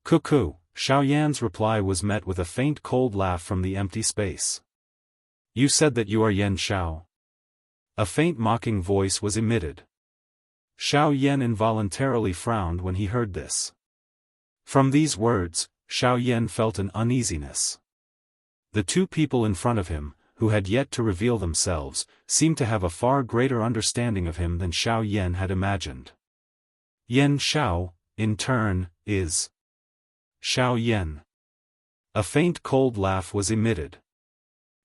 Cuckoo, Xiao Yan's reply was met with a faint cold laugh from the empty space. You said that you are Yan Xiao. A faint mocking voice was emitted. Xiao Yan involuntarily frowned when he heard this. From these words, Xiao Yan felt an uneasiness. The two people in front of him, who had yet to reveal themselves, seemed to have a far greater understanding of him than Xiao Yan had imagined. Yan Xiao, in turn, is Xiao Yan. A faint cold laugh was emitted.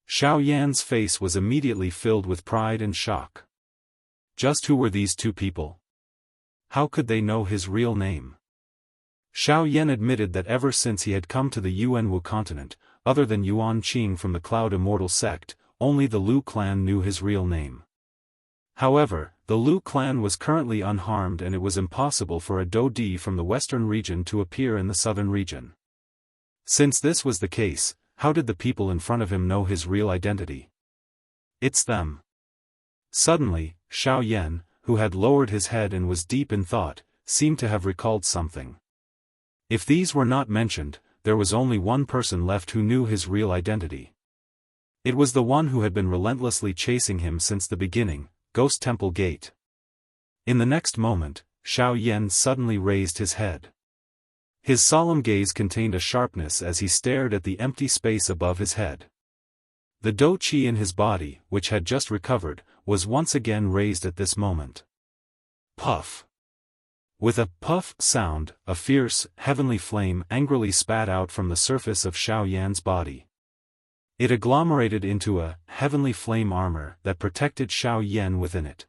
Xiao Yan's face was immediately filled with pride and shock. Just who were these two people? How could they know his real name? Xiao Yan admitted that ever since he had come to the Yuanwu continent, other than Yuan Qing from the Cloud Immortal sect, only the Lu clan knew his real name. However, the Lu clan was currently unharmed and it was impossible for a Dodi from the western region to appear in the southern region. Since this was the case, how did the people in front of him know his real identity? It's them. Suddenly, Xiao Yan, who had lowered his head and was deep in thought, seemed to have recalled something. If these were not mentioned, there was only one person left who knew his real identity. It was the one who had been relentlessly chasing him since the beginning, Ghost Temple Gate. In the next moment, Xiao Yan suddenly raised his head. His solemn gaze contained a sharpness as he stared at the empty space above his head. The Do Qi in his body, which had just recovered, was once again raised at this moment. Puff. With a puff sound, a fierce, heavenly flame angrily spat out from the surface of Xiao Yan's body. It agglomerated into a heavenly flame armor that protected Xiao Yan within it.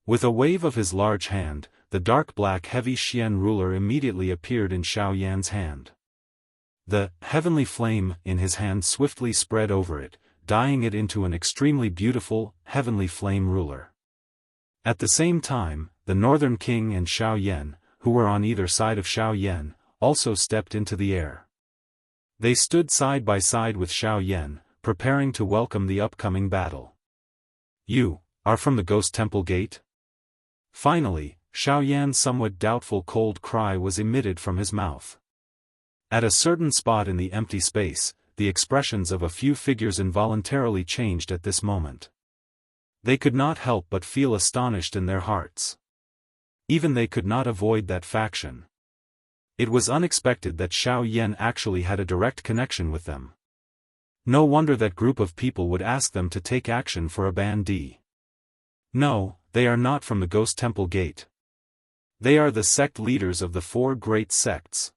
With a wave of his large hand, the dark black heavy Xian ruler immediately appeared in Xiao Yan's hand. The heavenly flame in his hand swiftly spread over it, dyeing it into an extremely beautiful, heavenly flame ruler. At the same time, the Northern King and Xiao Yan, who were on either side of Xiao Yan, also stepped into the air. They stood side by side with Xiao Yan, preparing to welcome the upcoming battle. You are from the Ghost Temple Gate? Finally, Xiao Yan's somewhat doubtful cold cry was emitted from his mouth. At a certain spot in the empty space, the expressions of a few figures involuntarily changed at this moment. They could not help but feel astonished in their hearts. Even they could not avoid that faction. It was unexpected that Xiao Yan actually had a direct connection with them. No wonder that group of people would ask them to take action for a bandit. No, they are not from the Ghost Temple Gate. They are the sect leaders of the four great sects.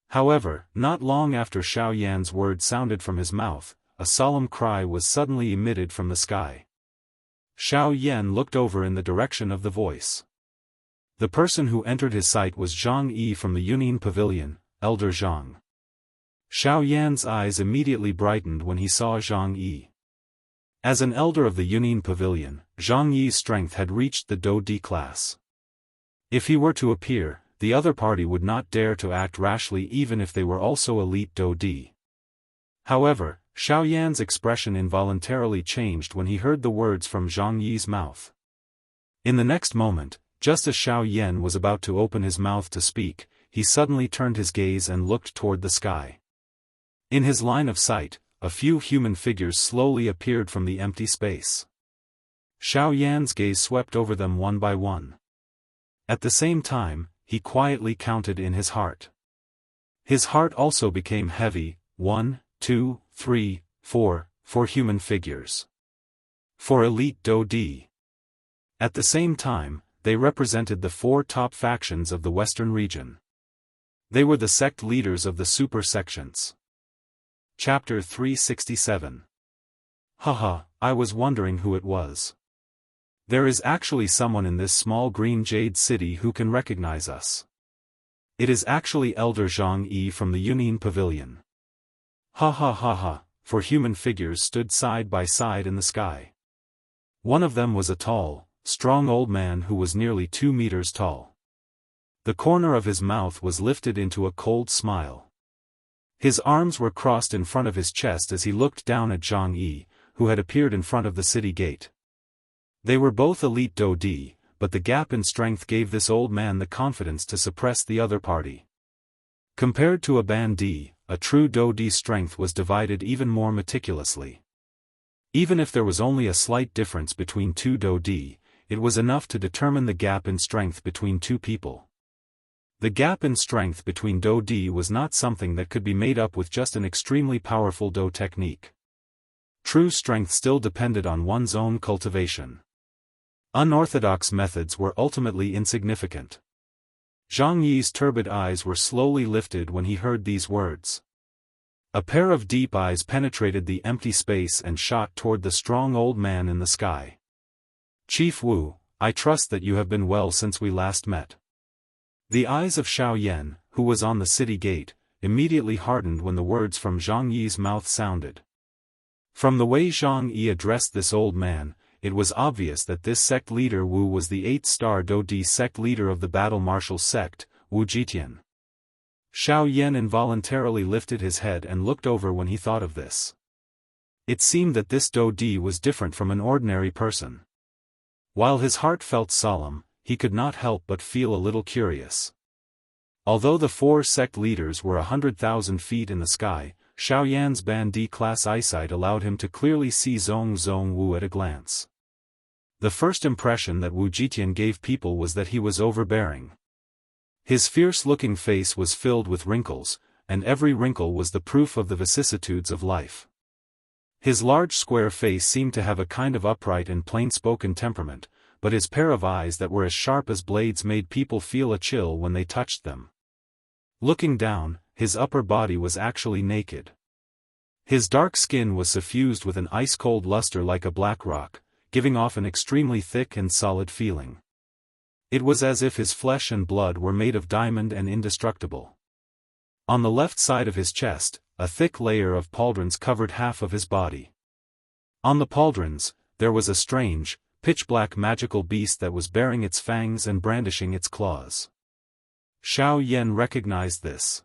However, not long after Xiao Yan's words sounded from his mouth, a solemn cry was suddenly emitted from the sky. Xiao Yan looked over in the direction of the voice. The person who entered his sight was Zhang Yi from the Yunin Pavilion, Elder Zhang. Xiao Yan's eyes immediately brightened when he saw Zhang Yi. As an elder of the Yunin Pavilion, Zhang Yi's strength had reached the Do D class. If he were to appear, the other party would not dare to act rashly even if they were also elite Do D. However, Xiao Yan's expression involuntarily changed when he heard the words from Zhang Yi's mouth. In the next moment, just as Xiao Yan was about to open his mouth to speak, he suddenly turned his gaze and looked toward the sky. In his line of sight, a few human figures slowly appeared from the empty space. Xiao Yan's gaze swept over them one by one. At the same time, he quietly counted in his heart. His heart also became heavy, 1, 2, 3, 4 human figures. 4 elite Do D. At the same time, they represented the 4 top factions of the Western region. They were the sect leaders of the super sections. Chapter 367. Haha, I was wondering who it was. There is actually someone in this small green jade city who can recognize us. It is actually Elder Zhang Yi from the Yunin Pavilion. Ha ha ha ha, 4 human figures stood side by side in the sky. One of them was a tall, strong old man who was nearly 2 meters tall. The corner of his mouth was lifted into a cold smile. His arms were crossed in front of his chest as he looked down at Zhang Yi, who had appeared in front of the city gate. They were both elite Do D, but the gap in strength gave this old man the confidence to suppress the other party. Compared to a bandit, a true Do D strength was divided even more meticulously. Even if there was only a slight difference between 2 Do D, it was enough to determine the gap in strength between two people. The gap in strength between Do Di was not something that could be made up with just an extremely powerful Do technique. True strength still depended on one's own cultivation. Unorthodox methods were ultimately insignificant. Zhang Yi's turbid eyes were slowly lifted when he heard these words. A pair of deep eyes penetrated the empty space and shot toward the strong old man in the sky. Chief Wu, I trust that you have been well since we last met. The eyes of Xiao Yan, who was on the city gate, immediately hardened when the words from Zhang Yi's mouth sounded. From the way Zhang Yi addressed this old man, it was obvious that this sect leader Wu was the 8-star Do Di sect leader of the battle martial sect, Wu Jitian. Xiao Yan involuntarily lifted his head and looked over when he thought of this. It seemed that this Do Di was different from an ordinary person. While his heart felt solemn, he could not help but feel a little curious. Although the 4 sect leaders were 100,000 feet in the sky, Xiao Yan's Ban D-class eyesight allowed him to clearly see Zong Wu at a glance. The first impression that Wu Jitian gave people was that he was overbearing. His fierce-looking face was filled with wrinkles, and every wrinkle was the proof of the vicissitudes of life. His large square face seemed to have a kind of upright and plain-spoken temperament, but his pair of eyes that were as sharp as blades made people feel a chill when they touched them. Looking down, his upper body was actually naked. His dark skin was suffused with an ice-cold luster like a black rock, giving off an extremely thick and solid feeling. It was as if his flesh and blood were made of diamond and indestructible. On the left side of his chest, a thick layer of pauldrons covered half of his body. On the pauldrons, there was a strange, pitch-black magical beast that was baring its fangs and brandishing its claws. Xiao Yan recognized this.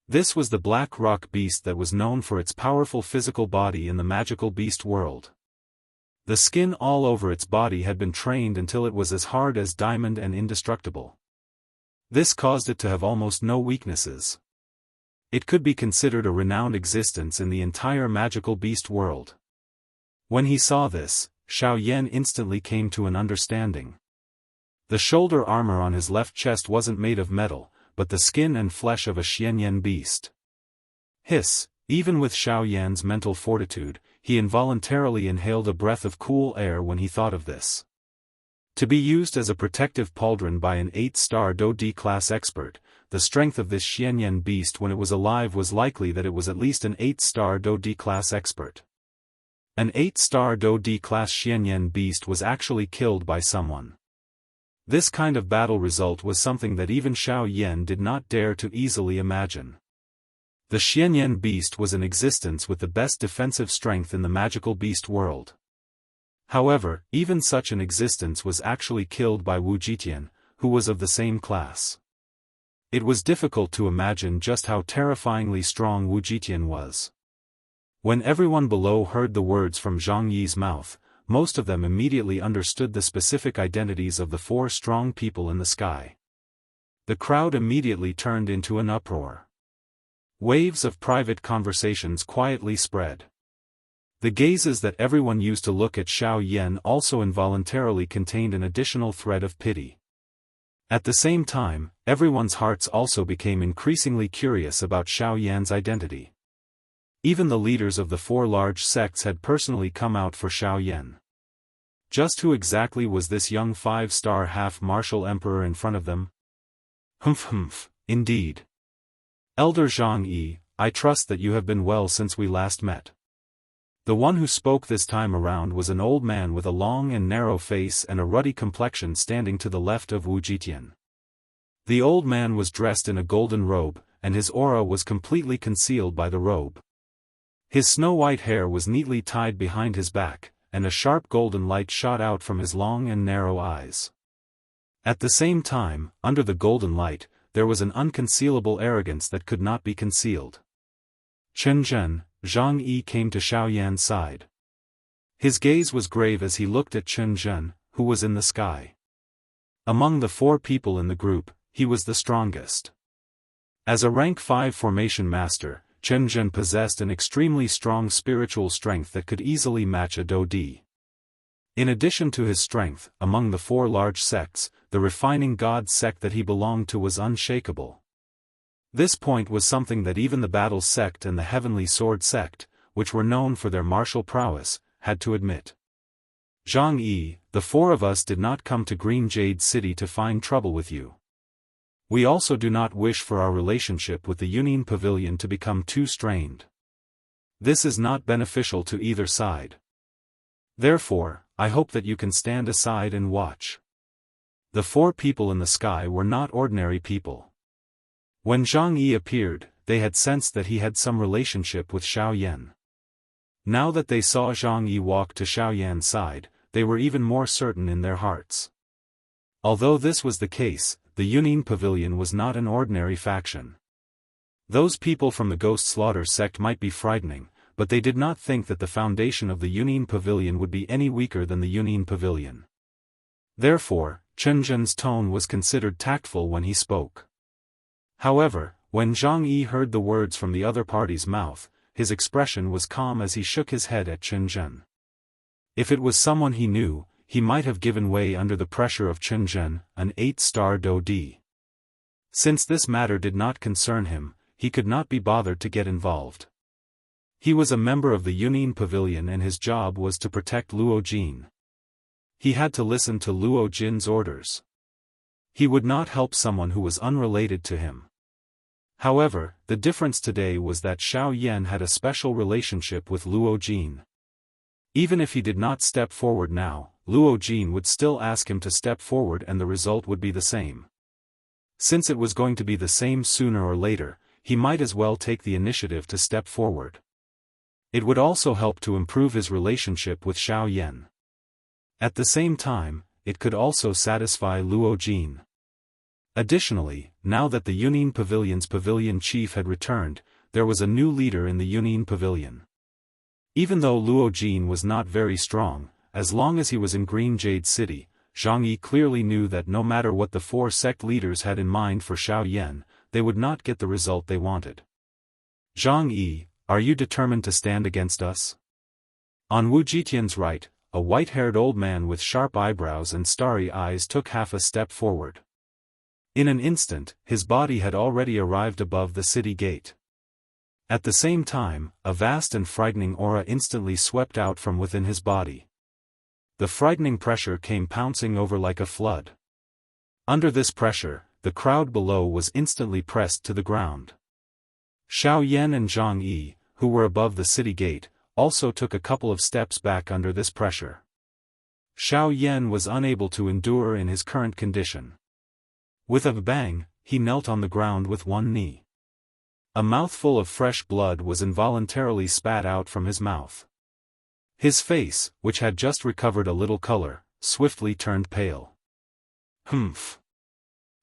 This was the black rock beast that was known for its powerful physical body in the magical beast world. The skin all over its body had been trained until it was as hard as diamond and indestructible. This caused it to have almost no weaknesses. It could be considered a renowned existence in the entire magical beast world. When he saw this, Xiao Yan instantly came to an understanding. The shoulder armor on his left chest wasn't made of metal, but the skin and flesh of a Xianyan beast. Hiss, even with Xiao Yan's mental fortitude, he involuntarily inhaled a breath of cool air when he thought of this. To be used as a protective pauldron by an 8-star Do Di class expert, the strength of this Xianyan beast when it was alive was likely that it was at least an 8-star Do Di class expert. An 8-star Do Di class Xianyan beast was actually killed by someone. This kind of battle result was something that even Xiao Yan did not dare to easily imagine. The Xianyan beast was in existence with the best defensive strength in the magical beast world. However, even such an existence was actually killed by Wu Jitian, who was of the same class. It was difficult to imagine just how terrifyingly strong Wu Jitian was. When everyone below heard the words from Zhang Yi's mouth, most of them immediately understood the specific identities of the 4 strong people in the sky. The crowd immediately turned into an uproar. Waves of private conversations quietly spread. The gazes that everyone used to look at Xiao Yan also involuntarily contained an additional thread of pity. At the same time, everyone's hearts also became increasingly curious about Xiao Yan's identity. Even the leaders of the 4 large sects had personally come out for Xiao Yan. Just who exactly was this young 5-star half-martial emperor in front of them? Humph, indeed. Elder Zhang Yi, I trust that you have been well since we last met. The one who spoke this time around was an old man with a long and narrow face and a ruddy complexion standing to the left of Wu Jitian. The old man was dressed in a golden robe, and his aura was completely concealed by the robe. His snow-white hair was neatly tied behind his back, and a sharp golden light shot out from his long and narrow eyes. At the same time, under the golden light, there was an unconcealable arrogance that could not be concealed. Chen Zhen, Zhang Yi came to Xiao Yan's side. His gaze was grave as he looked at Chen Zhen, who was in the sky. Among the 4 people in the group, he was the strongest. As a rank 5 formation master, Chen Zhen possessed an extremely strong spiritual strength that could easily match a Do Di. In addition to his strength, among the 4 large sects, the refining god sect that he belonged to was unshakable. This point was something that even the battle sect and the heavenly sword sect, which were known for their martial prowess, had to admit. Jianghu, the 4 of us did not come to Green Jade City to find trouble with you. We also do not wish for our relationship with the Union Pavilion to become too strained. This is not beneficial to either side. Therefore, I hope that you can stand aside and watch. The 4 people in the sky were not ordinary people. When Zhang Yi appeared, they had sensed that he had some relationship with Xiao Yan. Now that they saw Zhang Yi walk to Xiao Yan's side, they were even more certain in their hearts. Although this was the case, the Union Pavilion was not an ordinary faction. Those people from the Ghost Slaughter sect might be frightening, but they did not think that the foundation of the Union Pavilion would be any weaker than the Union Pavilion. Therefore, Chen Zhen's tone was considered tactful when he spoke. However, when Zhang Yi heard the words from the other party's mouth, his expression was calm as he shook his head at Chen Zhen. If it was someone he knew, he might have given way under the pressure of Chen Zhen, an 8-star Dodi. Since this matter did not concern him, he could not be bothered to get involved. He was a member of the Union Pavilion and his job was to protect Luo Jin. He had to listen to Luo Jin's orders. He would not help someone who was unrelated to him. However, the difference today was that Xiao Yan had a special relationship with Luo Jin. Even if he did not step forward now, Luo Jin would still ask him to step forward and the result would be the same. Since it was going to be the same sooner or later, he might as well take the initiative to step forward. It would also help to improve his relationship with Xiao Yan. At the same time, it could also satisfy Luo Jin. Additionally, now that the Union Pavilion's pavilion chief had returned, there was a new leader in the Union Pavilion. Even though Luo Jin was not very strong, as long as he was in Green Jade City, Zhang Yi clearly knew that no matter what the 4 sect leaders had in mind for Xiao Yan, they would not get the result they wanted. Zhang Yi, are you determined to stand against us? On Wu Jitian's right, a white-haired old man with sharp eyebrows and starry eyes took half a step forward. In an instant, his body had already arrived above the city gate. At the same time, a vast and frightening aura instantly swept out from within his body. The frightening pressure came pouncing over like a flood. Under this pressure, the crowd below was instantly pressed to the ground. Xiao Yan and Zhang Yi, who were above the city gate, also took a couple of steps back under this pressure. Xiao Yan was unable to endure in his current condition. With a bang, he knelt on the ground with one knee. A mouthful of fresh blood was involuntarily spat out from his mouth. His face, which had just recovered a little color, swiftly turned pale. Humph.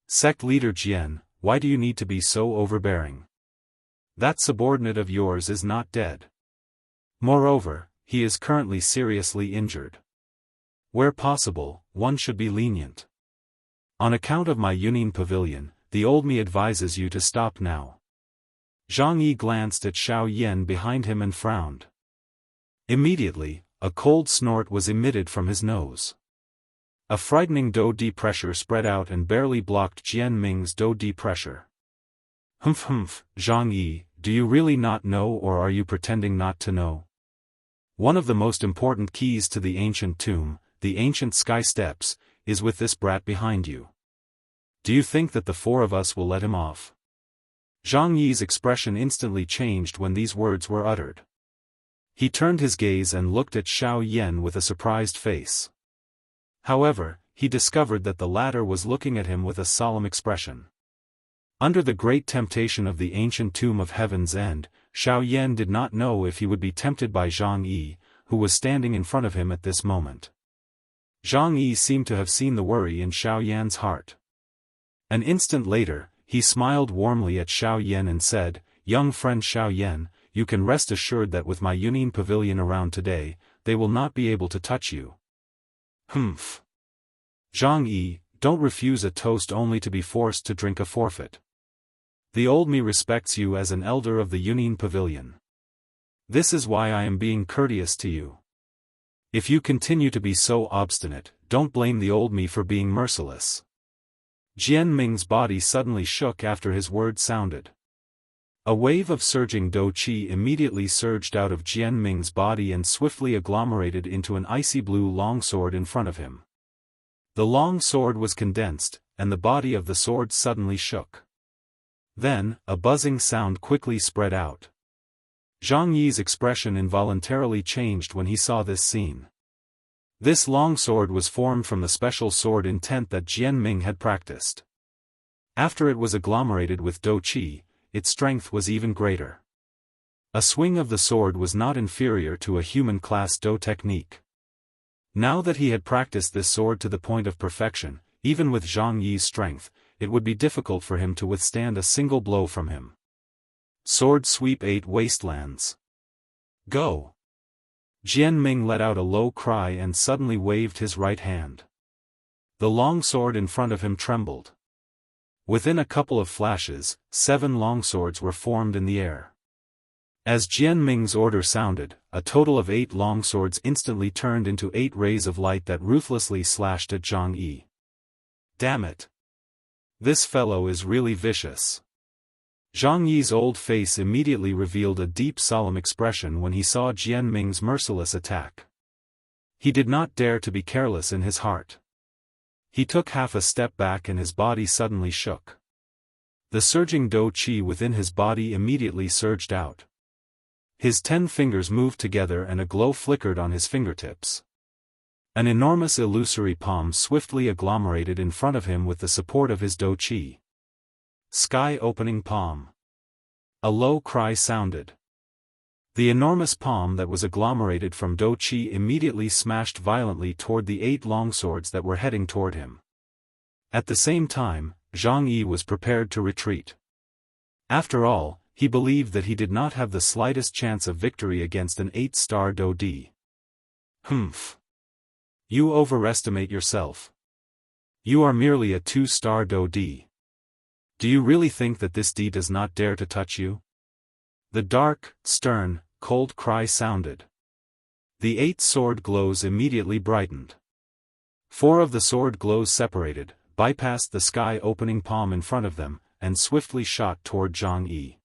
Sect leader Jian, why do you need to be so overbearing? That subordinate of yours is not dead. Moreover, he is currently seriously injured. Where possible, one should be lenient. On account of my Union Pavilion, the old me advises you to stop now. Zhang Yi glanced at Xiao Yan behind him and frowned. Immediately, a cold snort was emitted from his nose. A frightening Dou-di pressure spread out and barely blocked Jian Ming's Dou-di pressure. Humph, Zhang Yi, do you really not know or are you pretending not to know? One of the most important keys to the ancient tomb, the ancient sky steps, is with this brat behind you. Do you think that the 4 of us will let him off? Zhang Yi's expression instantly changed when these words were uttered. He turned his gaze and looked at Xiao Yan with a surprised face. However, he discovered that the latter was looking at him with a solemn expression. Under the great temptation of the ancient tomb of Heaven's End, Xiao Yan did not know if he would be tempted by Zhang Yi, who was standing in front of him at this moment. Zhang Yi seemed to have seen the worry in Xiao Yan's heart. An instant later, he smiled warmly at Xiao Yan and said, "Young friend Xiao Yan, you can rest assured that with my Union Pavilion around today, they will not be able to touch you." Humph. Zhang Yi, don't refuse a toast only to be forced to drink a forfeit. The old me respects you as an elder of the Union Pavilion. This is why I am being courteous to you. If you continue to be so obstinate, don't blame the old me for being merciless. Jian Ming's body suddenly shook after his words sounded. A wave of surging dou qi immediately surged out of Jian Ming's body and swiftly agglomerated into an icy blue longsword in front of him. The long sword was condensed, and the body of the sword suddenly shook. Then, a buzzing sound quickly spread out. Zhang Yi's expression involuntarily changed when he saw this scene. This longsword was formed from the special sword intent that Jian Ming had practiced. After it was agglomerated with dou qi, its strength was even greater. A swing of the sword was not inferior to a human class dou technique. Now that he had practiced this sword to the point of perfection, even with Zhang Yi's strength, it would be difficult for him to withstand a single blow from him. Sword sweep 8 wastelands. Go! Jian Ming let out a low cry and suddenly waved his right hand. The long sword in front of him trembled. Within a couple of flashes, 7 longswords were formed in the air. As Jian Ming's order sounded, a total of 8 longswords instantly turned into 8 rays of light that ruthlessly slashed at Zhang Yi. Damn it! This fellow is really vicious. Zhang Yi's old face immediately revealed a deep solemn expression when he saw Jian Ming's merciless attack. He did not dare to be careless in his heart. He took half a step back and his body suddenly shook. The surging dou qi within his body immediately surged out. His 10 fingers moved together and a glow flickered on his fingertips. An enormous illusory palm swiftly agglomerated in front of him with the support of his dou qi. Sky-opening palm. A low cry sounded. The enormous palm that was agglomerated from dou qi immediately smashed violently toward the 8 longswords that were heading toward him. At the same time, Zhang Yi was prepared to retreat. After all, he believed that he did not have the slightest chance of victory against an 8-star dou di. Humph. You overestimate yourself. You are merely a 2-star dou di. Do you really think that this di does not dare to touch you? The dark, stern, cold cry sounded. The 8 sword glows immediately brightened. 4 of the sword glows separated, bypassed the sky-opening palm in front of them, and swiftly shot toward Zhang Yi.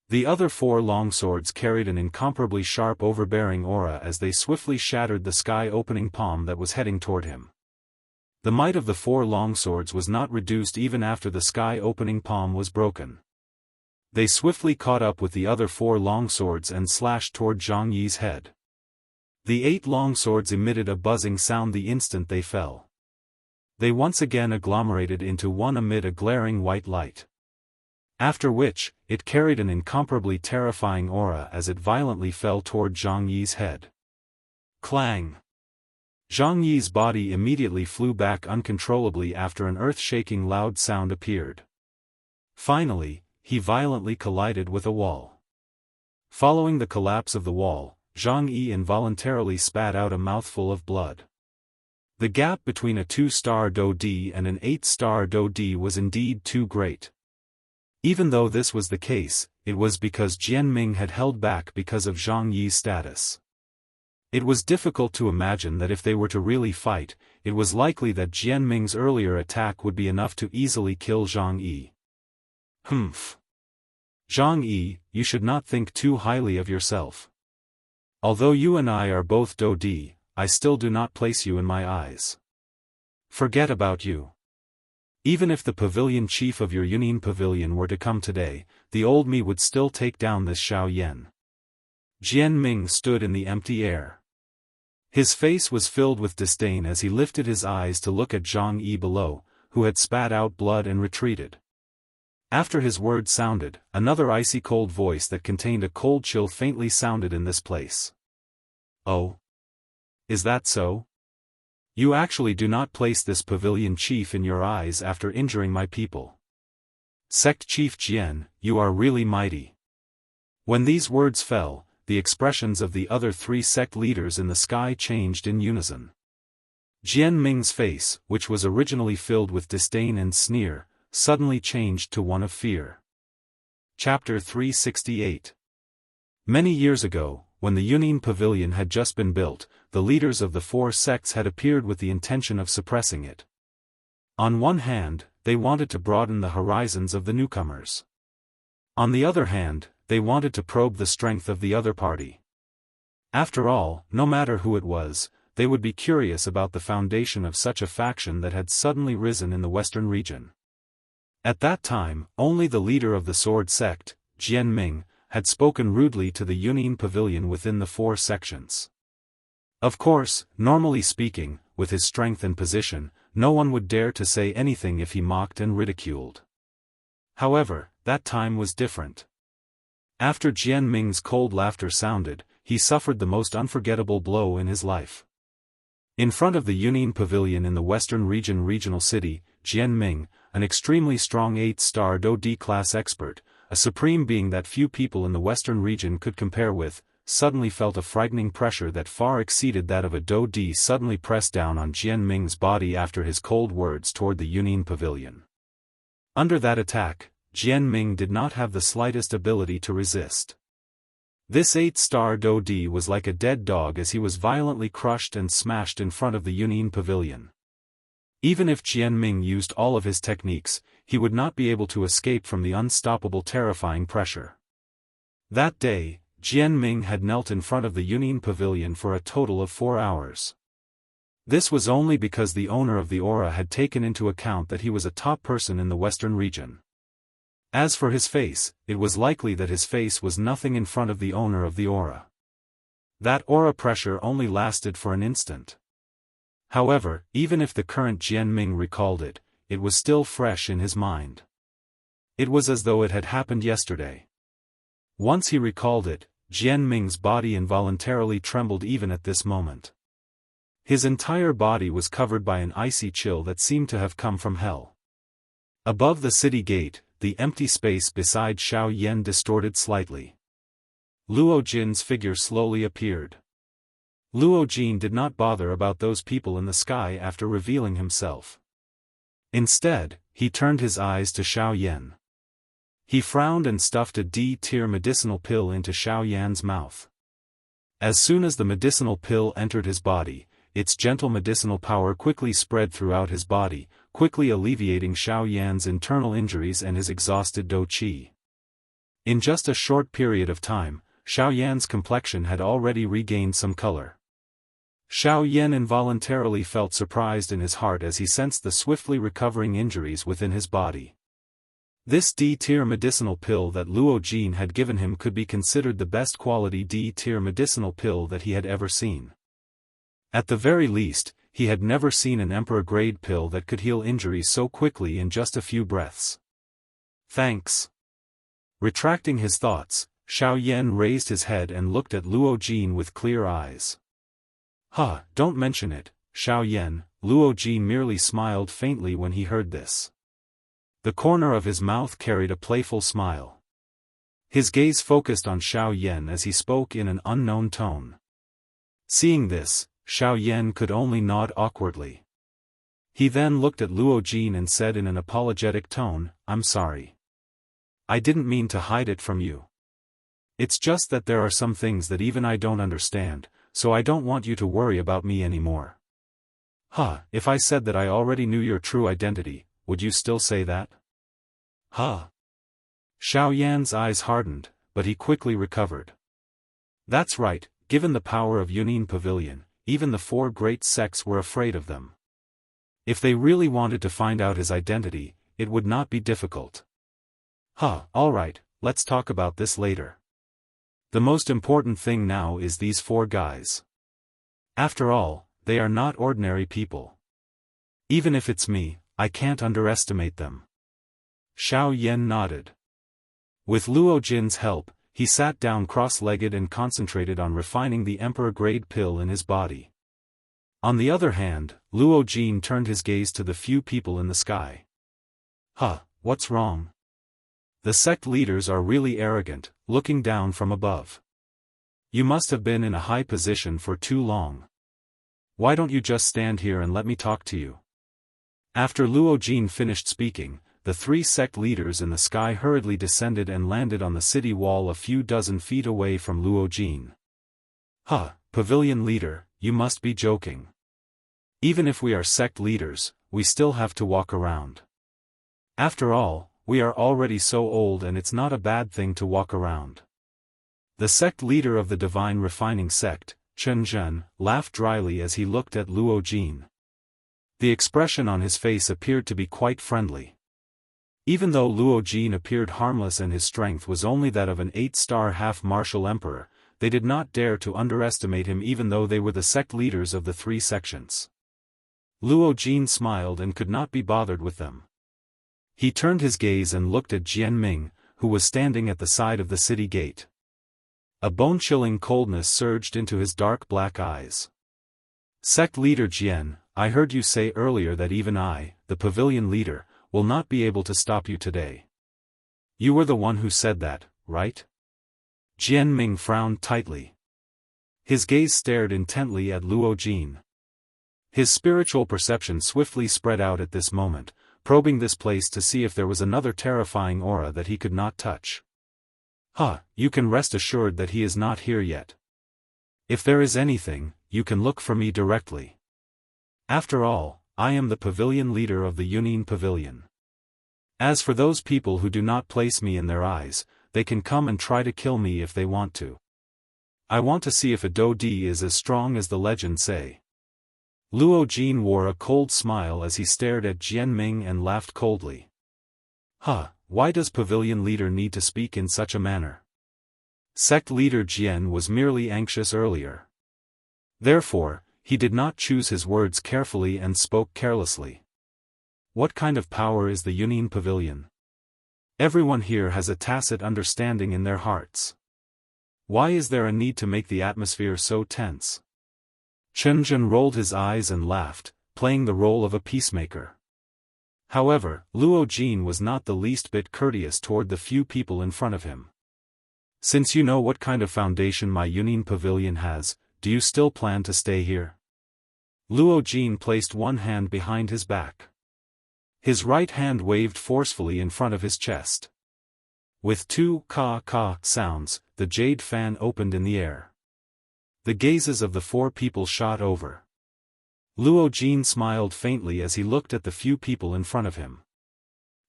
The other 4 longswords carried an incomparably sharp overbearing aura as they swiftly shattered the sky-opening palm that was heading toward him. The might of the 4 longswords was not reduced even after the sky-opening palm was broken. They swiftly caught up with the other 4 longswords and slashed toward Zhang Yi's head. The 8 longswords emitted a buzzing sound the instant they fell. They once again agglomerated into one amid a glaring white light. After which, it carried an incomparably terrifying aura as it violently fell toward Zhang Yi's head. Clang! Zhang Yi's body immediately flew back uncontrollably after an earth-shaking loud sound appeared. Finally, he violently collided with a wall. Following the collapse of the wall, Zhang Yi involuntarily spat out a mouthful of blood. The gap between a 2-star dou di and an 8-star dou di was indeed too great. Even though this was the case, it was because Jian Ming had held back because of Zhang Yi's status. It was difficult to imagine that if they were to really fight, it was likely that Jian Ming's earlier attack would be enough to easily kill Zhang Yi. Humph. Zhang Yi, you should not think too highly of yourself. Although you and I are both dou di, I still do not place you in my eyes. Forget about you. Even if the pavilion chief of your Yunin pavilion were to come today, the old me would still take down this Xiao Yan. Jian Ming stood in the empty air. His face was filled with disdain as he lifted his eyes to look at Zhang Yi below, who had spat out blood and retreated. After his words sounded, another icy cold voice that contained a cold chill faintly sounded in this place. Oh? Is that so? You actually do not place this pavilion chief in your eyes after injuring my people. Sect Chief Jian, you are really mighty. When these words fell, the expressions of the other 3 sect leaders in the sky changed in unison. Jian Ming's face, which was originally filled with disdain and sneer, suddenly changed to one of fear. Chapter 368. Many years ago, when the Yunin Pavilion had just been built, the leaders of the 4 sects had appeared with the intention of suppressing it. On one hand, they wanted to broaden the horizons of the newcomers. On the other hand, they wanted to probe the strength of the other party. After all, no matter who it was, they would be curious about the foundation of such a faction that had suddenly risen in the western region. At that time, only the leader of the sword sect, Jian Ming, had spoken rudely to the Yunin Pavilion within the 4 sections. Of course, normally speaking, with his strength and position, no one would dare to say anything if he mocked and ridiculed. However, that time was different. After Jian Ming's cold laughter sounded, he suffered the most unforgettable blow in his life. In front of the Yunin Pavilion in the Western Region regional city, Jian Ming, an extremely strong 8-star Do D-class expert, a supreme being that few people in the Western region could compare with, suddenly felt a frightening pressure that far exceeded that of a Do D suddenly pressed down on Jian Ming's body after his cold words toward the Yunin Pavilion. Under that attack, Jian Ming did not have the slightest ability to resist. This 8-star Do D was like a dead dog as he was violently crushed and smashed in front of the Yunin Pavilion. Even if Jian Ming used all of his techniques, he would not be able to escape from the unstoppable terrifying pressure. That day, Jian Ming had knelt in front of the Yunin Pavilion for a total of 4 hours. This was only because the owner of the aura had taken into account that he was a top person in the Western region. As for his face, it was likely that his face was nothing in front of the owner of the aura. That aura pressure only lasted for an instant. However, even if the current Jian Ming recalled it, it was still fresh in his mind. It was as though it had happened yesterday. Once he recalled it, Jian Ming's body involuntarily trembled even at this moment. His entire body was covered by an icy chill that seemed to have come from hell. Above the city gate, the empty space beside Xiao Yan distorted slightly. Luo Jin's figure slowly appeared. Luo Jin did not bother about those people in the sky after revealing himself. Instead, he turned his eyes to Xiao Yan. He frowned and stuffed a D-tier medicinal pill into Xiao Yan's mouth. As soon as the medicinal pill entered his body, its gentle medicinal power quickly spread throughout his body, quickly alleviating Xiao Yan's internal injuries and his exhausted Do Qi. In just a short period of time, Xiao Yan's complexion had already regained some color. Xiao Yan involuntarily felt surprised in his heart as he sensed the swiftly recovering injuries within his body. This D-tier medicinal pill that Luo Jin had given him could be considered the best quality D-tier medicinal pill that he had ever seen. At the very least, he had never seen an emperor-grade pill that could heal injuries so quickly in just a few breaths. Thanks. Retracting his thoughts, Xiao Yan raised his head and looked at Luo Jin with clear eyes. Don't mention it, Xiao Yan. Luo Jin merely smiled faintly when he heard this. The corner of his mouth carried a playful smile. His gaze focused on Xiao Yan as he spoke in an unknown tone. Seeing this, Xiao Yan could only nod awkwardly. He then looked at Luo Jin and said in an apologetic tone, "I'm sorry. I didn't mean to hide it from you. It's just that there are some things that even I don't understand, so I don't want you to worry about me anymore." If I said that I already knew your true identity, would you still say that? Xiao Yan's eyes hardened, but he quickly recovered. That's right, given the power of Yunin Pavilion, even the 4 great sects were afraid of them. If they really wanted to find out his identity, it would not be difficult. Alright, let's talk about this later. The most important thing now is these 4 guys. After all, they are not ordinary people. Even if it's me, I can't underestimate them. Xiao Yan nodded. With Luo Jin's help, he sat down cross-legged and concentrated on refining the emperor-grade pill in his body. On the other hand, Luo Jin turned his gaze to the few people in the sky. What's wrong? The sect leaders are really arrogant, looking down from above. You must have been in a high position for too long. Why don't you just stand here and let me talk to you? After Luo Jin finished speaking, the 3 sect leaders in the sky hurriedly descended and landed on the city wall a few dozen feet away from Luo Jin. Huh, pavilion leader, you must be joking. Even if we are sect leaders, we still have to walk around. After all, we are already so old and it's not a bad thing to walk around. The sect leader of the Divine Refining Sect, Chen Zhen, laughed dryly as he looked at Luo Jin. The expression on his face appeared to be quite friendly. Even though Luo Jin appeared harmless and his strength was only that of an 8-star half-martial emperor, they did not dare to underestimate him even though they were the sect leaders of the 3 sections. Luo Jin smiled and could not be bothered with them. He turned his gaze and looked at Jian Ming, who was standing at the side of the city gate. A bone-chilling coldness surged into his dark black eyes. Sect leader Jian, I heard you say earlier that even I, the pavilion leader, will not be able to stop you today. You were the one who said that, right? Jian Ming frowned tightly. His gaze stared intently at Luo Jin. His spiritual perception swiftly spread out at this moment, probing this place to see if there was another terrifying aura that he could not touch. Huh, you can rest assured that he is not here yet. If there is anything, you can look for me directly. After all, I am the pavilion leader of the Yunin Pavilion. As for those people who do not place me in their eyes, they can come and try to kill me if they want to. I want to see if a Dou Di is as strong as the legends say. Luo Jin wore a cold smile as he stared at Jian Ming and laughed coldly. Huh, why does pavilion leader need to speak in such a manner? Sect leader Jian was merely anxious earlier. Therefore, he did not choose his words carefully and spoke carelessly. What kind of power is the Yunin Pavilion? Everyone here has a tacit understanding in their hearts. Why is there a need to make the atmosphere so tense? Chen Zhen rolled his eyes and laughed, playing the role of a peacemaker. However, Luo Jin was not the least bit courteous toward the few people in front of him. Since you know what kind of foundation my Yunin Pavilion has, do you still plan to stay here? Luo Jin placed one hand behind his back. His right hand waved forcefully in front of his chest. With 2 ka sounds, the jade fan opened in the air. The gazes of the 4 people shot over. Luo Jin smiled faintly as he looked at the few people in front of him.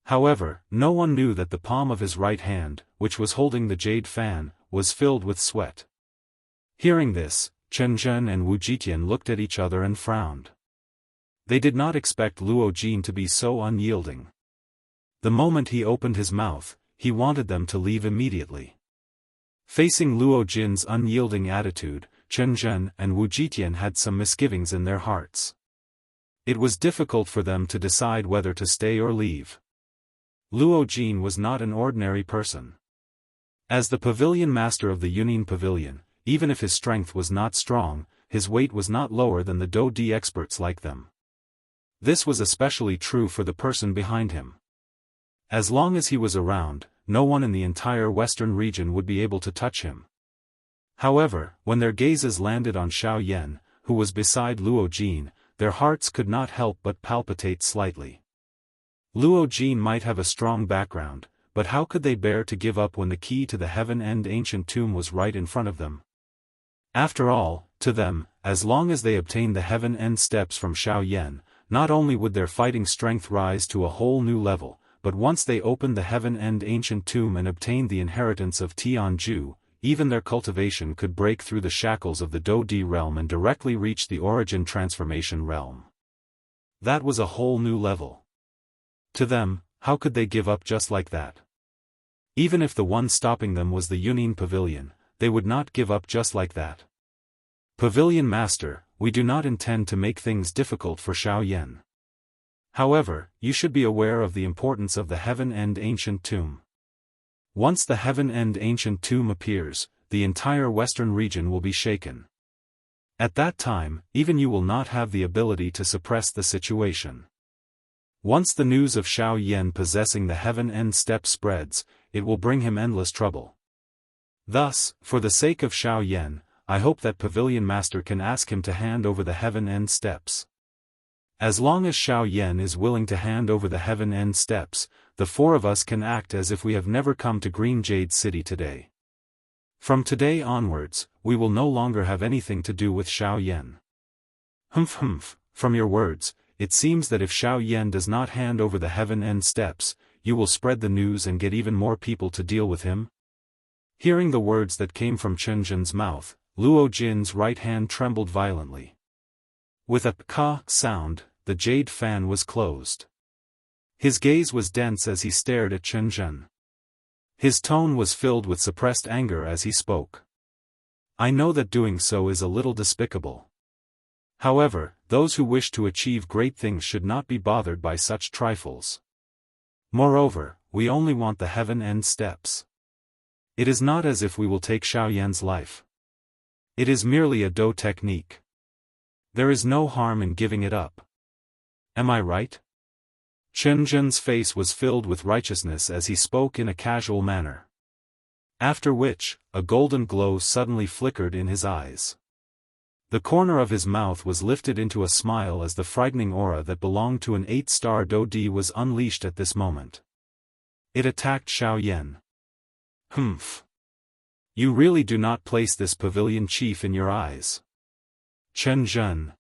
However, no one knew that the palm of his right hand, which was holding the jade fan, was filled with sweat. Hearing this, Chen Zhen and Wu Jitian looked at each other and frowned. They did not expect Luo Jin to be so unyielding. The moment he opened his mouth, he wanted them to leave immediately. Facing Luo Jin's unyielding attitude, Chen Zhen and Wu Jitian had some misgivings in their hearts. It was difficult for them to decide whether to stay or leave. Luo Jin was not an ordinary person. As the pavilion master of the Yunin Pavilion, even if his strength was not strong, his weight was not lower than the Dou Di experts like them. This was especially true for the person behind him. As long as he was around, no one in the entire western region would be able to touch him. However, when their gazes landed on Xiao Yan, who was beside Luo Jin, their hearts could not help but palpitate slightly. Luo Jin might have a strong background, but how could they bear to give up when the key to the Heaven-End ancient tomb was right in front of them? After all, to them, as long as they obtained the Heaven-End steps from Xiao Yan, not only would their fighting strength rise to a whole new level, but once they opened the Heaven-End ancient tomb and obtained the inheritance of Tianju, even their cultivation could break through the shackles of the Dou Di realm and directly reach the origin transformation realm. That was a whole new level. To them, how could they give up just like that? Even if the one stopping them was the Yunin Pavilion, they would not give up just like that. Pavilion Master, we do not intend to make things difficult for Xiao Yan. However, you should be aware of the importance of the Heaven-End ancient tomb. Once the Heaven-End ancient tomb appears, the entire western region will be shaken. At that time, even you will not have the ability to suppress the situation. Once the news of Xiao Yan possessing the Heaven-End step spreads, it will bring him endless trouble. Thus, for the sake of Xiao Yan, I hope that Pavilion Master can ask him to hand over the Heaven-End steps. As long as Xiao Yan is willing to hand over the Heaven-End steps, the 4 of us can act as if we have never come to Green Jade City today. From today onwards, we we will no longer have anything to do with Xiao Yan. Humph, from your words, it seems that if Xiao Yan does not hand over the heaven end steps, you will spread the news and get even more people to deal with him? Hearing the words that came from Chen Zhen's mouth, Luo Jin's right hand trembled violently. With a ka sound, the jade fan was closed. His gaze was dense as he stared at Chen Zhen. His tone was filled with suppressed anger as he spoke. I know that doing so is a little despicable. However, those who wish to achieve great things should not be bothered by such trifles. Moreover, we only want the heaven end steps. It is not as if we will take Xiao Yan's life. It is merely a Dou technique. There is no harm in giving it up. Am I right? Chen Zhen's face was filled with righteousness as he spoke in a casual manner. After which, a golden glow suddenly flickered in his eyes. The corner of his mouth was lifted into a smile as the frightening aura that belonged to an 8-star Dou Di was unleashed at this moment. It attacked Xiao Yan. Humph. You really do not place this pavilion chief in your eyes. Chen Zhen.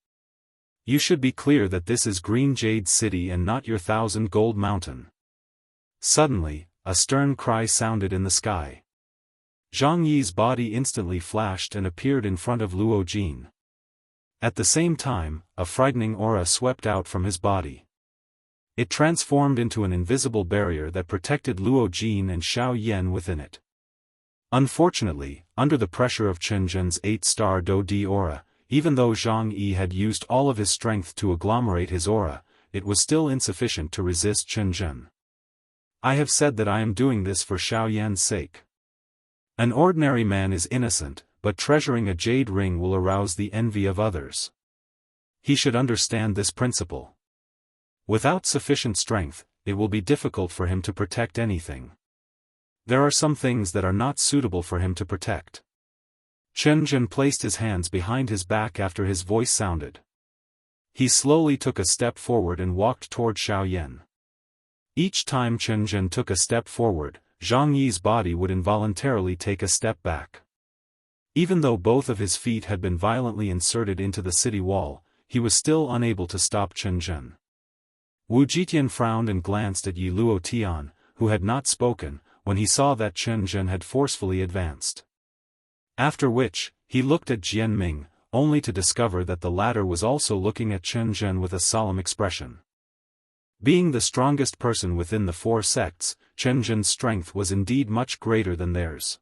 You should be clear that this is Green Jade City and not your 1,000 Gold Mountain. Suddenly, a stern cry sounded in the sky. Zhang Yi's body instantly flashed and appeared in front of Luo Jin. At the same time, a frightening aura swept out from his body. It transformed into an invisible barrier that protected Luo Jin and Xiao Yan within it. Unfortunately, under the pressure of Chen Zhen's 8-star Dou Di aura, even though Zhang Yi had used all of his strength to agglomerate his aura, it was still insufficient to resist Chen Zhen. I have said that I am doing this for Xiao Yan's sake. An ordinary man is innocent, but treasuring a jade ring will arouse the envy of others. He should understand this principle. Without sufficient strength, it will be difficult for him to protect anything. There are some things that are not suitable for him to protect. Chen Zhen placed his hands behind his back after his voice sounded. He slowly took a step forward and walked toward Xiao Yan. Each time Chen Zhen took a step forward, Zhang Yi's body would involuntarily take a step back. Even though both of his feet had been violently inserted into the city wall, he was still unable to stop Chen Zhen. Wu Jitian frowned and glanced at Yi Luo Tian, who had not spoken, when he saw that Chen Zhen had forcefully advanced. After which, he looked at Jian Ming, only to discover that the latter was also looking at Chen Zhen with a solemn expression. Being the strongest person within the 4 sects, Chen Zhen's strength was indeed much greater than theirs.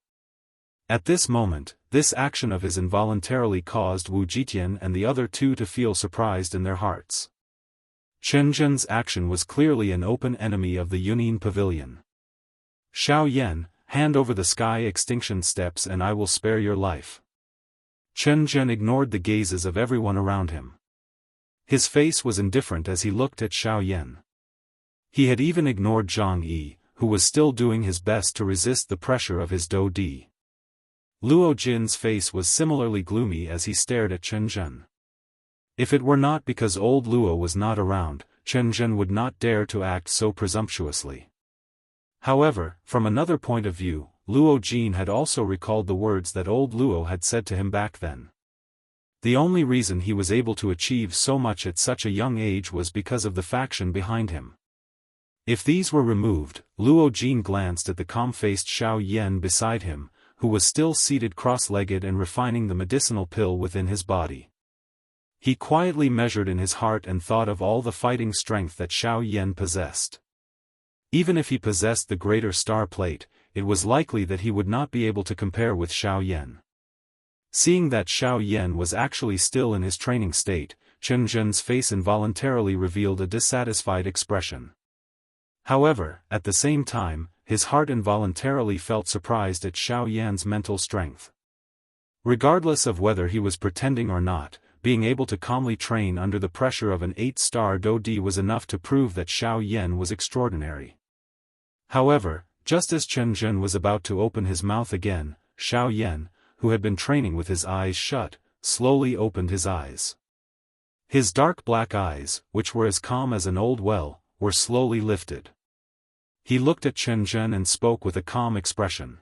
At this moment, this action of his involuntarily caused Wu Jitian and the other 2 to feel surprised in their hearts. Chen Zhen's action was clearly an open enemy of the Yunin Pavilion. Xiao Yan, hand over the sky extinction steps and I will spare your life. Chen Zhen ignored the gazes of everyone around him. His face was indifferent as he looked at Xiao Yan. He had even ignored Zhang Yi, who was still doing his best to resist the pressure of his Dou Di. Luo Jin's face was similarly gloomy as he stared at Chen Zhen. If it were not because old Luo was not around, Chen Zhen would not dare to act so presumptuously. However, from another point of view, Luo Jin had also recalled the words that old Luo had said to him back then. The only reason he was able to achieve so much at such a young age was because of the faction behind him. If these were removed, Luo Jin glanced at the calm-faced Xiao Yan beside him, who was still seated cross-legged and refining the medicinal pill within his body. He quietly measured in his heart and thought of all the fighting strength that Xiao Yan possessed. Even if he possessed the greater star plate, it was likely that he would not be able to compare with Xiao Yan. Seeing that Xiao Yan was actually still in his training state, Chen Zhen's face involuntarily revealed a dissatisfied expression. However, at the same time, his heart involuntarily felt surprised at Xiao Yan's mental strength. Regardless of whether he was pretending or not, being able to calmly train under the pressure of an 8-star Dou Di was enough to prove that Xiao Yan was extraordinary. However, just as Chen Zhen was about to open his mouth again, Xiao Yan, who had been training with his eyes shut, slowly opened his eyes. His dark black eyes, which were as calm as an old well, were slowly lifted. He looked at Chen Zhen and spoke with a calm expression.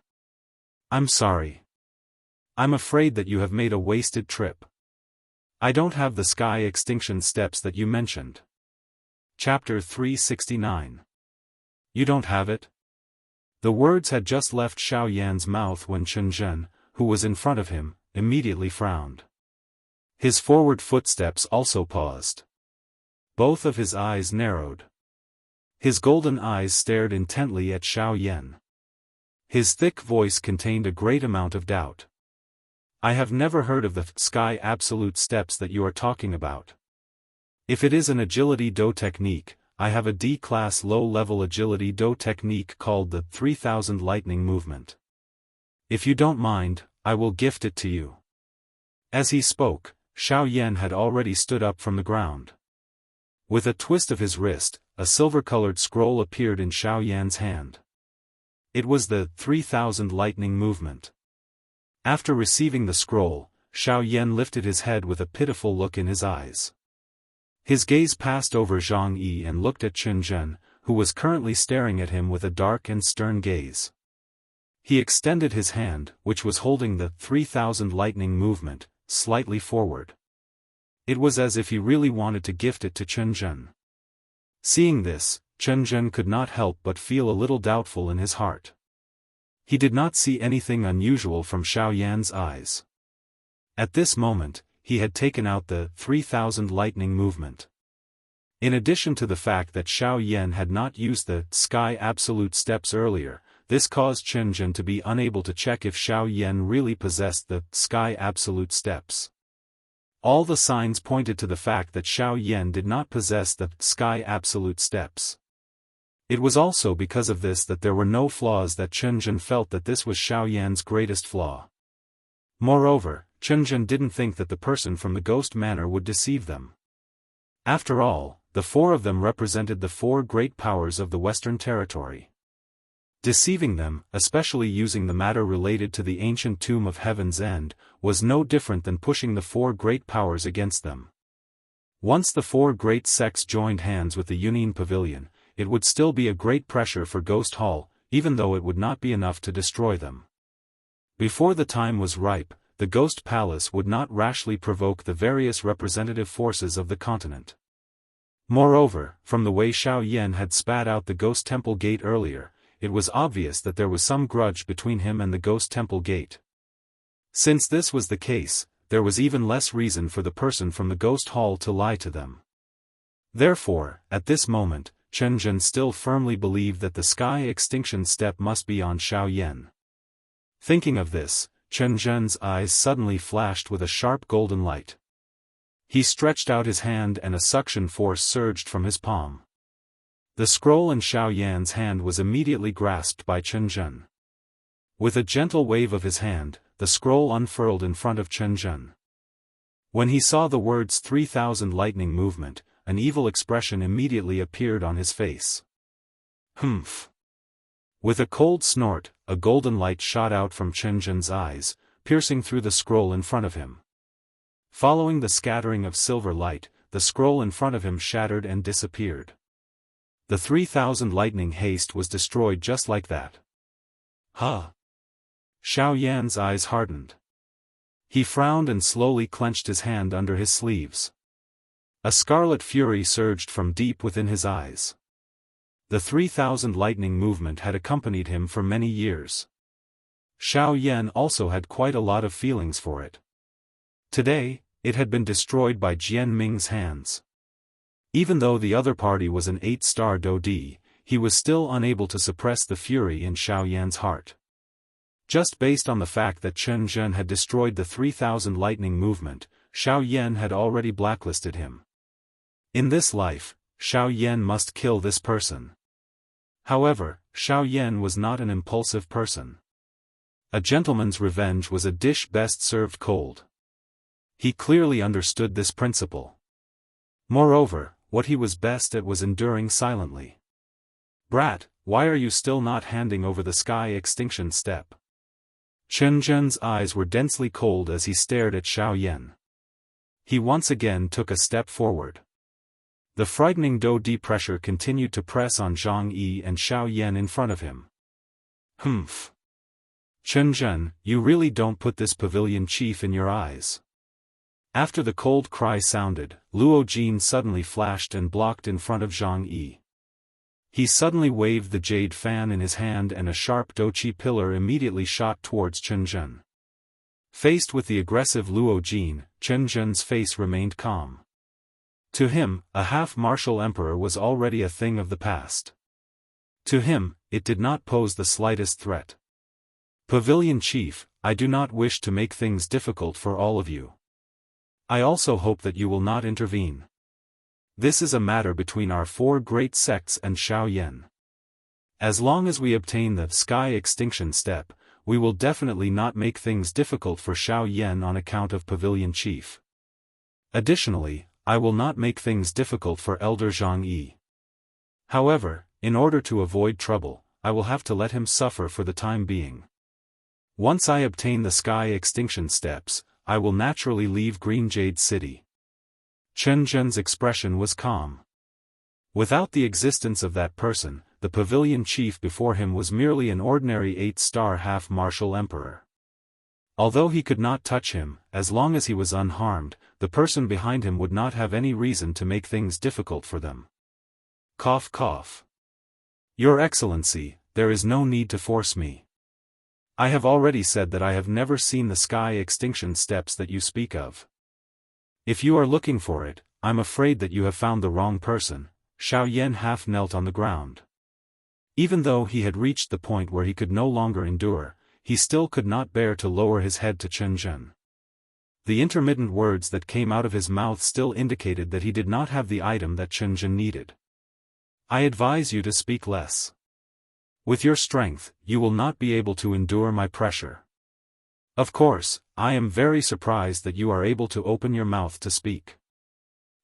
I'm sorry. I'm afraid that you have made a wasted trip. I don't have the sky extinction steps that you mentioned. Chapter 369. You don't have it? The words had just left Xiao Yan's mouth when Chen Zhen, who was in front of him, immediately frowned. His forward footsteps also paused. Both of his eyes narrowed. His golden eyes stared intently at Xiao Yan. His thick voice contained a great amount of doubt. I have never heard of the sky absolute steps that you are talking about. If it is an agility do technique, I have a D-class low-level agility do technique called the 3000 lightning movement. If you don't mind, I will gift it to you. As he spoke, Xiao Yan had already stood up from the ground. With a twist of his wrist, a silver-colored scroll appeared in Xiao Yan's hand. It was the 3000 lightning movement. After receiving the scroll, Xiao Yan lifted his head with a pitiful look in his eyes. His gaze passed over Zhang Yi and looked at Chen Zhen, who was currently staring at him with a dark and stern gaze. He extended his hand, which was holding the 3000 lightning movement, slightly forward. It was as if he really wanted to gift it to Chen Zhen. Seeing this, Chen Zhen could not help but feel a little doubtful in his heart. He did not see anything unusual from Xiao Yan's eyes. At this moment, he had taken out the 3000 lightning movement. In addition to the fact that Xiao Yan had not used the sky absolute steps earlier, this caused Chen Zhen to be unable to check if Xiao Yan really possessed the sky absolute steps. All the signs pointed to the fact that Xiao Yan did not possess the sky absolute steps. It was also because of this that there were no flaws that Chen Zhen felt that this was Xiao Yan's greatest flaw. Moreover, Chen Zhen didn't think that the person from the ghost manor would deceive them. After all, the four of them represented the four great powers of the Western Territory. Deceiving them, especially using the matter related to the ancient tomb of Heaven's End, was no different than pushing the four great powers against them. Once the four great sects joined hands with the Union Pavilion, it would still be a great pressure for Ghost Hall, even though it would not be enough to destroy them. Before the time was ripe, the Ghost Palace would not rashly provoke the various representative forces of the continent. Moreover, from the way Xiao Yan had spat out the Ghost Temple Gate earlier, it was obvious that there was some grudge between him and the Ghost Temple Gate. Since this was the case, there was even less reason for the person from the Ghost Hall to lie to them. Therefore, at this moment, Chen Zhen still firmly believed that the sky extinction step must be on Xiao Yan. Thinking of this, Chen Zhen's eyes suddenly flashed with a sharp golden light. He stretched out his hand and a suction force surged from his palm. The scroll in Xiao Yan's hand was immediately grasped by Chen Zhen. With a gentle wave of his hand, the scroll unfurled in front of Chen Zhen. When he saw the words 3000 lightning movement, an evil expression immediately appeared on his face. Humph! With a cold snort, a golden light shot out from Chen Zhen's eyes, piercing through the scroll in front of him. Following the scattering of silver light, the scroll in front of him shattered and disappeared. The 3000 lightning haste was destroyed just like that. Huh! Xiao Yan's eyes hardened. He frowned and slowly clenched his hand under his sleeves. A scarlet fury surged from deep within his eyes. The 3000 lightning movement had accompanied him for many years. Xiao Yan also had quite a lot of feelings for it. Today, it had been destroyed by Jian Ming's hands. Even though the other party was an 8-star Dodi, he was still unable to suppress the fury in Xiao Yan's heart. Just based on the fact that Chen Zhen had destroyed the 3000 lightning movement, Xiao Yan had already blacklisted him. In this life, Xiao Yan must kill this person. However, Xiao Yan was not an impulsive person. A gentleman's revenge was a dish best served cold. He clearly understood this principle. Moreover, what he was best at was enduring silently. Brat, why are you still not handing over the sky extinction step? Chen Zhen's eyes were densely cold as he stared at Xiao Yan. He once again took a step forward. The frightening Dodi pressure continued to press on Zhang Yi and Xiao Yan in front of him. Humph! Chen Zhen, you really don't put this pavilion chief in your eyes. After the cold cry sounded, Luo Jin suddenly flashed and blocked in front of Zhang Yi. He suddenly waved the jade fan in his hand and a sharp doqi pillar immediately shot towards Chen Zhen. Faced with the aggressive Luo Jin, Chen Zhen's face remained calm. To him, a half-martial emperor was already a thing of the past. To him, it did not pose the slightest threat. Pavilion Chief, I do not wish to make things difficult for all of you. I also hope that you will not intervene. This is a matter between our 4 great sects and Xiao Yan. As long as we obtain the Sky Extinction Step, we will definitely not make things difficult for Xiao Yan on account of Pavilion Chief. Additionally, I will not make things difficult for Elder Zhang Yi. However, in order to avoid trouble, I will have to let him suffer for the time being. Once I obtain the Sky Extinction Steps, I will naturally leave Green Jade City. Chen Zhen's expression was calm. Without the existence of that person, the Pavilion Chief before him was merely an ordinary 8-star half-martial emperor. Although he could not touch him, as long as he was unharmed, the person behind him would not have any reason to make things difficult for them. Cough cough. Your Excellency, there is no need to force me. I have already said that I have never seen the Sky Extinction Steps that you speak of. If you are looking for it, I'm afraid that you have found the wrong person. Xiao Yan half knelt on the ground. Even though he had reached the point where he could no longer endure, he still could not bear to lower his head to Chen Zhen. The intermittent words that came out of his mouth still indicated that he did not have the item that Chen Zhen needed. I advise you to speak less. With your strength, you will not be able to endure my pressure. Of course, I am very surprised that you are able to open your mouth to speak.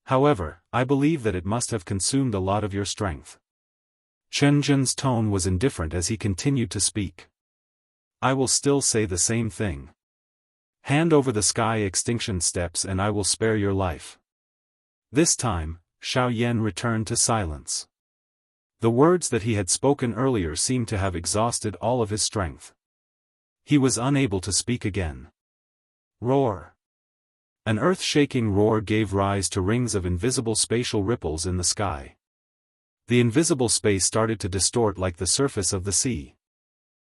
However, I believe that it must have consumed a lot of your strength. Chen Zhen's tone was indifferent as he continued to speak. I will still say the same thing. Hand over the Sky Extinction Steps and I will spare your life. This time, Xiao Yan returned to silence. The words that he had spoken earlier seemed to have exhausted all of his strength. He was unable to speak again. Roar. An earth-shaking roar gave rise to rings of invisible spatial ripples in the sky. The invisible space started to distort like the surface of the sea.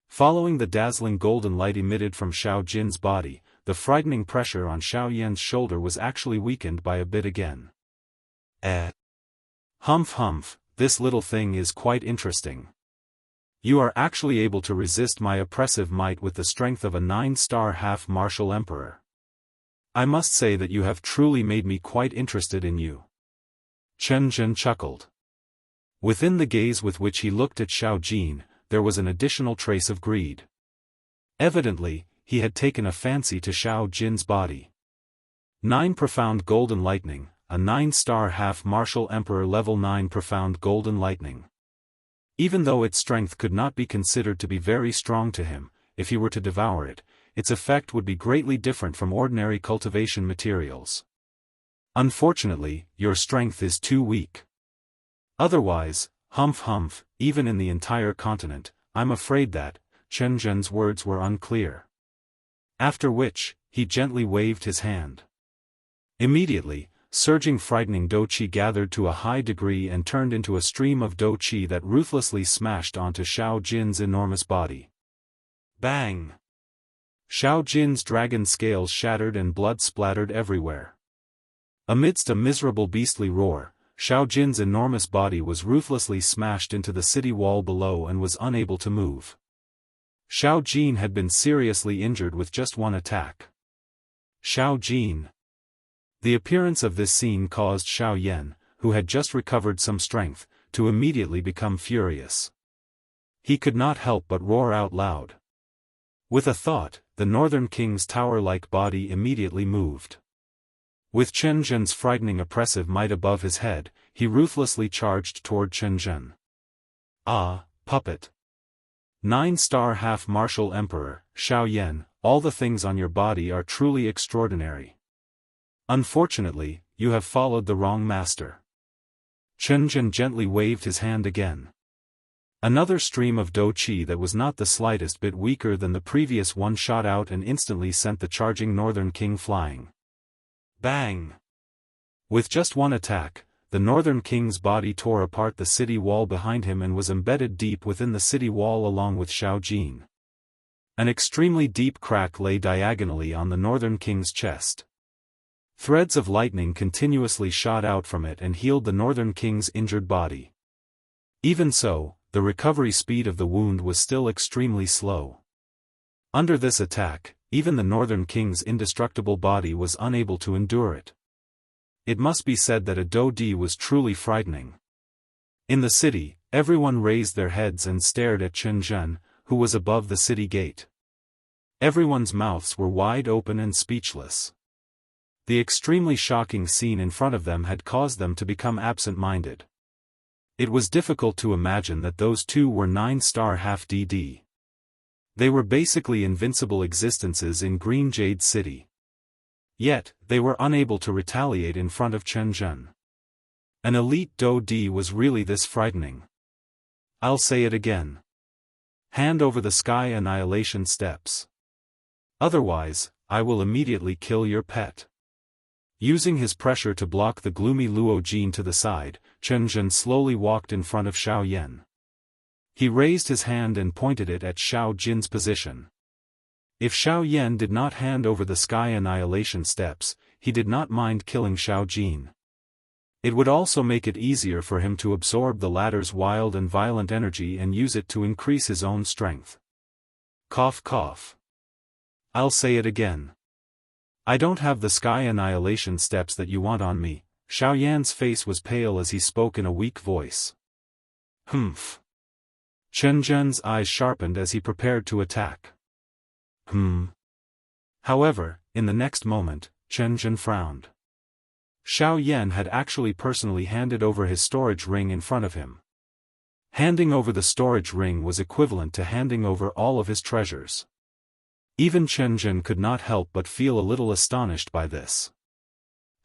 Following the dazzling golden light emitted from Xiao Jin's body, the frightening pressure on Xiao Yan's shoulder was actually weakened by a bit again. Humph humph, this little thing is quite interesting. You are actually able to resist my oppressive might with the strength of a 9-star half-martial emperor. I must say that you have truly made me quite interested in you. Chen Zhen chuckled. Within the gaze with which he looked at Xiao Jin, there was an additional trace of greed. Evidently, he had taken a fancy to Xiao Jin's body. 9 Profound Golden Lightning, a 9-star half-martial emperor level 9 Profound Golden Lightning. Even though its strength could not be considered to be very strong to him, if he were to devour it, its effect would be greatly different from ordinary cultivation materials. Unfortunately, your strength is too weak. Otherwise, humph humph, even in the entire continent, I'm afraid that, Chen Zhen's words were unclear. After which, he gently waved his hand. Immediately, surging frightening doqi gathered to a high degree and turned into a stream of doqi that ruthlessly smashed onto Xiao Jin's enormous body. Bang! Xiao Jin's dragon scales shattered and blood splattered everywhere. Amidst a miserable beastly roar, Xiao Jin's enormous body was ruthlessly smashed into the city wall below and was unable to move. Xiao Jin had been seriously injured with just one attack. Xiao Jin. The appearance of this scene caused Xiao Yan, who had just recovered some strength, to immediately become furious. He could not help but roar out loud. With a thought, the Northern King's tower-like body immediately moved. With Chen Zhen's frightening oppressive might above his head, he ruthlessly charged toward Chen Zhen. Ah, puppet! 9-star half-martial emperor, Xiao Yan, all the things on your body are truly extraordinary. Unfortunately, you have followed the wrong master. Chen Zhen gently waved his hand again. Another stream of dou qi that was not the slightest bit weaker than the previous one shot out and instantly sent the charging Northern King flying. Bang! With just one attack, the Northern King's body tore apart the city wall behind him and was embedded deep within the city wall along with Xiao Jin. An extremely deep crack lay diagonally on the Northern King's chest. Threads of lightning continuously shot out from it and healed the Northern King's injured body. Even so, the recovery speed of the wound was still extremely slow. Under this attack, even the Northern King's indestructible body was unable to endure it. It must be said that a dou di was truly frightening. In the city, everyone raised their heads and stared at Chen Zhen, who was above the city gate. Everyone's mouths were wide open and speechless. The extremely shocking scene in front of them had caused them to become absent-minded. It was difficult to imagine that those two were 9-star half-DD. They were basically invincible existences in Green Jade City. Yet, they were unable to retaliate in front of Chen Zhen. An elite dou di was really this frightening. I'll say it again. Hand over the Sky Annihilation Steps. Otherwise, I will immediately kill your pet. Using his pressure to block the gloomy Luo Jin to the side, Chen Zhen slowly walked in front of Xiao Yan. He raised his hand and pointed it at Xiao Jin's position. If Xiao Yan did not hand over the Sky Annihilation Steps, he did not mind killing Xiao Jin. It would also make it easier for him to absorb the latter's wild and violent energy and use it to increase his own strength. Cough cough. I'll say it again. I don't have the Sky Annihilation Steps that you want on me. Xiao Yan's face was pale as he spoke in a weak voice. Humph. Chen Zhen's eyes sharpened as he prepared to attack. However, in the next moment, Chen Zhen frowned. Xiao Yan had actually personally handed over his storage ring in front of him. Handing over the storage ring was equivalent to handing over all of his treasures. Even Chen Zhen could not help but feel a little astonished by this.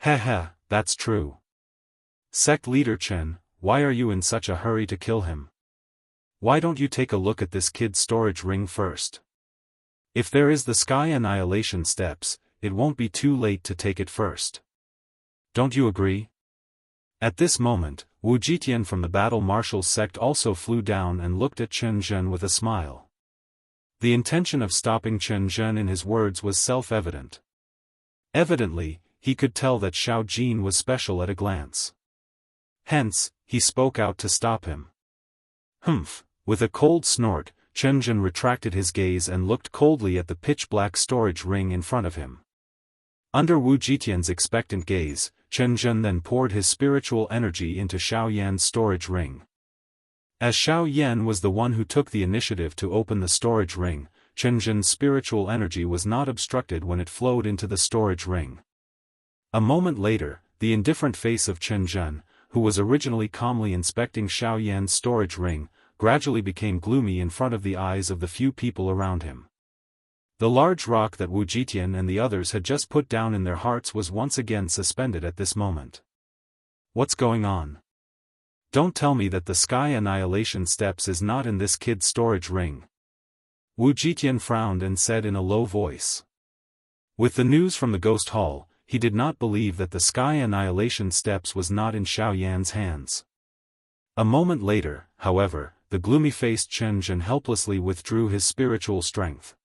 Heh, that's true. Sect leader Chen, why are you in such a hurry to kill him? Why don't you take a look at this kid's storage ring first? If there is the Sky Annihilation Steps, it won't be too late to take it first. Don't you agree? At this moment, Wu Jitian from the Battle Marshal's sect also flew down and looked at Chen Zhen with a smile. The intention of stopping Chen Zhen in his words was self-evident. Evidently, he could tell that Xiao Jin was special at a glance. Hence, he spoke out to stop him. Humph, with a cold snort, Chen Zhen retracted his gaze and looked coldly at the pitch-black storage ring in front of him. Under Wu Jitian's expectant gaze, Chen Zhen then poured his spiritual energy into Xiao Yan's storage ring. As Xiao Yan was the one who took the initiative to open the storage ring, Chen Zhen's spiritual energy was not obstructed when it flowed into the storage ring. A moment later, the indifferent face of Chen Zhen, who was originally calmly inspecting Xiao Yan's storage ring, gradually became gloomy in front of the eyes of the few people around him. The large rock that Wu Jitian and the others had just put down in their hearts was once again suspended at this moment. What's going on? Don't tell me that the Sky Annihilation Steps is not in this kid's storage ring. Wu Jitian frowned and said in a low voice. With the news from the Ghost Hall, he did not believe that the Sky Annihilation Steps was not in Xiao Yan's hands. A moment later, however, the gloomy-faced Chen Zhen helplessly withdrew his spiritual strength.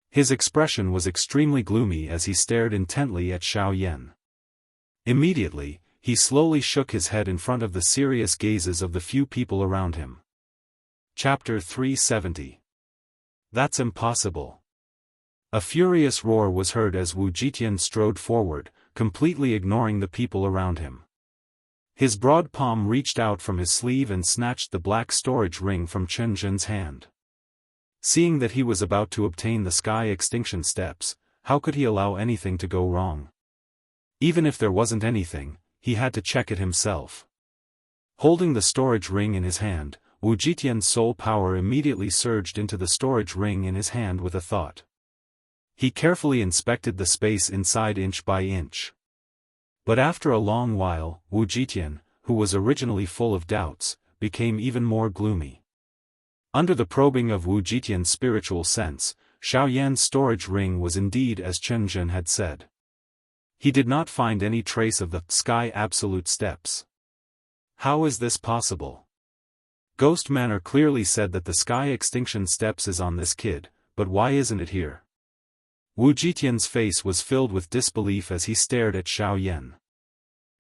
His expression was extremely gloomy as he stared intently at Xiao Yan. Immediately, he slowly shook his head in front of the serious gazes of the few people around him. Chapter 370. That's impossible. A furious roar was heard as Wu Jitian strode forward, completely ignoring the people around him. His broad palm reached out from his sleeve and snatched the black storage ring from Chen Zhen's hand. Seeing that he was about to obtain the Sky Extinction Steps, how could he allow anything to go wrong? Even if there wasn't anything, he had to check it himself. Holding the storage ring in his hand, Wu Jitian's soul power immediately surged into the storage ring in his hand with a thought. He carefully inspected the space inside inch by inch. But after a long while, Wu Jitian, who was originally full of doubts, became even more gloomy. Under the probing of Wu Jitian's spiritual sense, Xiao Yan's storage ring was indeed as Chen Zhen had said. He did not find any trace of the Sky Absolute Steps. How is this possible? Ghost Manor clearly said that the Sky Extinction Steps is on this kid, but why isn't it here? Wu Jitian's face was filled with disbelief as he stared at Xiao Yan.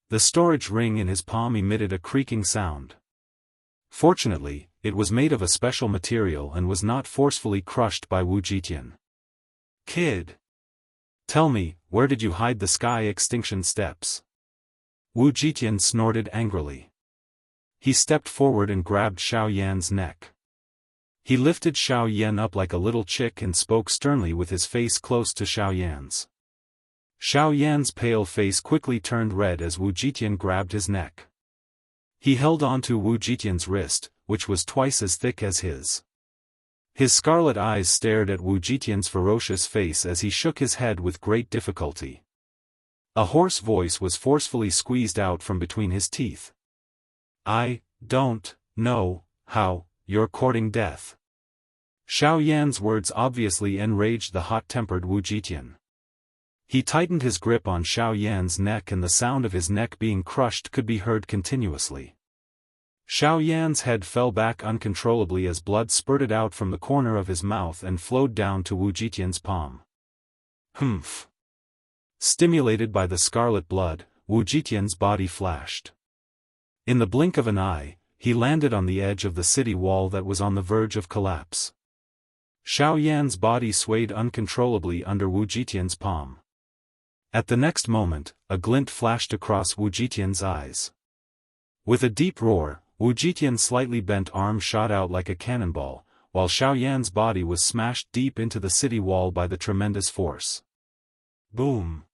The storage ring in his palm emitted a creaking sound. Fortunately, it was made of a special material and was not forcefully crushed by Wu Jitian. Kid! Tell me, where did you hide the Sky Extinction Steps? Wu Jitian snorted angrily. He stepped forward and grabbed Xiao Yan's neck. He lifted Xiao Yan up like a little chick and spoke sternly with his face close to Xiao Yan's. Xiao Yan's pale face quickly turned red as Wu Jitian grabbed his neck. He held onto Wu Jitian's wrist, which was twice as thick as his. His scarlet eyes stared at Wu Jitian's ferocious face as he shook his head with great difficulty. A hoarse voice was forcefully squeezed out from between his teeth. I don't know how you're courting death. Xiao Yan's words obviously enraged the hot-tempered Wu Jitian. He tightened his grip on Xiao Yan's neck and the sound of his neck being crushed could be heard continuously. Xiao Yan's head fell back uncontrollably as blood spurted out from the corner of his mouth and flowed down to Wu Jitian's palm. Humph! Stimulated by the scarlet blood, Wu Jitian's body flashed. In the blink of an eye, he landed on the edge of the city wall that was on the verge of collapse. Xiao Yan's body swayed uncontrollably under Wu Jitian's palm. At the next moment, a glint flashed across Wu Jitian's eyes. With a deep roar, Wu Jitian's slightly bent arm shot out like a cannonball, while Xiao Yan's body was smashed deep into the city wall by the tremendous force. Boom!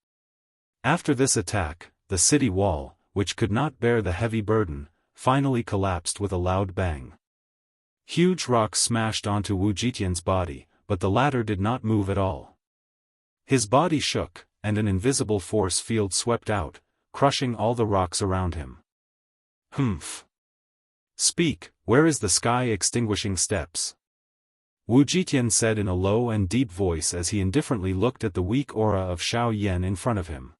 After this attack, the city wall, which could not bear the heavy burden, finally collapsed with a loud bang. Huge rocks smashed onto Wu Jitian's body, but the latter did not move at all. His body shook, and an invisible force field swept out, crushing all the rocks around him. Humph! Speak, where is the Sky Extinguishing Steps? Wu Jitian said in a low and deep voice as he indifferently looked at the weak aura of Xiao Yan in front of him.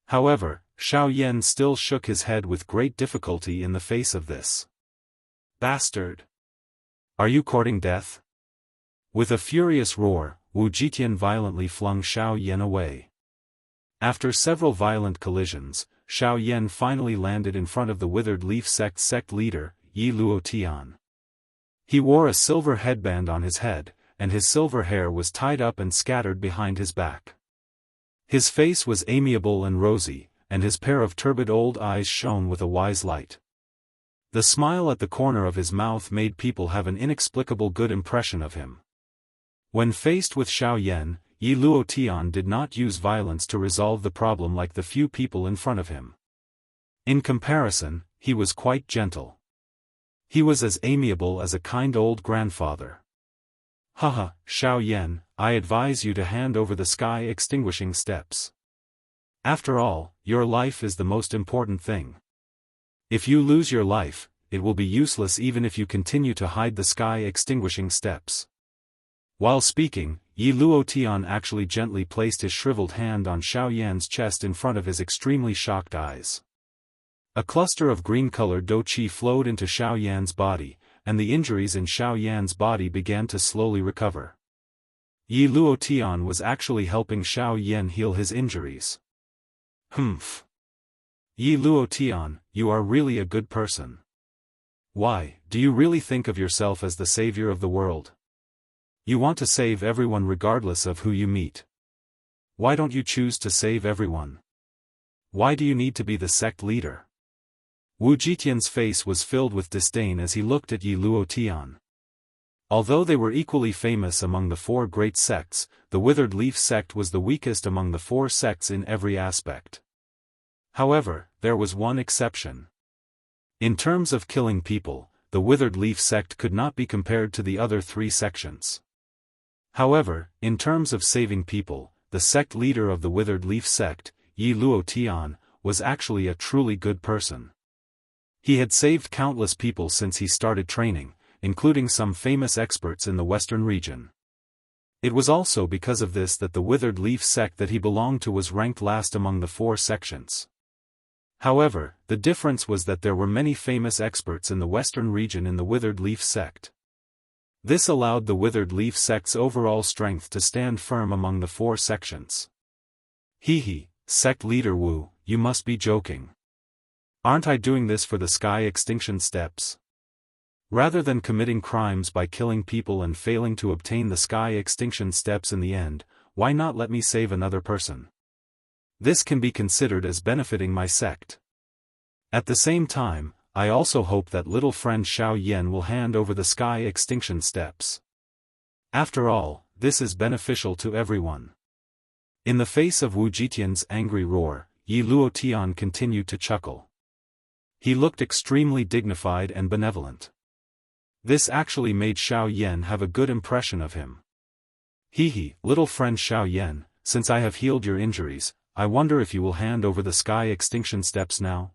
However, Xiao Yan still shook his head with great difficulty in the face of this. Bastard! Are you courting death? With a furious roar, Wu Jitian violently flung Xiao Yan away. After several violent collisions, Xiao Yan finally landed in front of the Withered Leaf sect leader, Yi Luotian. He wore a silver headband on his head, and his silver hair was tied up and scattered behind his back. His face was amiable and rosy, and his pair of turbid old eyes shone with a wise light. The smile at the corner of his mouth made people have an inexplicable good impression of him. When faced with Xiao Yan, Yi Luotian did not use violence to resolve the problem like the few people in front of him. In comparison, he was quite gentle. He was as amiable as a kind old grandfather. Haha, Xiao Yan, I advise you to hand over the Sky Extinguishing Steps. After all, your life is the most important thing. If you lose your life, it will be useless even if you continue to hide the Sky Extinguishing Steps. While speaking, Yi Luotian actually gently placed his shriveled hand on Xiao Yan's chest in front of his extremely shocked eyes. A cluster of green-colored do qi flowed into Xiao Yan's body, and the injuries in Xiao Yan's body began to slowly recover. Yi Luotian was actually helping Xiao Yan heal his injuries. Humph! Yi Luotian, you are really a good person. Why, do you really think of yourself as the savior of the world? You want to save everyone regardless of who you meet. Why don't you choose to save everyone? Why do you need to be the sect leader? Wu Jitian's face was filled with disdain as he looked at Yi Luotian. Although they were equally famous among the four great sects, the Withered Leaf sect was the weakest among the four sects in every aspect. However, there was one exception. In terms of killing people, the Withered Leaf sect could not be compared to the other three sections. However, in terms of saving people, the sect leader of the Withered Leaf sect, Yi Luotian, was actually a truly good person. He had saved countless people since he started training, including some famous experts in the western region. It was also because of this that the Withered Leaf sect that he belonged to was ranked last among the 4 sections. However, the difference was that there were many famous experts in the western region in the Withered Leaf sect. This allowed the Withered Leaf sect's overall strength to stand firm among the 4 sections. Hee, sect leader Wu, you must be joking. Aren't I doing this for the Sky Extinction Steps? Rather than committing crimes by killing people and failing to obtain the Sky Extinction Steps in the end, why not let me save another person? This can be considered as benefiting my sect. At the same time, I also hope that little friend Xiao Yan will hand over the Sky Extinction Steps. After all, this is beneficial to everyone. In the face of Wu Jitian's angry roar, Yi Luotian continued to chuckle. He looked extremely dignified and benevolent. This actually made Xiao Yan have a good impression of him. Hee, little friend Xiao Yan, since I have healed your injuries, I wonder if you will hand over the Sky Extinction Steps now?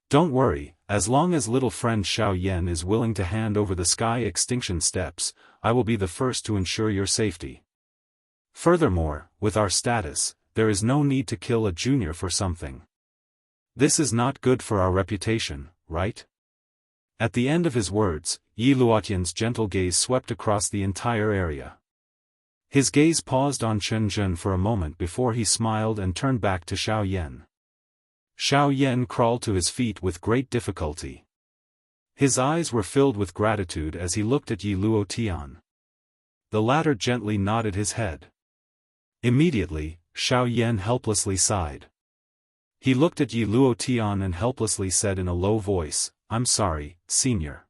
Don't worry, as long as little friend Xiao Yan is willing to hand over the Sky Extinction Steps, I will be the first to ensure your safety. Furthermore, with our status, there is no need to kill a junior for something. This is not good for our reputation, right? At the end of his words, Yi Luotian's gentle gaze swept across the entire area. His gaze paused on Chen Zhen for a moment before he smiled and turned back to Xiao Yan. Xiao Yan crawled to his feet with great difficulty. His eyes were filled with gratitude as he looked at Yi Luotian. The latter gently nodded his head. Immediately, Xiao Yan helplessly sighed. He looked at Yi Luotian and helplessly said in a low voice, "I'm sorry, Senior.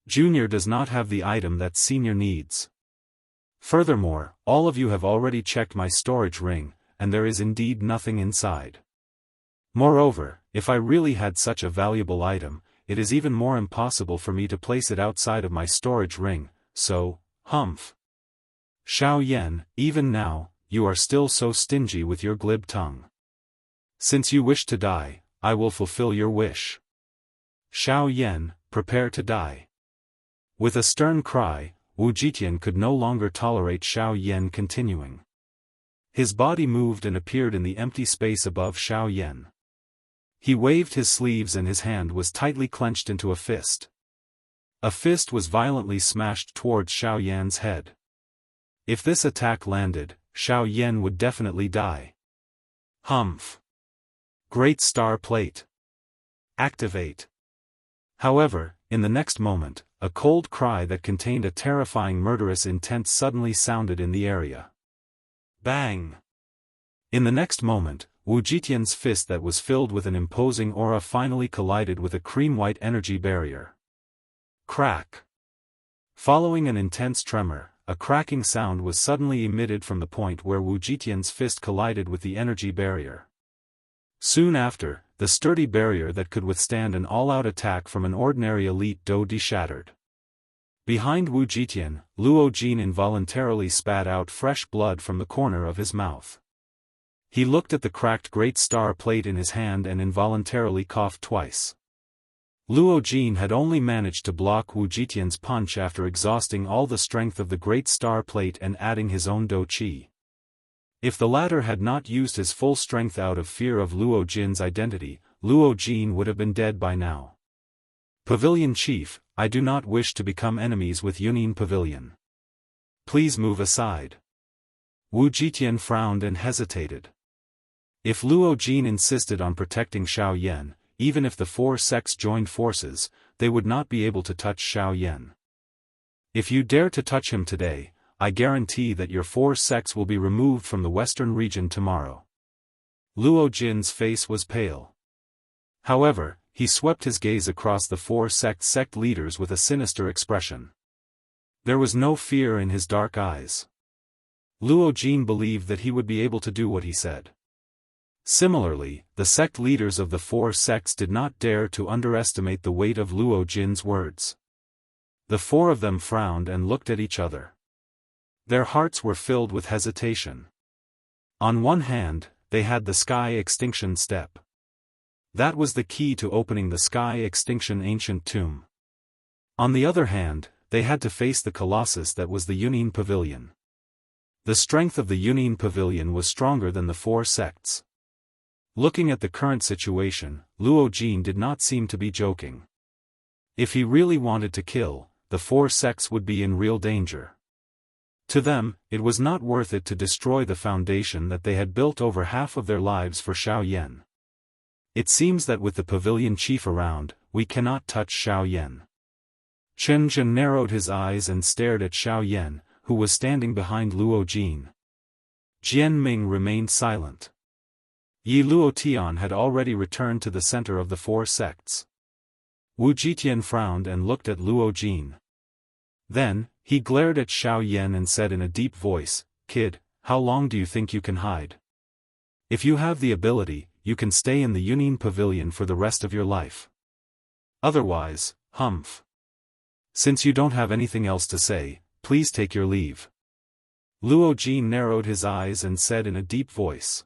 Junior does not have the item that Senior needs. Furthermore, all of you have already checked my storage ring, and there is indeed nothing inside. Moreover, if I really had such a valuable item, it is even more impossible for me to place it outside of my storage ring, so, humph. Xiao Yan, even now, you are still so stingy with your glib tongue. Since you wish to die, I will fulfill your wish. Xiao Yan, prepare to die." With a stern cry, Wu Jitian could no longer tolerate Xiao Yan continuing. His body moved and appeared in the empty space above Xiao Yan. He waved his sleeves and his hand was tightly clenched into a fist. A fist was violently smashed towards Xiao Yan's head. If this attack landed, Xiao Yan would definitely die. Humph. Great Star Plate. Activate. However, in the next moment, a cold cry that contained a terrifying murderous intent suddenly sounded in the area. Bang! In the next moment, Wu Jitian's fist that was filled with an imposing aura finally collided with a cream-white energy barrier. Crack! Following an intense tremor, a cracking sound was suddenly emitted from the point where Wu Jitian's fist collided with the energy barrier. Soon after, the sturdy barrier that could withstand an all-out attack from an ordinary elite Daoist shattered. Behind Wu Jitian, Luo Jin involuntarily spat out fresh blood from the corner of his mouth. He looked at the cracked Great Star Plate in his hand and involuntarily coughed twice. Luo Jin had only managed to block Wu Jitian's punch after exhausting all the strength of the Great Star Plate and adding his own Do Qi. If the latter had not used his full strength out of fear of Luo Jin's identity, Luo Jin would have been dead by now. Pavilion Chief, I do not wish to become enemies with Yunin Pavilion. Please move aside. Wu Jitian frowned and hesitated. If Luo Jin insisted on protecting Xiao Yan, even if the 4 sects joined forces, they would not be able to touch Xiao Yan. If you dare to touch him today, I guarantee that your 4 sects will be removed from the western region tomorrow. Luo Jin's face was pale. However, he swept his gaze across the 4 sect leaders with a sinister expression. There was no fear in his dark eyes. Luo Jin believed that he would be able to do what he said. Similarly, the sect leaders of the 4 sects did not dare to underestimate the weight of Luo Jin's words. The 4 of them frowned and looked at each other. Their hearts were filled with hesitation. On one hand, they had the Sky Extinction Step. That was the key to opening the Sky Extinction Ancient Tomb. On the other hand, they had to face the colossus that was the Yunin Pavilion. The strength of the Yunin Pavilion was stronger than the four sects. Looking at the current situation, Luo Jin did not seem to be joking. If he really wanted to kill, the four sects would be in real danger. To them, it was not worth it to destroy the foundation that they had built over half of their lives for Xiao Yan. It seems that with the pavilion chief around, we cannot touch Xiao Yan. Chen Zhen narrowed his eyes and stared at Xiao Yan, who was standing behind Luo Jin. Jian Ming remained silent. Yi Luo Tian had already returned to the center of the four sects. Wu Jitian frowned and looked at Luo Jin. Then, he glared at Xiao Yan and said in a deep voice, "Kid, how long do you think you can hide? If you have the ability, you can stay in the Yunin Pavilion for the rest of your life. Otherwise, humph. Since you don't have anything else to say, please take your leave." Luo Jin narrowed his eyes and said in a deep voice.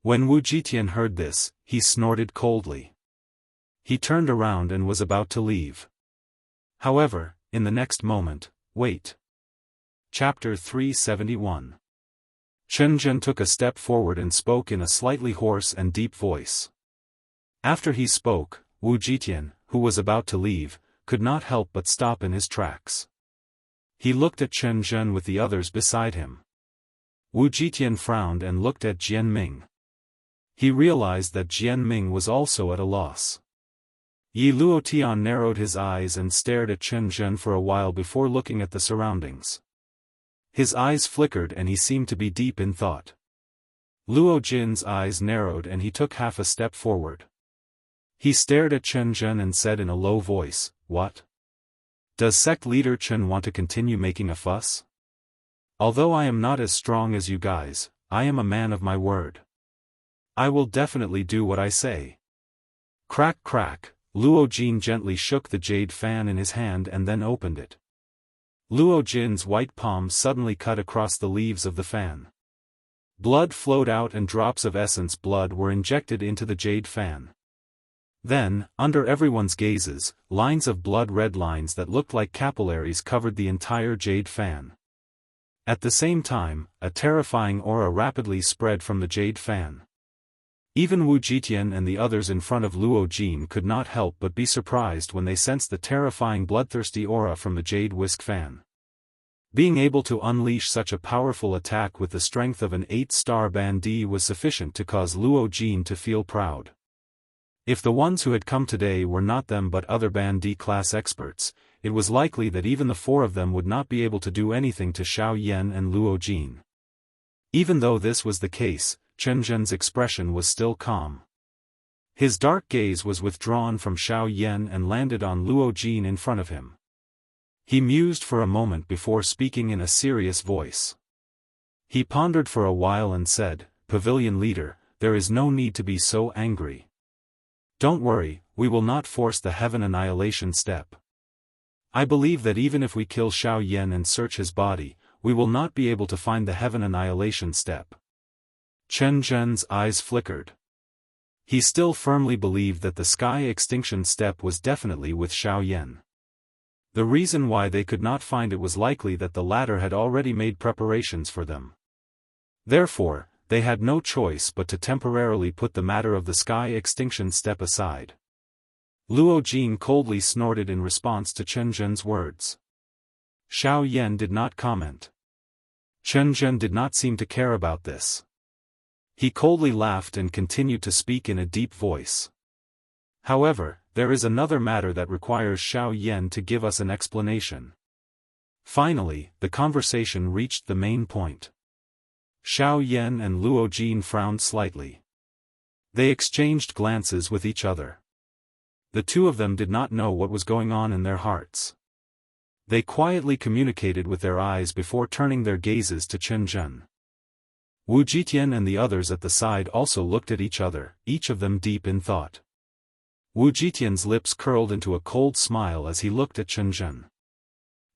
When Wu Jitian heard this, he snorted coldly. He turned around and was about to leave. However, in the next moment, wait. Chapter 371. Chen Zhen took a step forward and spoke in a slightly hoarse and deep voice. After he spoke, Wu Jitian, who was about to leave, could not help but stop in his tracks. He looked at Chen Zhen with the others beside him. Wu Jitian frowned and looked at Jian Ming. He realized that Jian Ming was also at a loss. Yi Luo Tian narrowed his eyes and stared at Chen Zhen for a while before looking at the surroundings. His eyes flickered and he seemed to be deep in thought. Luo Jin's eyes narrowed and he took half a step forward. He stared at Chen Zhen and said in a low voice, "What? Does sect leader Chen want to continue making a fuss? Although I am not as strong as you guys, I am a man of my word. I will definitely do what I say." Crack crack, Luo Jin gently shook the jade fan in his hand and then opened it. Luo Jin's white palm suddenly cut across the leaves of the fan. Blood flowed out and drops of essence blood were injected into the jade fan. Then, under everyone's gazes, lines of blood-red lines that looked like capillaries covered the entire jade fan. At the same time, a terrifying aura rapidly spread from the jade fan. Even Wu Jitian and the others in front of Luo Jin could not help but be surprised when they sensed the terrifying bloodthirsty aura from the jade whisk fan. Being able to unleash such a powerful attack with the strength of an 8-star bandit was sufficient to cause Luo Jin to feel proud. If the ones who had come today were not them but other bandit class experts, it was likely that even the four of them would not be able to do anything to Xiao Yan and Luo Jin. Even though this was the case, Chen Zhen's expression was still calm. His dark gaze was withdrawn from Xiao Yan and landed on Luo Jin in front of him. He mused for a moment before speaking in a serious voice. He pondered for a while and said, "Pavilion leader, there is no need to be so angry. Don't worry, we will not force the heaven annihilation step. I believe that even if we kill Xiao Yan and search his body, we will not be able to find the heaven annihilation step." Chen Zhen's eyes flickered. He still firmly believed that the sky extinction step was definitely with Xiao Yan. The reason why they could not find it was likely that the latter had already made preparations for them. Therefore, they had no choice but to temporarily put the matter of the sky extinction step aside. Luo Jin coldly snorted in response to Chen Zhen's words. Xiao Yan did not comment. Chen Zhen did not seem to care about this. He coldly laughed and continued to speak in a deep voice. "However, there is another matter that requires Xiao Yan to give us an explanation." Finally, the conversation reached the main point. Xiao Yan and Luo Jin frowned slightly. They exchanged glances with each other. The two of them did not know what was going on in their hearts. They quietly communicated with their eyes before turning their gazes to Chen Zhen. Wu Jitian and the others at the side also looked at each other, each of them deep in thought. Wu Jitian's lips curled into a cold smile as he looked at Chen Zhen.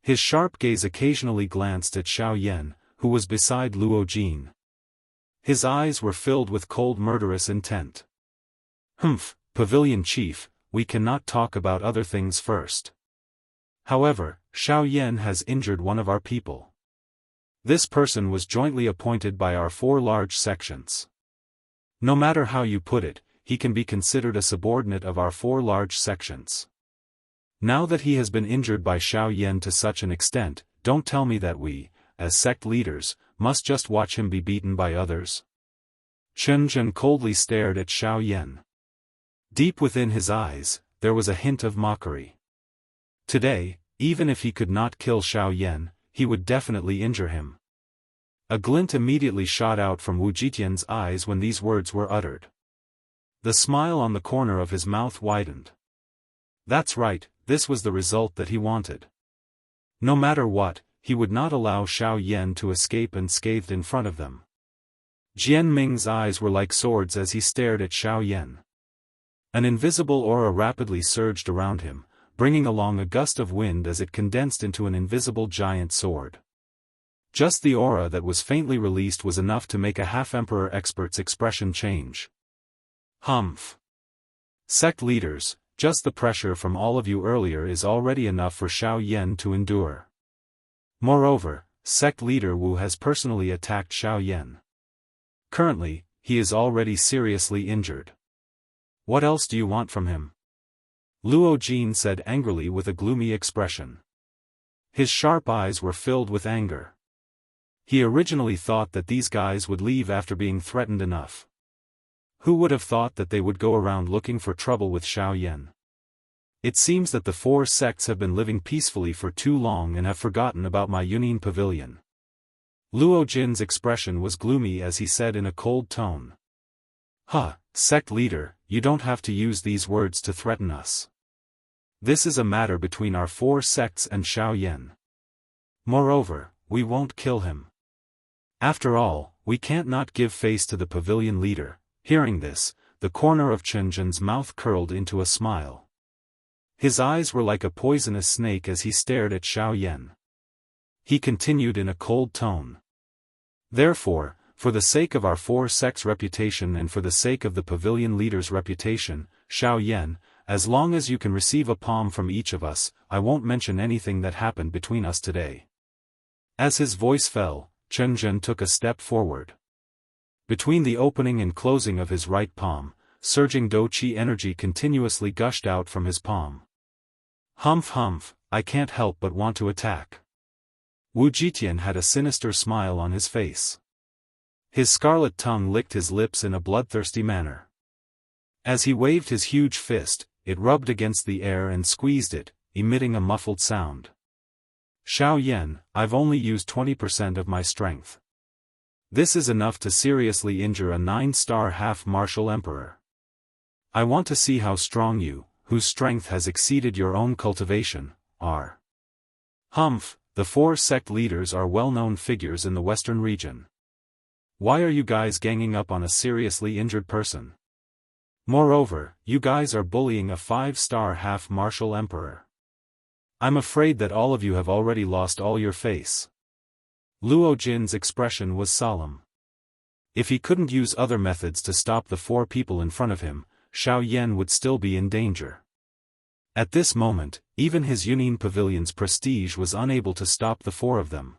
His sharp gaze occasionally glanced at Xiao Yan, who was beside Luo Jin. His eyes were filled with cold murderous intent. "Humph, Pavilion Chief, we cannot talk about other things first. However, Xiao Yan has injured one of our people. This person was jointly appointed by our 4 large sections. No matter how you put it, he can be considered a subordinate of our 4 large sections. Now that he has been injured by Xiao Yan to such an extent, don't tell me that we, as sect leaders, must just watch him be beaten by others. Chen Zhen coldly stared at Xiao Yan. Deep within his eyes, there was a hint of mockery. Today, even if he could not kill Xiao Yan, he would definitely injure him. A glint immediately shot out from Wu Jitian's eyes when these words were uttered. The smile on the corner of his mouth widened. That's right, this was the result that he wanted. No matter what, he would not allow Xiao Yan to escape unscathed in front of them. Jian Ming's eyes were like swords as he stared at Xiao Yan. An invisible aura rapidly surged around him, bringing along a gust of wind as it condensed into an invisible giant sword. Just the aura that was faintly released was enough to make a half-emperor expert's expression change. Humph. Sect leaders, just the pressure from all of you earlier is already enough for Xiao Yan to endure. Moreover, sect leader Wu has personally attacked Xiao Yan. Currently, he is already seriously injured. What else do you want from him? Luo Jin said angrily with a gloomy expression. His sharp eyes were filled with anger. He originally thought that these guys would leave after being threatened enough. Who would have thought that they would go around looking for trouble with Xiao Yan? It seems that the 4 sects have been living peacefully for too long and have forgotten about my Yunin pavilion. Luo Jin's expression was gloomy as he said in a cold tone. Huh, sect leader, you don't have to use these words to threaten us. This is a matter between our 4 sects and Xiao Yan. Moreover, we won't kill him. After all, we can't not give face to the pavilion leader. Hearing this, the corner of Chen Zhen's mouth curled into a smile. His eyes were like a poisonous snake as he stared at Xiao Yan. He continued in a cold tone. Therefore, for the sake of our 4 sects' reputation and for the sake of the pavilion leader's reputation, Xiao Yan, as long as you can receive a palm from each of us, I won't mention anything that happened between us today. As his voice fell, Chen Zhen took a step forward. Between the opening and closing of his right palm, surging Do-Chi energy continuously gushed out from his palm. Humph humph, I can't help but want to attack. Wu Jitian had a sinister smile on his face. His scarlet tongue licked his lips in a bloodthirsty manner. As he waved his huge fist, it rubbed against the air and squeezed it, emitting a muffled sound. Xiao Yan, I've only used 20% of my strength. This is enough to seriously injure a 9-star half-martial emperor. I want to see how strong you, whose strength has exceeded your own cultivation, are. Humph, the 4 sect leaders are well-known figures in the western region. Why are you guys ganging up on a seriously injured person? Moreover, you guys are bullying a 5-star half-martial emperor. I'm afraid that all of you have already lost all your face. Luo Jin's expression was solemn. If he couldn't use other methods to stop the 4 people in front of him, Xiao Yan would still be in danger. At this moment, even his Yunin pavilion's prestige was unable to stop the 4 of them.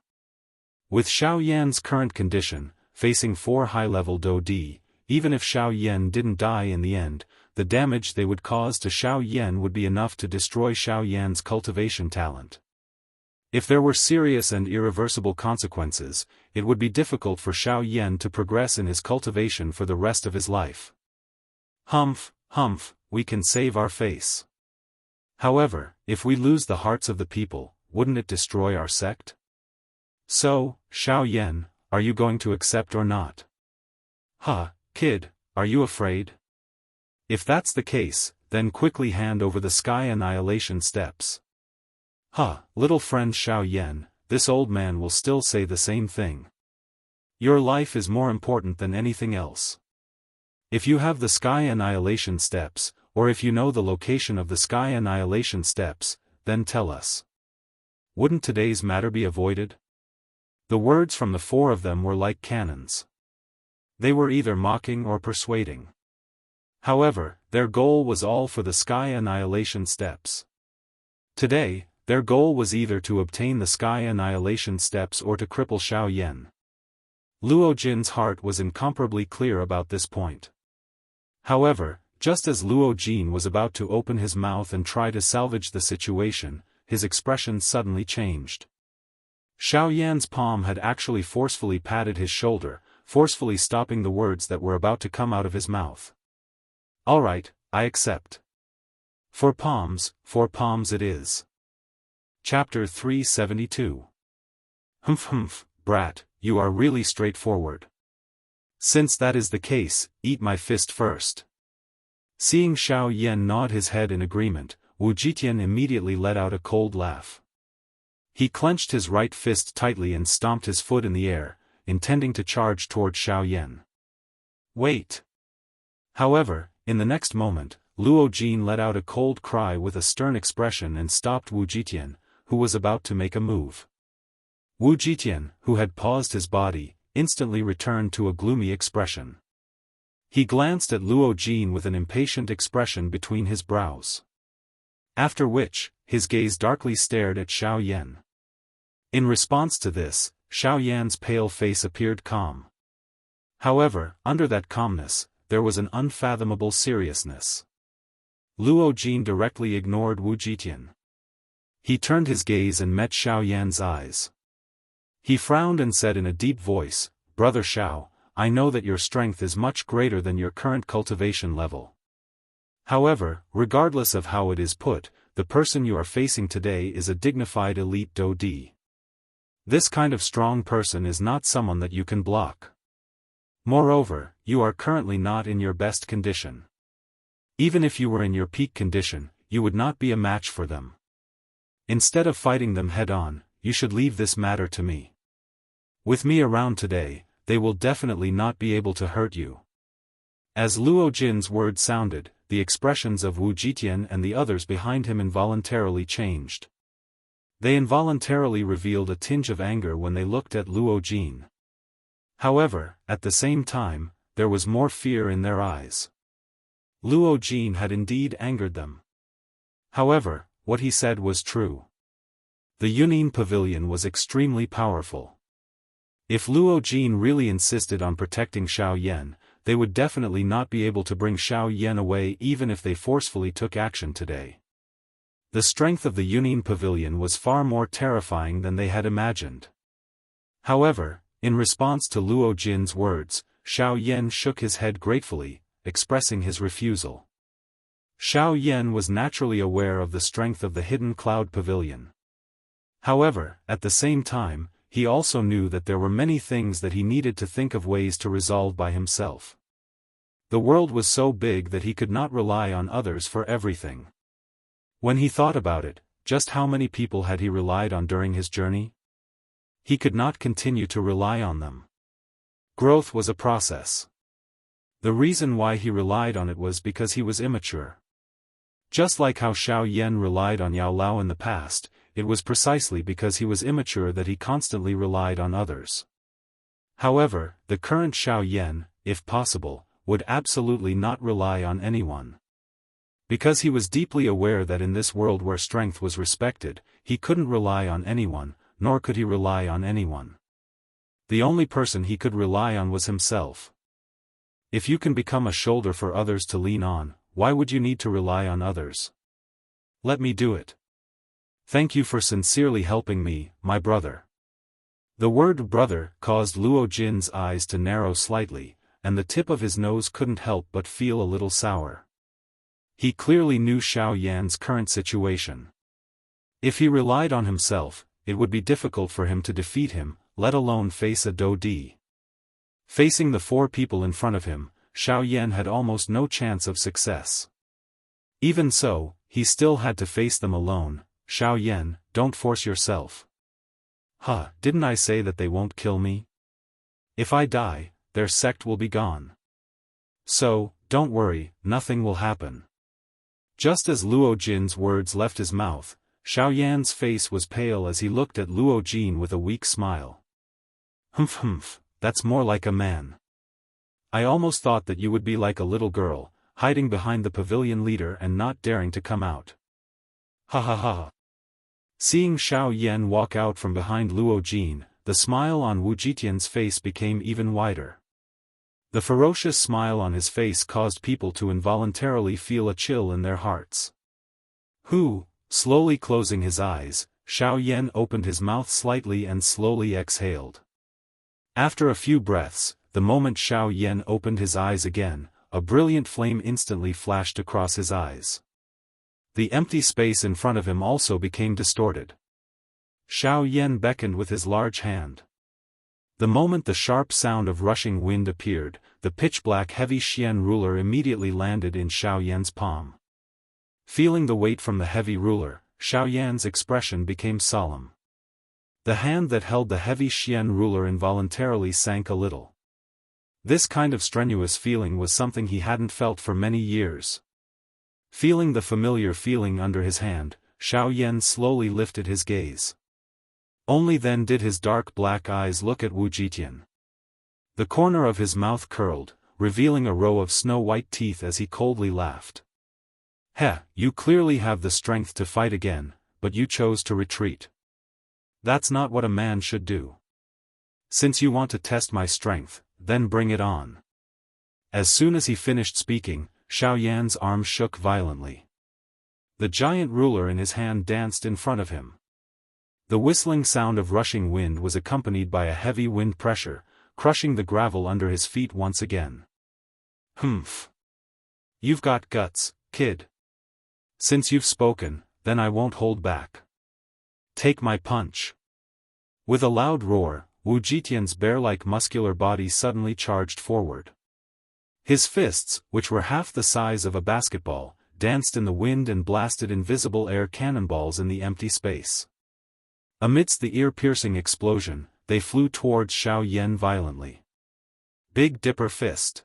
With Xiao Yan's current condition, facing 4 high-level Do-Di, even if Xiao Yan didn't die in the end, the damage they would cause to Xiao Yan would be enough to destroy Xiao Yan's cultivation talent. If there were serious and irreversible consequences, it would be difficult for Xiao Yan to progress in his cultivation for the rest of his life. Humph, humph, we can save our face. However, if we lose the hearts of the people, wouldn't it destroy our sect? So, Xiao Yan, are you going to accept or not? Huh, kid, are you afraid? If that's the case, then quickly hand over the Sky Annihilation Steps. Huh, little friend Xiao Yan, this old man will still say the same thing. Your life is more important than anything else. If you have the Sky Annihilation Steps, or if you know the location of the Sky Annihilation Steps, then tell us. Wouldn't today's matter be avoided? The words from the 4 of them were like cannons. They were either mocking or persuading. However, their goal was all for the Sky Annihilation Steps. Today, Their goal was either to obtain the Sky Annihilation Steps or to cripple Xiao Yan. Luo Jin's heart was incomparably clear about this point. However, just as Luo Jin was about to open his mouth and try to salvage the situation, his expression suddenly changed. Xiao Yan's palm had actually forcefully patted his shoulder, forcefully stopping the words that were about to come out of his mouth. "All right, I accept. Four palms it is." Chapter 372. Humph, brat, you are really straightforward. Since that is the case, eat my fist first. Seeing Xiao Yan nod his head in agreement, Wu Jitian immediately let out a cold laugh. He clenched his right fist tightly and stomped his foot in the air, intending to charge toward Xiao Yan. Wait! However, in the next moment, Luo Jin let out a cold cry with a stern expression and stopped Wu Jitian, who was about to make a move. Wu Jitian, who had paused his body, instantly returned to a gloomy expression. He glanced at Luo Jin with an impatient expression between his brows. After which, his gaze darkly stared at Xiao Yan. In response to this, Xiao Yan's pale face appeared calm. However, under that calmness, there was an unfathomable seriousness. Luo Jin directly ignored Wu Jitian. He turned his gaze and met Xiao Yan's eyes. He frowned and said in a deep voice, "Brother Xiao, I know that your strength is much greater than your current cultivation level. However, regardless of how it is put, the person you are facing today is a dignified elite Daoist. This kind of strong person is not someone that you can block. Moreover, you are currently not in your best condition. Even if you were in your peak condition, you would not be a match for them. Instead of fighting them head-on, you should leave this matter to me. With me around today, they will definitely not be able to hurt you." As Luo Jin's words sounded, the expressions of Wu Jitian and the others behind him involuntarily changed. They involuntarily revealed a tinge of anger when they looked at Luo Jin. However, at the same time, there was more fear in their eyes. Luo Jin had indeed angered them. However, what he said was true. The Yunin Pavilion was extremely powerful. If Luo Jin really insisted on protecting Xiao Yan, they would definitely not be able to bring Xiao Yan away even if they forcefully took action today. The strength of the Yunin Pavilion was far more terrifying than they had imagined. However, in response to Luo Jin's words, Xiao Yan shook his head gratefully, expressing his refusal. Xiao Yan was naturally aware of the strength of the Hidden Cloud Pavilion. However, at the same time, he also knew that there were many things that he needed to think of ways to resolve by himself. The world was so big that he could not rely on others for everything. When he thought about it, just how many people had he relied on during his journey? He could not continue to rely on them. Growth was a process. The reason why he relied on it was because he was immature. Just like how Xiao Yan relied on Yao Lao in the past, it was precisely because he was immature that he constantly relied on others. However, the current Xiao Yan, if possible, would absolutely not rely on anyone. Because he was deeply aware that in this world where strength was respected, he couldn't rely on anyone, nor could he rely on anyone. The only person he could rely on was himself. If you can become a shoulder for others to lean on, why would you need to rely on others? Let me do it. Thank you for sincerely helping me, my brother. The word brother caused Luo Jin's eyes to narrow slightly, and the tip of his nose couldn't help but feel a little sour. He clearly knew Xiao Yan's current situation. If he relied on himself, it would be difficult for him to defeat him, let alone face a Daoist. Facing the four people in front of him, Xiao Yan had almost no chance of success. Even so, he still had to face them alone. Xiao Yan, don't force yourself. Didn't I say that they won't kill me? If I die, their sect will be gone. So, don't worry, nothing will happen. Just as Luo Jin's words left his mouth, Xiao Yan's face was pale as he looked at Luo Jin with a weak smile. Humph, that's more like a man. I almost thought that you would be like a little girl, hiding behind the pavilion leader and not daring to come out. Ha ha ha. Seeing Xiao Yan walk out from behind Luo Jin, the smile on Wu Jitian's face became even wider. The ferocious smile on his face caused people to involuntarily feel a chill in their hearts. Slowly closing his eyes, Xiao Yan opened his mouth slightly and slowly exhaled. After a few breaths, the moment Xiao Yan opened his eyes again, a brilliant flame instantly flashed across his eyes. The empty space in front of him also became distorted. Xiao Yan beckoned with his large hand. The moment the sharp sound of rushing wind appeared, the pitch-black heavy Xian ruler immediately landed in Xiao Yan's palm. Feeling the weight from the heavy ruler, Xiao Yan's expression became solemn. The hand that held the heavy Xian ruler involuntarily sank a little. This kind of strenuous feeling was something he hadn't felt for many years. Feeling the familiar feeling under his hand, Xiao Yan slowly lifted his gaze. Only then did his dark black eyes look at Wu Jitian. The corner of his mouth curled, revealing a row of snow-white teeth as he coldly laughed. You clearly have the strength to fight again, but you chose to retreat. That's not what a man should do. Since you want to test my strength, then bring it on. As soon as he finished speaking, Xiao Yan's arm shook violently. The giant ruler in his hand danced in front of him. The whistling sound of rushing wind was accompanied by a heavy wind pressure, crushing the gravel under his feet once again. Humph. You've got guts, kid. Since you've spoken, then I won't hold back. Take my punch. With a loud roar, Wu Jitian's bear-like muscular body suddenly charged forward. His fists, which were half the size of a basketball, danced in the wind and blasted invisible air cannonballs in the empty space. Amidst the ear-piercing explosion, they flew towards Xiao Yan violently. Big Dipper Fist.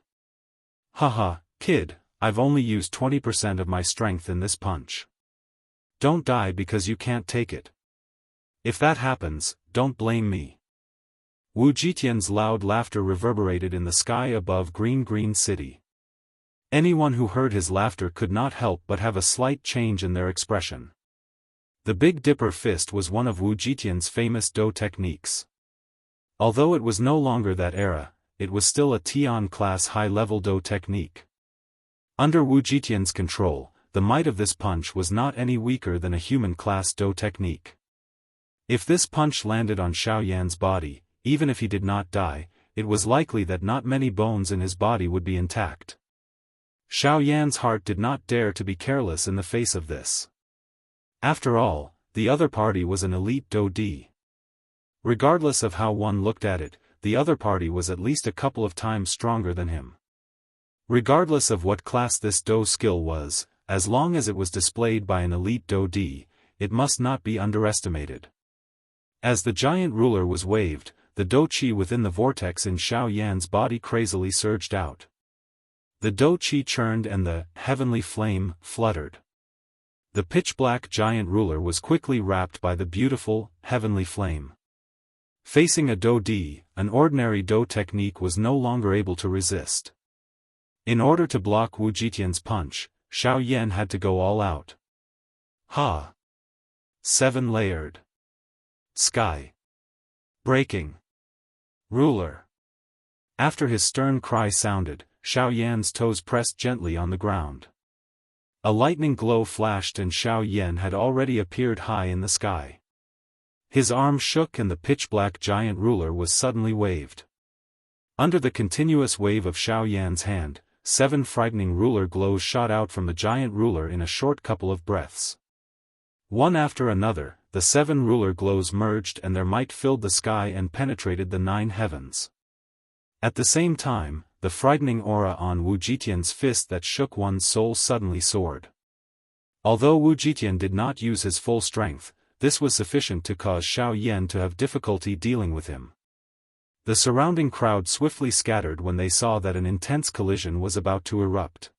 Haha, kid, I've only used 20% of my strength in this punch. Don't die because you can't take it. If that happens, don't blame me. Wu Jitian's loud laughter reverberated in the sky above Green City. Anyone who heard his laughter could not help but have a slight change in their expression. The Big Dipper Fist was one of Wu Jitian's famous Do techniques. Although it was no longer that era, it was still a Tian-class high-level Do technique. Under Wu Jitian's control, the might of this punch was not any weaker than a human-class Do technique. If this punch landed on Xiao Yan's body, even if he did not die, it was likely that not many bones in his body would be intact. Xiao Yan's heart did not dare to be careless in the face of this. After all, the other party was an elite Do-D. Regardless of how one looked at it, the other party was at least a couple of times stronger than him. Regardless of what class this Do skill was, as long as it was displayed by an elite Do-D, it must not be underestimated. As the giant ruler was waved, the Do-Chi within the vortex in Xiao Yan's body crazily surged out. The Do-Chi churned and the heavenly flame fluttered. The pitch-black giant ruler was quickly wrapped by the beautiful, heavenly flame. Facing a Do-D, an ordinary Do technique was no longer able to resist. In order to block Wu Jitian's punch, Xiao Yan had to go all out. 7-layered. Sky. Breaking. Ruler. After his stern cry sounded, Xiao Yan's toes pressed gently on the ground. A lightning glow flashed and Xiao Yan had already appeared high in the sky. His arm shook and the pitch-black giant ruler was suddenly waved. Under the continuous wave of Xiao Yan's hand, 7 frightening ruler glows shot out from the giant ruler in a short couple of breaths. One after another, the 7 ruler glows merged and their might filled the sky and penetrated the 9 heavens. At the same time, the frightening aura on Wu Jitian's fist that shook one's soul suddenly soared. Although Wu Jitian did not use his full strength, this was sufficient to cause Xiao Yan to have difficulty dealing with him. The surrounding crowd swiftly scattered when they saw that an intense collision was about to erupt.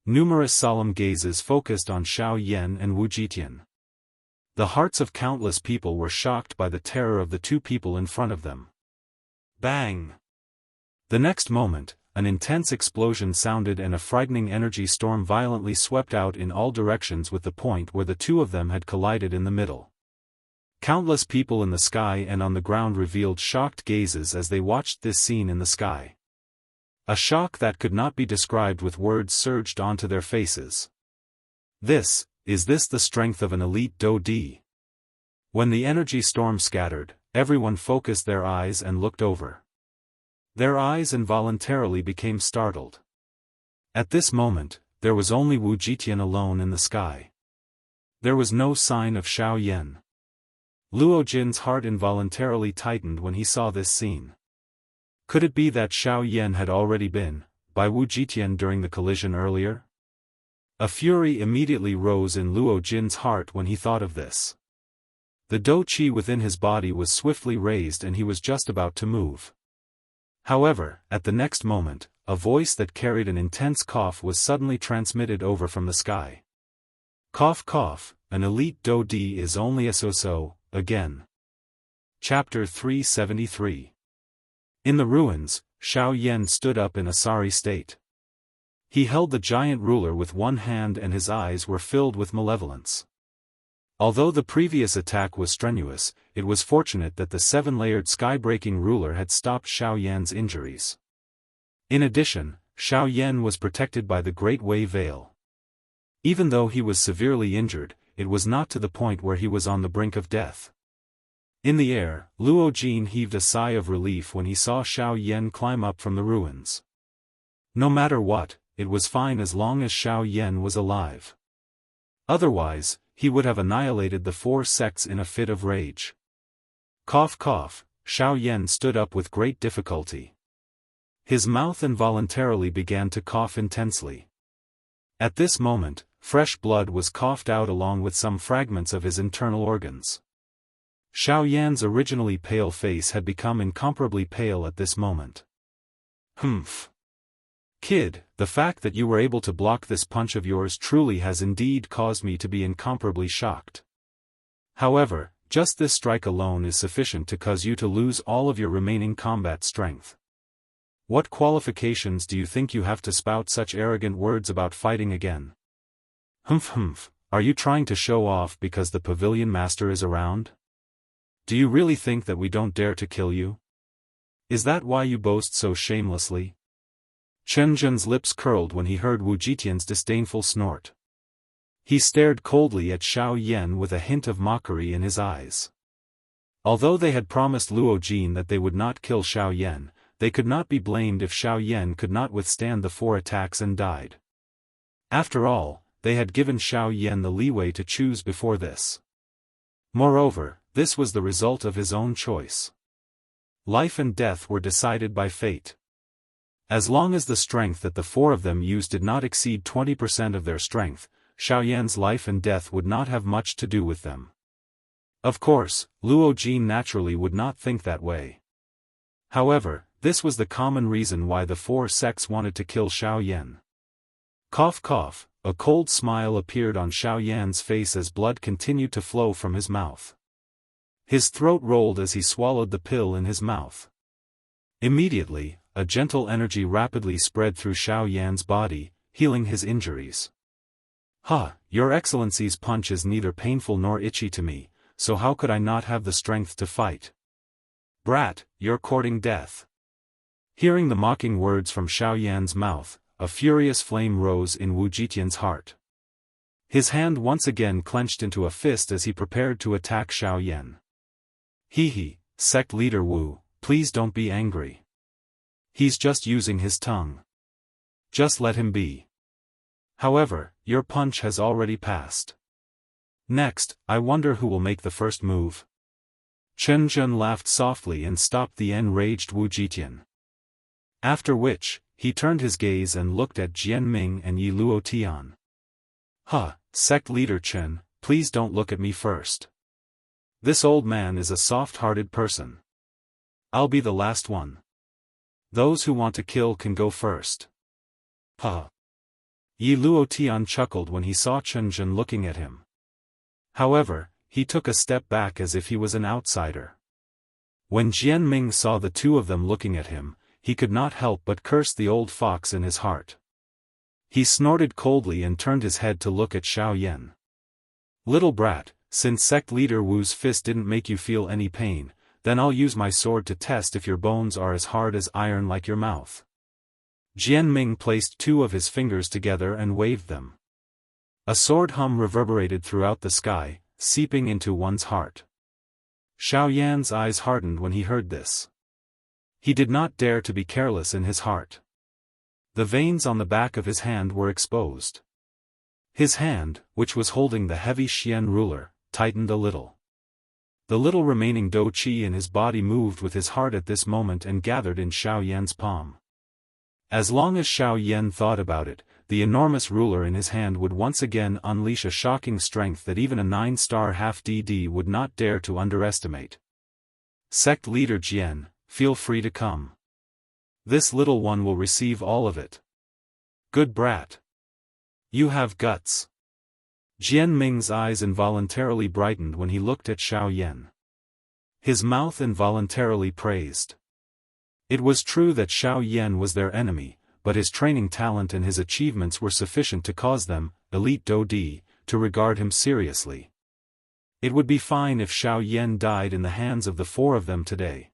Numerous solemn gazes focused on Xiao Yan and Wu Jitian. The hearts of countless people were shocked by the terror of the two people in front of them. Bang! The next moment, an intense explosion sounded and a frightening energy storm violently swept out in all directions with the point where the two of them had collided in the middle. Countless people in the sky and on the ground revealed shocked gazes as they watched this scene in the sky. A shock that could not be described with words surged onto their faces. Is this the strength of an elite Do-D? When the energy storm scattered, everyone focused their eyes and looked over. Their eyes involuntarily became startled. At this moment, there was only Wu Jitian alone in the sky. There was no sign of Xiao Yan. Luo Jin's heart involuntarily tightened when he saw this scene. Could it be that Xiao Yan had already been, by Wu Jitian during the collision earlier? A fury immediately rose in Luo Jin's heart when he thought of this. The Do Qi within his body was swiftly raised and he was just about to move. However, at the next moment, a voice that carried an intense cough was suddenly transmitted over from the sky. Cough cough, an elite Do-D is only a so-so, again. Chapter 373. In the ruins, Xiao Yan stood up in a sorry state. He held the giant ruler with one hand and his eyes were filled with malevolence. Although the previous attack was strenuous, it was fortunate that the seven-layered sky-breaking ruler had stopped Xiao Yan's injuries. In addition, Xiao Yan was protected by the Great Wei Veil. Even though he was severely injured, it was not to the point where he was on the brink of death. In the air, Luo Jin heaved a sigh of relief when he saw Xiao Yan climb up from the ruins. No matter what, it was fine as long as Xiao Yan was alive. Otherwise, he would have annihilated the four sects in a fit of rage. Cough cough, Xiao Yan stood up with great difficulty. His mouth involuntarily began to cough intensely. At this moment, fresh blood was coughed out along with some fragments of his internal organs. Xiao Yan's originally pale face had become incomparably pale at this moment. Humph. Kid, the fact that you were able to block this punch of yours truly has indeed caused me to be incomparably shocked. However, just this strike alone is sufficient to cause you to lose all of your remaining combat strength. What qualifications do you think you have to spout such arrogant words about fighting again? Humph humph, are you trying to show off because the pavilion master is around? Do you really think that we don't dare to kill you? Is that why you boast so shamelessly? Chen Zhen's lips curled when he heard Wu Jitian's disdainful snort. He stared coldly at Xiao Yan with a hint of mockery in his eyes. Although they had promised Luo Jin that they would not kill Xiao Yan, they could not be blamed if Xiao Yan could not withstand the four attacks and died. After all, they had given Xiao Yan the leeway to choose before this. Moreover, this was the result of his own choice. Life and death were decided by fate. As long as the strength that the four of them used did not exceed 20% of their strength, Xiao Yan's life and death would not have much to do with them. Of course, Luo Jin naturally would not think that way. However, this was the common reason why the four sects wanted to kill Xiao Yan. Cough cough, a cold smile appeared on Xiao Yan's face as blood continued to flow from his mouth. His throat rolled as he swallowed the pill in his mouth. Immediately, a gentle energy rapidly spread through Xiao Yan's body, healing his injuries. Your Excellency's punch is neither painful nor itchy to me, so how could I not have the strength to fight? Brat, you're courting death. Hearing the mocking words from Xiao Yan's mouth, a furious flame rose in Wu Jitian's heart. His hand once again clenched into a fist as he prepared to attack Xiao Yan. Hee, sect leader Wu, please don't be angry. He's just using his tongue. Just let him be. However, your punch has already passed. Next, I wonder who will make the first move. Chen Zhen laughed softly and stopped the enraged Wu Jitian. After which, he turned his gaze and looked at Jian Ming and Yi Luo Tian. Sect leader Chen, please don't look at me first. This old man is a soft-hearted person. I'll be the last one. Those who want to kill can go first. Yi Luo Tian chuckled when he saw Chen Zhen looking at him. However, he took a step back as if he was an outsider. When Jian Ming saw the two of them looking at him, he could not help but curse the old fox in his heart. He snorted coldly and turned his head to look at Xiao Yan. Little brat, since sect leader Wu's fist didn't make you feel any pain, then I'll use my sword to test if your bones are as hard as iron like your mouth. Jian Ming placed two of his fingers together and waved them. A sword hum reverberated throughout the sky, seeping into one's heart. Xiao Yan's eyes hardened when he heard this. He did not dare to be careless in his heart. The veins on the back of his hand were exposed. His hand, which was holding the heavy Xian ruler, tightened a little. The little remaining dou qi in his body moved with his heart at this moment and gathered in Xiao Yan's palm. As long as Xiao Yan thought about it, the enormous ruler in his hand would once again unleash a shocking strength that even a 9-star half-DD would not dare to underestimate. Sect leader Jian, feel free to come. This little one will receive all of it. Good brat. You have guts. Jian Ming's eyes involuntarily brightened when he looked at Xiao Yan. His mouth involuntarily praised. It was true that Xiao Yan was their enemy, but his training talent and his achievements were sufficient to cause them, elite Dou Di, to regard him seriously. It would be fine if Xiao Yan died in the hands of the four of them today.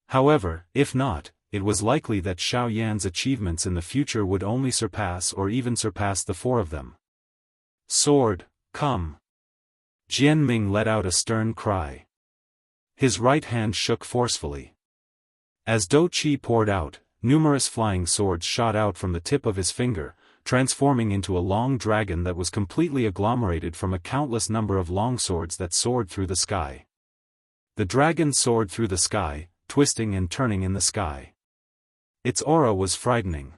However, if not, it was likely that Xiao Yan's achievements in the future would only surpass or even surpass the four of them. Sword, come! Jian Ming let out a stern cry. His right hand shook forcefully. As dou qi poured out, numerous flying swords shot out from the tip of his finger, transforming into a long dragon that was completely agglomerated from a countless number of longswords that soared through the sky. The dragon soared through the sky, twisting and turning in the sky. Its aura was frightening.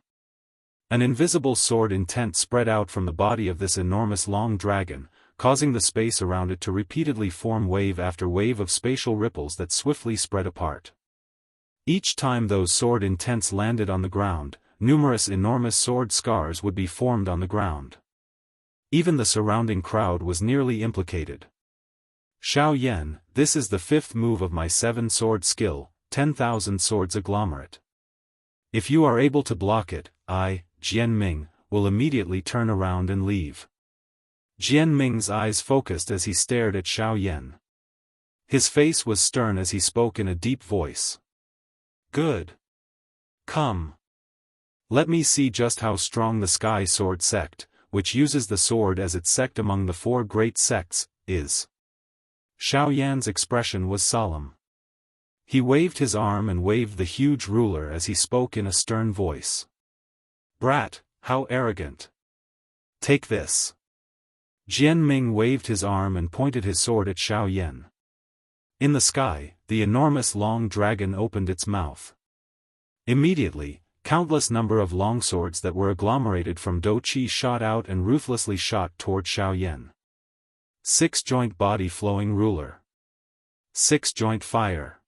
An invisible sword intent spread out from the body of this enormous long dragon, causing the space around it to repeatedly form wave after wave of spatial ripples that swiftly spread apart. Each time those sword intents landed on the ground, numerous enormous sword scars would be formed on the ground. Even the surrounding crowd was nearly implicated. Xiao Yan, this is the 5th move of my 7-sword skill, 10,000 swords agglomerate. If you are able to block it, I, Jian Ming, will immediately turn around and leave. Jian Ming's eyes focused as he stared at Xiao Yan. His face was stern as he spoke in a deep voice. Good. Come. Let me see just how strong the Sky Sword sect, which uses the sword as its sect among the 4 great sects, is. Xiao Yan's expression was solemn. He waved his arm and waved the huge ruler as he spoke in a stern voice. Brat, how arrogant. Take this. Jian Ming waved his arm and pointed his sword at Xiao Yan. In the sky, the enormous long dragon opened its mouth. Immediately, countless number of longswords that were agglomerated from dou qi shot out and ruthlessly shot toward Xiao Yan. 6-joint body flowing ruler. 6-joint fire.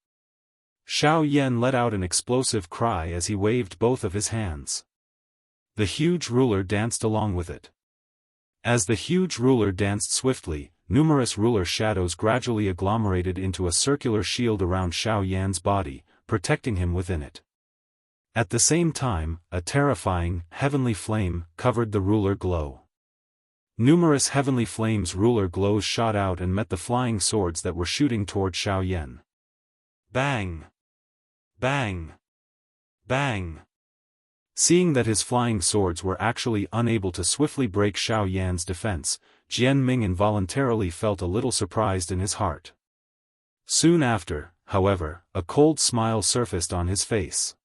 Xiao Yan let out an explosive cry as he waved both of his hands. The huge ruler danced along with it. As the huge ruler danced swiftly, numerous ruler shadows gradually agglomerated into a circular shield around Xiao Yan's body, protecting him within it. At the same time, a terrifying, heavenly flame covered the ruler glow. Numerous heavenly flames ruler glows shot out and met the flying swords that were shooting toward Xiao Yan. Bang! Bang! Bang! Seeing that his flying swords were actually unable to swiftly break Xiao Yan's defense, Jian Ming involuntarily felt a little surprised in his heart. Soon after, however, a cold smile surfaced on his face.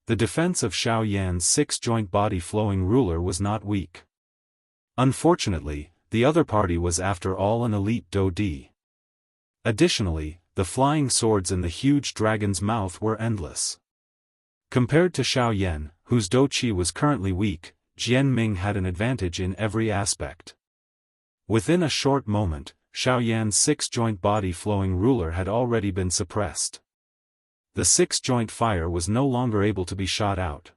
The defense of Xiao Yan's 6-joint body flowing ruler was not weak. Unfortunately, the other party was after all an elite Dou Di. Additionally, the flying swords in the huge dragon's mouth were endless. Compared to Xiao Yan, whose dou qi was currently weak, Jian Ming had an advantage in every aspect. Within a short moment, Xiao Yan's 6-joint body flowing ruler had already been suppressed. The 6-joint fire was no longer able to be shot out.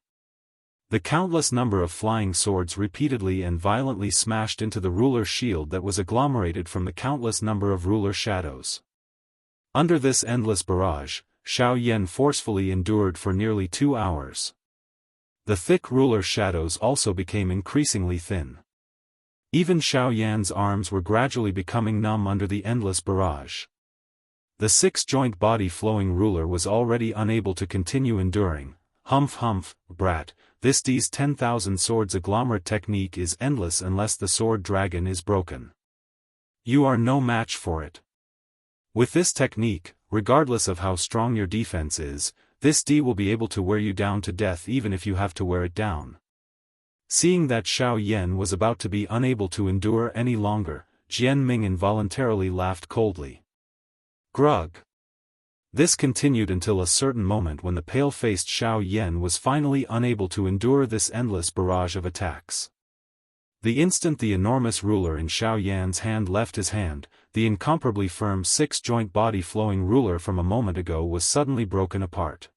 The countless number of flying swords repeatedly and violently smashed into the ruler's shield that was agglomerated from the countless number of ruler shadows. Under this endless barrage, Xiao Yan forcefully endured for nearly 2 hours. The thick ruler shadows also became increasingly thin. Even Xiao Yan's arms were gradually becoming numb under the endless barrage. The six-joint body-flowing ruler was already unable to continue enduring. Humph humph, brat, this D's 10,000 swords agglomerate technique is endless unless the sword dragon is broken. You are no match for it. With this technique, regardless of how strong your defense is, this D will be able to wear you down to death even if you have to wear it down. Seeing that Xiao Yan was about to be unable to endure any longer, Jian Ming involuntarily laughed coldly. Grug. This continued until a certain moment when the pale-faced Xiao Yan was finally unable to endure this endless barrage of attacks. The instant the enormous ruler in Xiao Yan's hand left his hand, the incomparably firm six-joint body-flowing ruler from a moment ago was suddenly broken apart.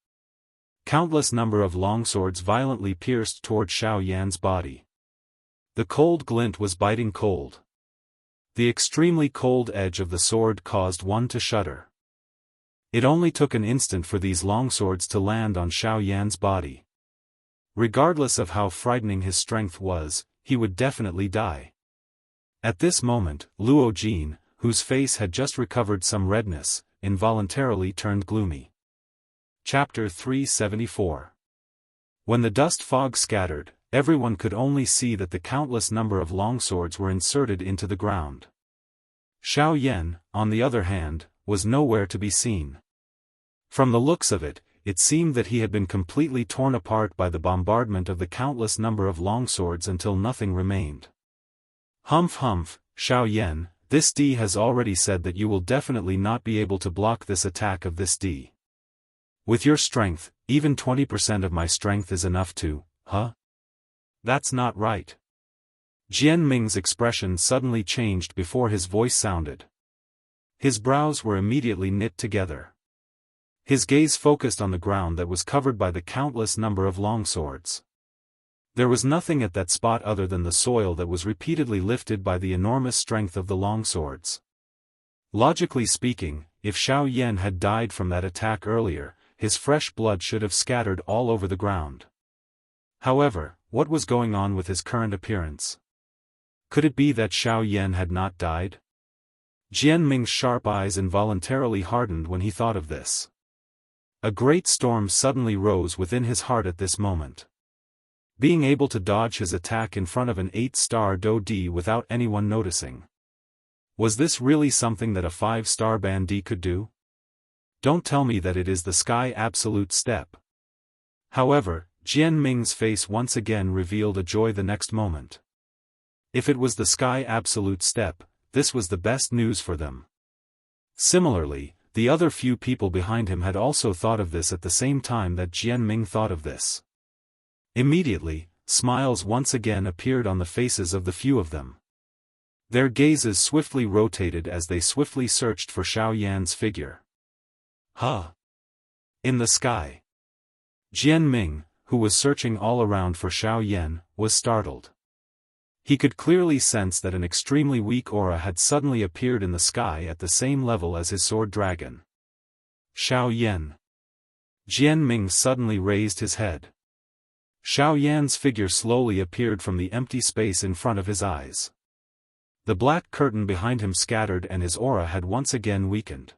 Countless number of longswords violently pierced toward Xiao Yan's body. The cold glint was biting cold. The extremely cold edge of the sword caused one to shudder. It only took an instant for these longswords to land on Xiao Yan's body. Regardless of how frightening his strength was, he would definitely die. At this moment, Luo Jin, whose face had just recovered some redness, involuntarily turned gloomy. Chapter 374. When the dust fog scattered, everyone could only see that the countless number of longswords were inserted into the ground. Xiao Yan, on the other hand, was nowhere to be seen. From the looks of it, it seemed that he had been completely torn apart by the bombardment of the countless number of longswords until nothing remained. Humph humph, Xiao Yan, this D has already said that you will definitely not be able to block this attack of this D. With your strength, even 20% of my strength is enough to, huh? That's not right. Jian Ming's expression suddenly changed before his voice sounded. His brows were immediately knit together. His gaze focused on the ground that was covered by the countless number of longswords. There was nothing at that spot other than the soil that was repeatedly lifted by the enormous strength of the longswords. Logically speaking, if Xiao Yan had died from that attack earlier, his fresh blood should have scattered all over the ground. However, what was going on with his current appearance? Could it be that Xiao Yan had not died? Jian Ming's sharp eyes involuntarily hardened when he thought of this. A great storm suddenly rose within his heart at this moment. Being able to dodge his attack in front of an 8-star Do D without anyone noticing. Was this really something that a 5-star Ban D could do? Don't tell me that it is the Sky Absolute Step. However, Jian Ming's face once again revealed a joy the next moment. If it was the Sky Absolute Step, this was the best news for them. Similarly, the other few people behind him had also thought of this at the same time that Jian Ming thought of this. Immediately, smiles once again appeared on the faces of the few of them. Their gazes swiftly rotated as they swiftly searched for Xiao Yan's figure. Huh! In the sky. Jian Ming, who was searching all around for Xiao Yan, was startled. He could clearly sense that an extremely weak aura had suddenly appeared in the sky at the same level as his sword dragon. Xiao Yan. Jian Ming suddenly raised his head. Xiao Yan's figure slowly appeared from the empty space in front of his eyes. The black curtain behind him scattered and his aura had once again weakened.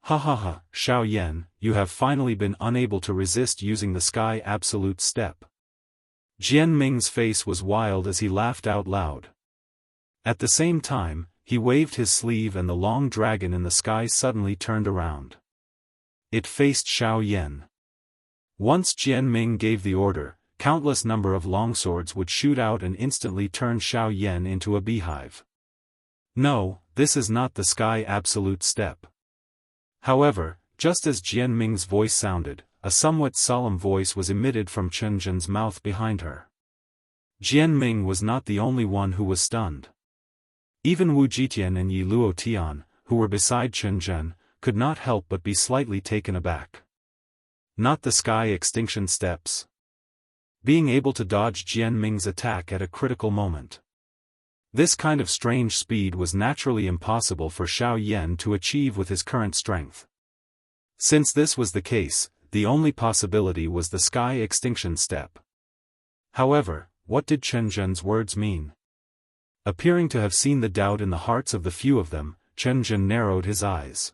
Ha ha ha, Xiao Yan, you have finally been unable to resist using the Sky Absolute Step. Jian Ming's face was wild as he laughed out loud. At the same time, he waved his sleeve and the long dragon in the sky suddenly turned around. It faced Xiao Yan. Once Jian Ming gave the order, countless number of longswords would shoot out and instantly turn Xiao Yan into a beehive. No, this is not the Sky Absolute Step. However, just as Jian Ming's voice sounded, a somewhat solemn voice was emitted from Chen Zhen's mouth behind her. Jian Ming was not the only one who was stunned. Even Wu Jitian and Yi Luo Tian, who were beside Chen Zhen, could not help but be slightly taken aback. Not the Sky Extinction Steps. Being able to dodge Jian Ming's attack at a critical moment. This kind of strange speed was naturally impossible for Xiao Yan to achieve with his current strength. Since this was the case, the only possibility was the Sky Extinction Step. However, what did Chen Zhen's words mean? Appearing to have seen the doubt in the hearts of the few of them, Chen Zhen narrowed his eyes.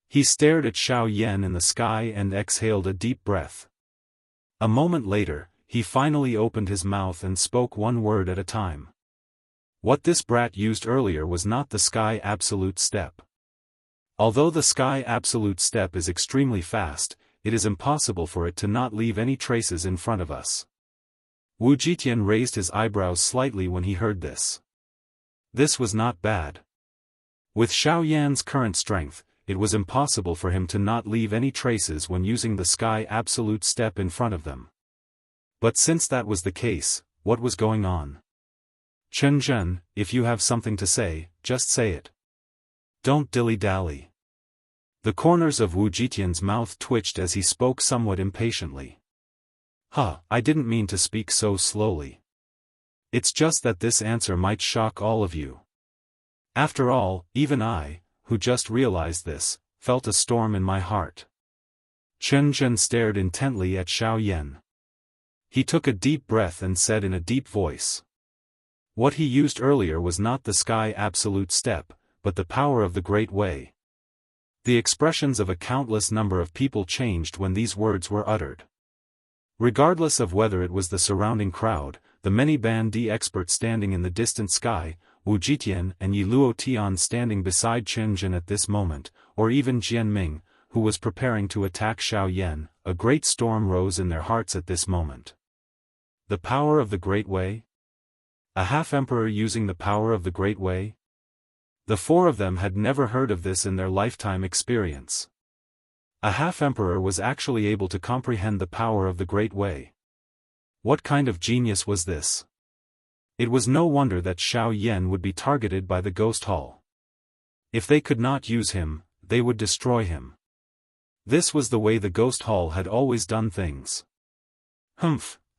He stared at Xiao Yan in the sky and exhaled a deep breath. A moment later, he finally opened his mouth and spoke one word at a time. What this brat used earlier was not the Sky Absolute Step. Although the Sky Absolute Step is extremely fast, it is impossible for it to not leave any traces in front of us. Wu Jitian raised his eyebrows slightly when he heard this. This was not bad. With Xiao Yan's current strength, it was impossible for him to not leave any traces when using the Sky Absolute Step in front of them. But since that was the case, what was going on? Chen Zhen, if you have something to say, just say it. Don't dilly-dally. The corners of Wu Jitian's mouth twitched as he spoke somewhat impatiently. I didn't mean to speak so slowly. It's just that this answer might shock all of you. After all, even I, who just realized this, felt a storm in my heart. Chen Zhen stared intently at Xiao Yan. He took a deep breath and said in a deep voice. What he used earlier was not the Sky Absolute Step, but the power of the Great Way. The expressions of a countless number of people changed when these words were uttered. Regardless of whether it was the surrounding crowd, the many Bandi experts standing in the distant sky, Wu Jitian and Yi Luo Tian standing beside Chen Zhen at this moment, or even Jian Ming, who was preparing to attack Xiao Yan, a great storm rose in their hearts at this moment. The power of the Great Way? A half-emperor using the power of the Great Way? The four of them had never heard of this in their lifetime experience. A half-emperor was actually able to comprehend the power of the Great Way. What kind of genius was this? It was no wonder that Xiao Yan would be targeted by the Ghost Hall. If they could not use him, they would destroy him. This was the way the Ghost Hall had always done things.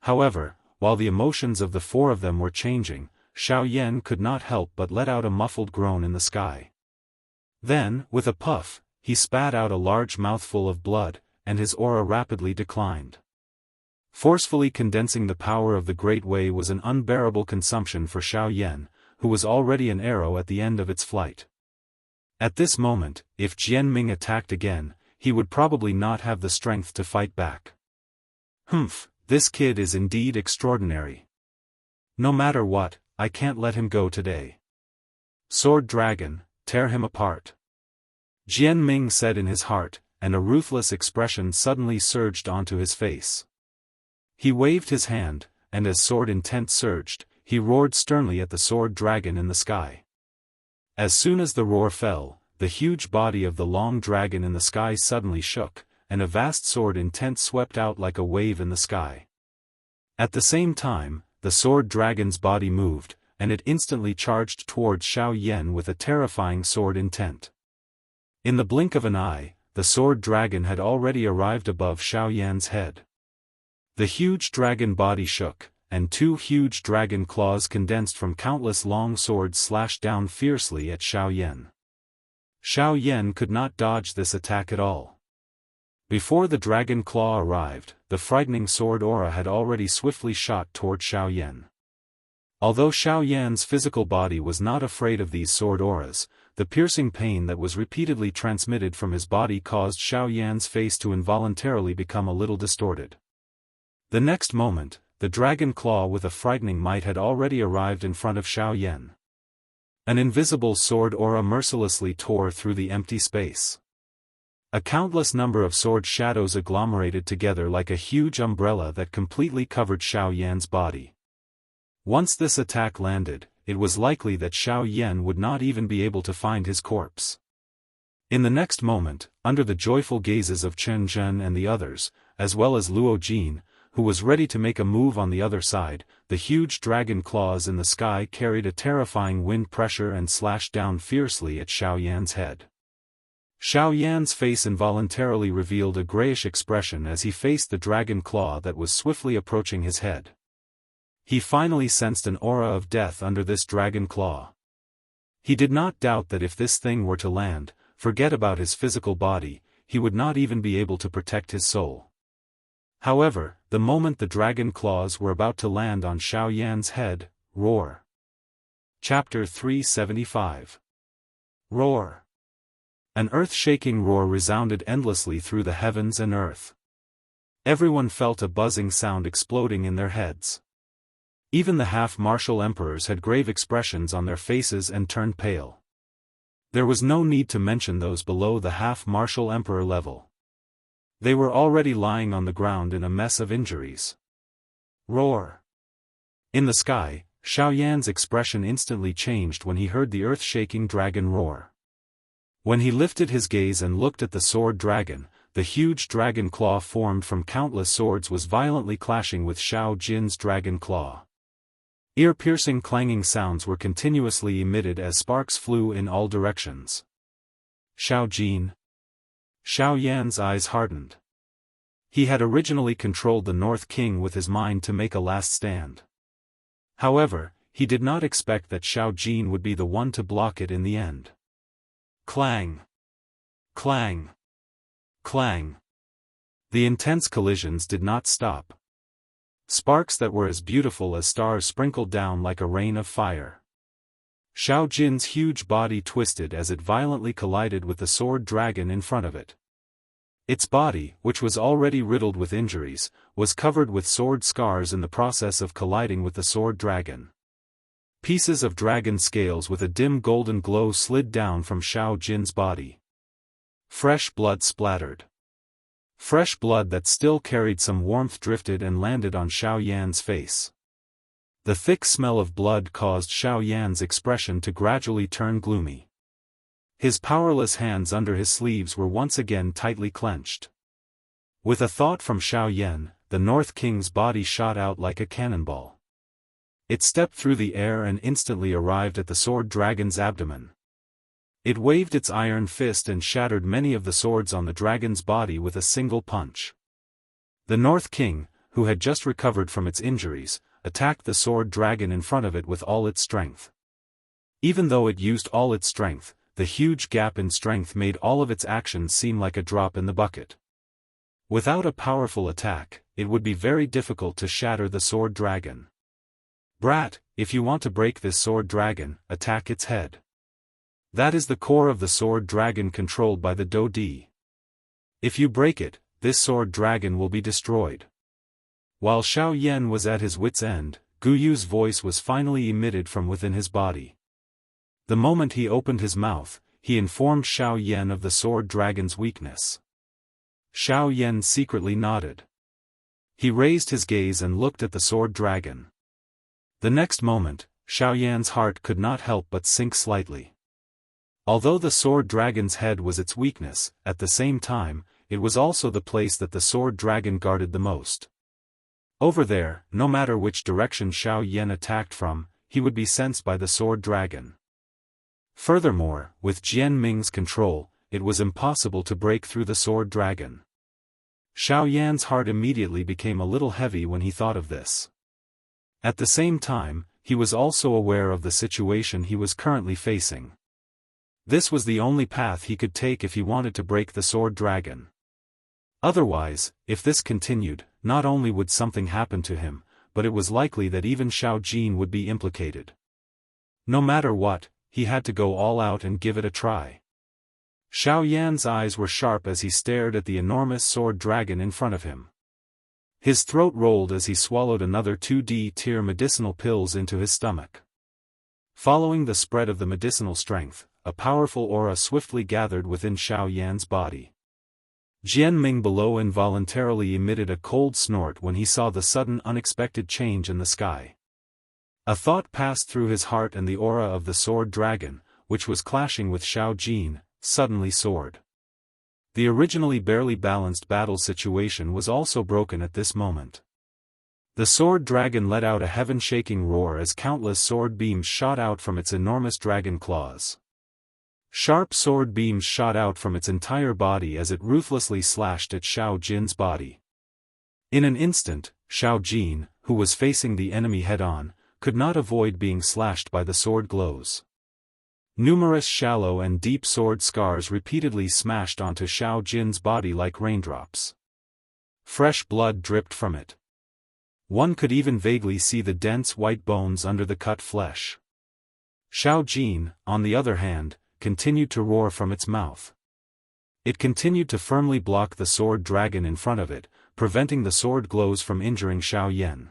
However, while the emotions of the four of them were changing, Xiao Yan could not help but let out a muffled groan in the sky. Then, with a puff, he spat out a large mouthful of blood, and his aura rapidly declined. Forcefully condensing the power of the Great Way was an unbearable consumption for Xiao Yan, who was already an arrow at the end of its flight. At this moment, if Jian Ming attacked again, he would probably not have the strength to fight back. This kid is indeed extraordinary. No matter what, I can't let him go today. Sword Dragon, tear him apart. Jian Ming said in his heart, and a ruthless expression suddenly surged onto his face. He waved his hand, and as sword intent surged, he roared sternly at the sword dragon in the sky. As soon as the roar fell, the huge body of the long dragon in the sky suddenly shook, and a vast sword intent swept out like a wave in the sky. At the same time, the sword dragon's body moved, and it instantly charged towards Xiao Yan with a terrifying sword intent. In the blink of an eye, the sword dragon had already arrived above Xiao Yan's head. The huge dragon body shook, and two huge dragon claws condensed from countless long swords slashed down fiercely at Xiao Yan. Xiao Yan could not dodge this attack at all. Before the dragon claw arrived, the frightening sword aura had already swiftly shot toward Xiao Yan. Although Xiao Yan's physical body was not afraid of these sword auras, the piercing pain that was repeatedly transmitted from his body caused Xiao Yan's face to involuntarily become a little distorted. The next moment, the dragon claw with a frightening might had already arrived in front of Xiao Yan. An invisible sword aura mercilessly tore through the empty space. A countless number of sword shadows agglomerated together like a huge umbrella that completely covered Xiao Yan's body. Once this attack landed, it was likely that Xiao Yan would not even be able to find his corpse. In the next moment, under the joyful gazes of Chen Zhen and the others, as well as Luo Jin, who was ready to make a move on the other side, the huge dragon claws in the sky carried a terrifying wind pressure and slashed down fiercely at Xiao Yan's head. Xiao Yan's face involuntarily revealed a grayish expression as he faced the dragon claw that was swiftly approaching his head. He finally sensed an aura of death under this dragon claw. He did not doubt that if this thing were to land, forget about his physical body, he would not even be able to protect his soul. However, the moment the dragon claws were about to land on Xiao Yan's head, roar. Chapter 375. Roar. An earth-shaking roar resounded endlessly through the heavens and earth. Everyone felt a buzzing sound exploding in their heads. Even the half-martial emperors had grave expressions on their faces and turned pale. There was no need to mention those below the half-martial emperor level. They were already lying on the ground in a mess of injuries. Roar. In the sky, Xiaoyan's expression instantly changed when he heard the earth-shaking dragon roar. When he lifted his gaze and looked at the sword dragon, the huge dragon claw formed from countless swords was violently clashing with Xiao Jin's dragon claw. Ear-piercing clanging sounds were continuously emitted as sparks flew in all directions. Xiao Jin. Xiaoyan's eyes hardened. He had originally controlled the North King with his mind to make a last stand. However, he did not expect that Xiao Jin would be the one to block it in the end. Clang! Clang! Clang! The intense collisions did not stop. Sparks that were as beautiful as stars sprinkled down like a rain of fire. Xiao Jin's huge body twisted as it violently collided with the sword dragon in front of it. Its body, which was already riddled with injuries, was covered with sword scars in the process of colliding with the sword dragon. Pieces of dragon scales with a dim golden glow slid down from Xiao Jin's body. Fresh blood splattered. Fresh blood that still carried some warmth drifted and landed on Xiaoyan's face. The thick smell of blood caused Xiaoyan's expression to gradually turn gloomy. His powerless hands under his sleeves were once again tightly clenched. With a thought from Xiaoyan, the North King's body shot out like a cannonball. It stepped through the air and instantly arrived at the sword dragon's abdomen. It waved its iron fist and shattered many of the swords on the dragon's body with a single punch. The North King, who had just recovered from its injuries, attacked the sword dragon in front of it with all its strength. Even though it used all its strength, the huge gap in strength made all of its actions seem like a drop in the bucket. Without a powerful attack, it would be very difficult to shatter the sword dragon. Brat, if you want to break this sword dragon, attack its head. That is the core of the sword dragon controlled by the Dodi. If you break it, this sword dragon will be destroyed. While Xiaoyan was at his wit's end, Guyu's voice was finally emitted from within his body. The moment he opened his mouth, he informed Xiaoyan of the sword dragon's weakness. Xiaoyan secretly nodded. He raised his gaze and looked at the sword dragon. The next moment, Xiaoyan's heart could not help but sink slightly. Although the sword dragon's head was its weakness, at the same time, it was also the place that the sword dragon guarded the most. Over there, no matter which direction Xiaoyan attacked from, he would be sensed by the sword dragon. Furthermore, with Jian Ming's control, it was impossible to break through the sword dragon. Xiaoyan's heart immediately became a little heavy when he thought of this. At the same time, he was also aware of the situation he was currently facing. This was the only path he could take if he wanted to break the sword dragon. Otherwise, if this continued, not only would something happen to him, but it was likely that even Xiao Jin would be implicated. No matter what, he had to go all out and give it a try. Xiaoyan's eyes were sharp as he stared at the enormous sword dragon in front of him. His throat rolled as he swallowed another 2D-tier medicinal pills into his stomach. Following the spread of the medicinal strength, a powerful aura swiftly gathered within Xiaoyan's body. Jian Ming below involuntarily emitted a cold snort when he saw the sudden unexpected change in the sky. A thought passed through his heart and the aura of the sword dragon, which was clashing with Xiao Jin, suddenly soared. The originally barely balanced battle situation was also broken at this moment. The sword dragon let out a heaven-shaking roar as countless sword beams shot out from its enormous dragon claws. Sharp sword beams shot out from its entire body as it ruthlessly slashed at Xiao Jin's body. In an instant, Xiao Jin, who was facing the enemy head-on, could not avoid being slashed by the sword glows. Numerous shallow and deep sword scars repeatedly smashed onto Xiao Jin's body like raindrops. Fresh blood dripped from it. One could even vaguely see the dense white bones under the cut flesh. Xiao Jin, on the other hand, continued to roar from its mouth. It continued to firmly block the sword dragon in front of it, preventing the sword glows from injuring Xiao Yan.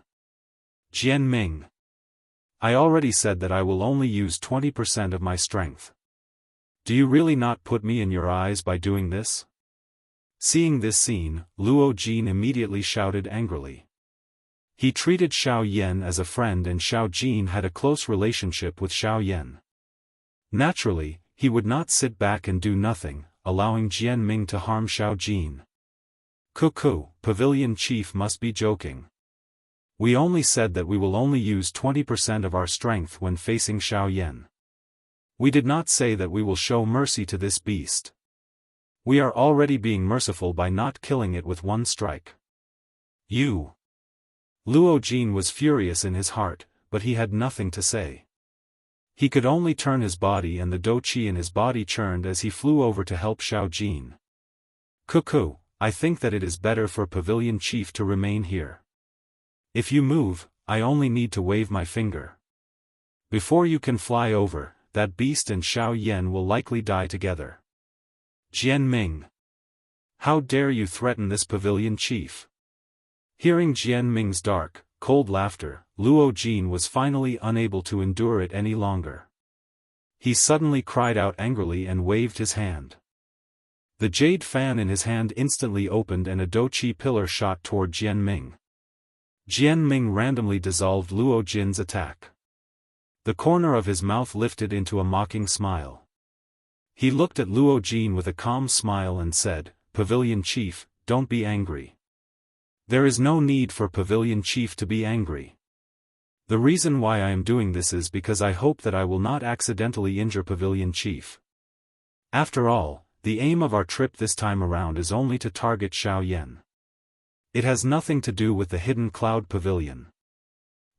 Jian Ming. I already said that I will only use 20% of my strength. Do you really not put me in your eyes by doing this? Seeing this scene, Luo Jin immediately shouted angrily. He treated Xiao Yan as a friend and Xiao Jin had a close relationship with Xiao Yan. Naturally, he would not sit back and do nothing, allowing Jian Ming to harm Xiao Jin. Cuckoo, Pavilion Chief must be joking. We only said that we will only use 20% of our strength when facing Xiao Yan. We did not say that we will show mercy to this beast. We are already being merciful by not killing it with one strike. You. Luo Jin was furious in his heart, but he had nothing to say. He could only turn his body and the dou qi in his body churned as he flew over to help Xiao Jin. Cuckoo, I think that it is better for Pavilion Chief to remain here. If you move, I only need to wave my finger. Before you can fly over, that beast and Xiao Yan will likely die together. Jian Ming. How dare you threaten this Pavilion Chief? Hearing Jian Ming's dark, cold laughter, Luo Jin was finally unable to endure it any longer. He suddenly cried out angrily and waved his hand. The jade fan in his hand instantly opened and a douqi pillar shot toward Jian Ming. Jian Ming randomly dissolved Luo Jin's attack. The corner of his mouth lifted into a mocking smile. He looked at Luo Jin with a calm smile and said, Pavilion Chief, don't be angry. There is no need for Pavilion Chief to be angry. The reason why I am doing this is because I hope that I will not accidentally injure Pavilion Chief. After all, the aim of our trip this time around is only to target Xiao Yan. It has nothing to do with the hidden cloud pavilion.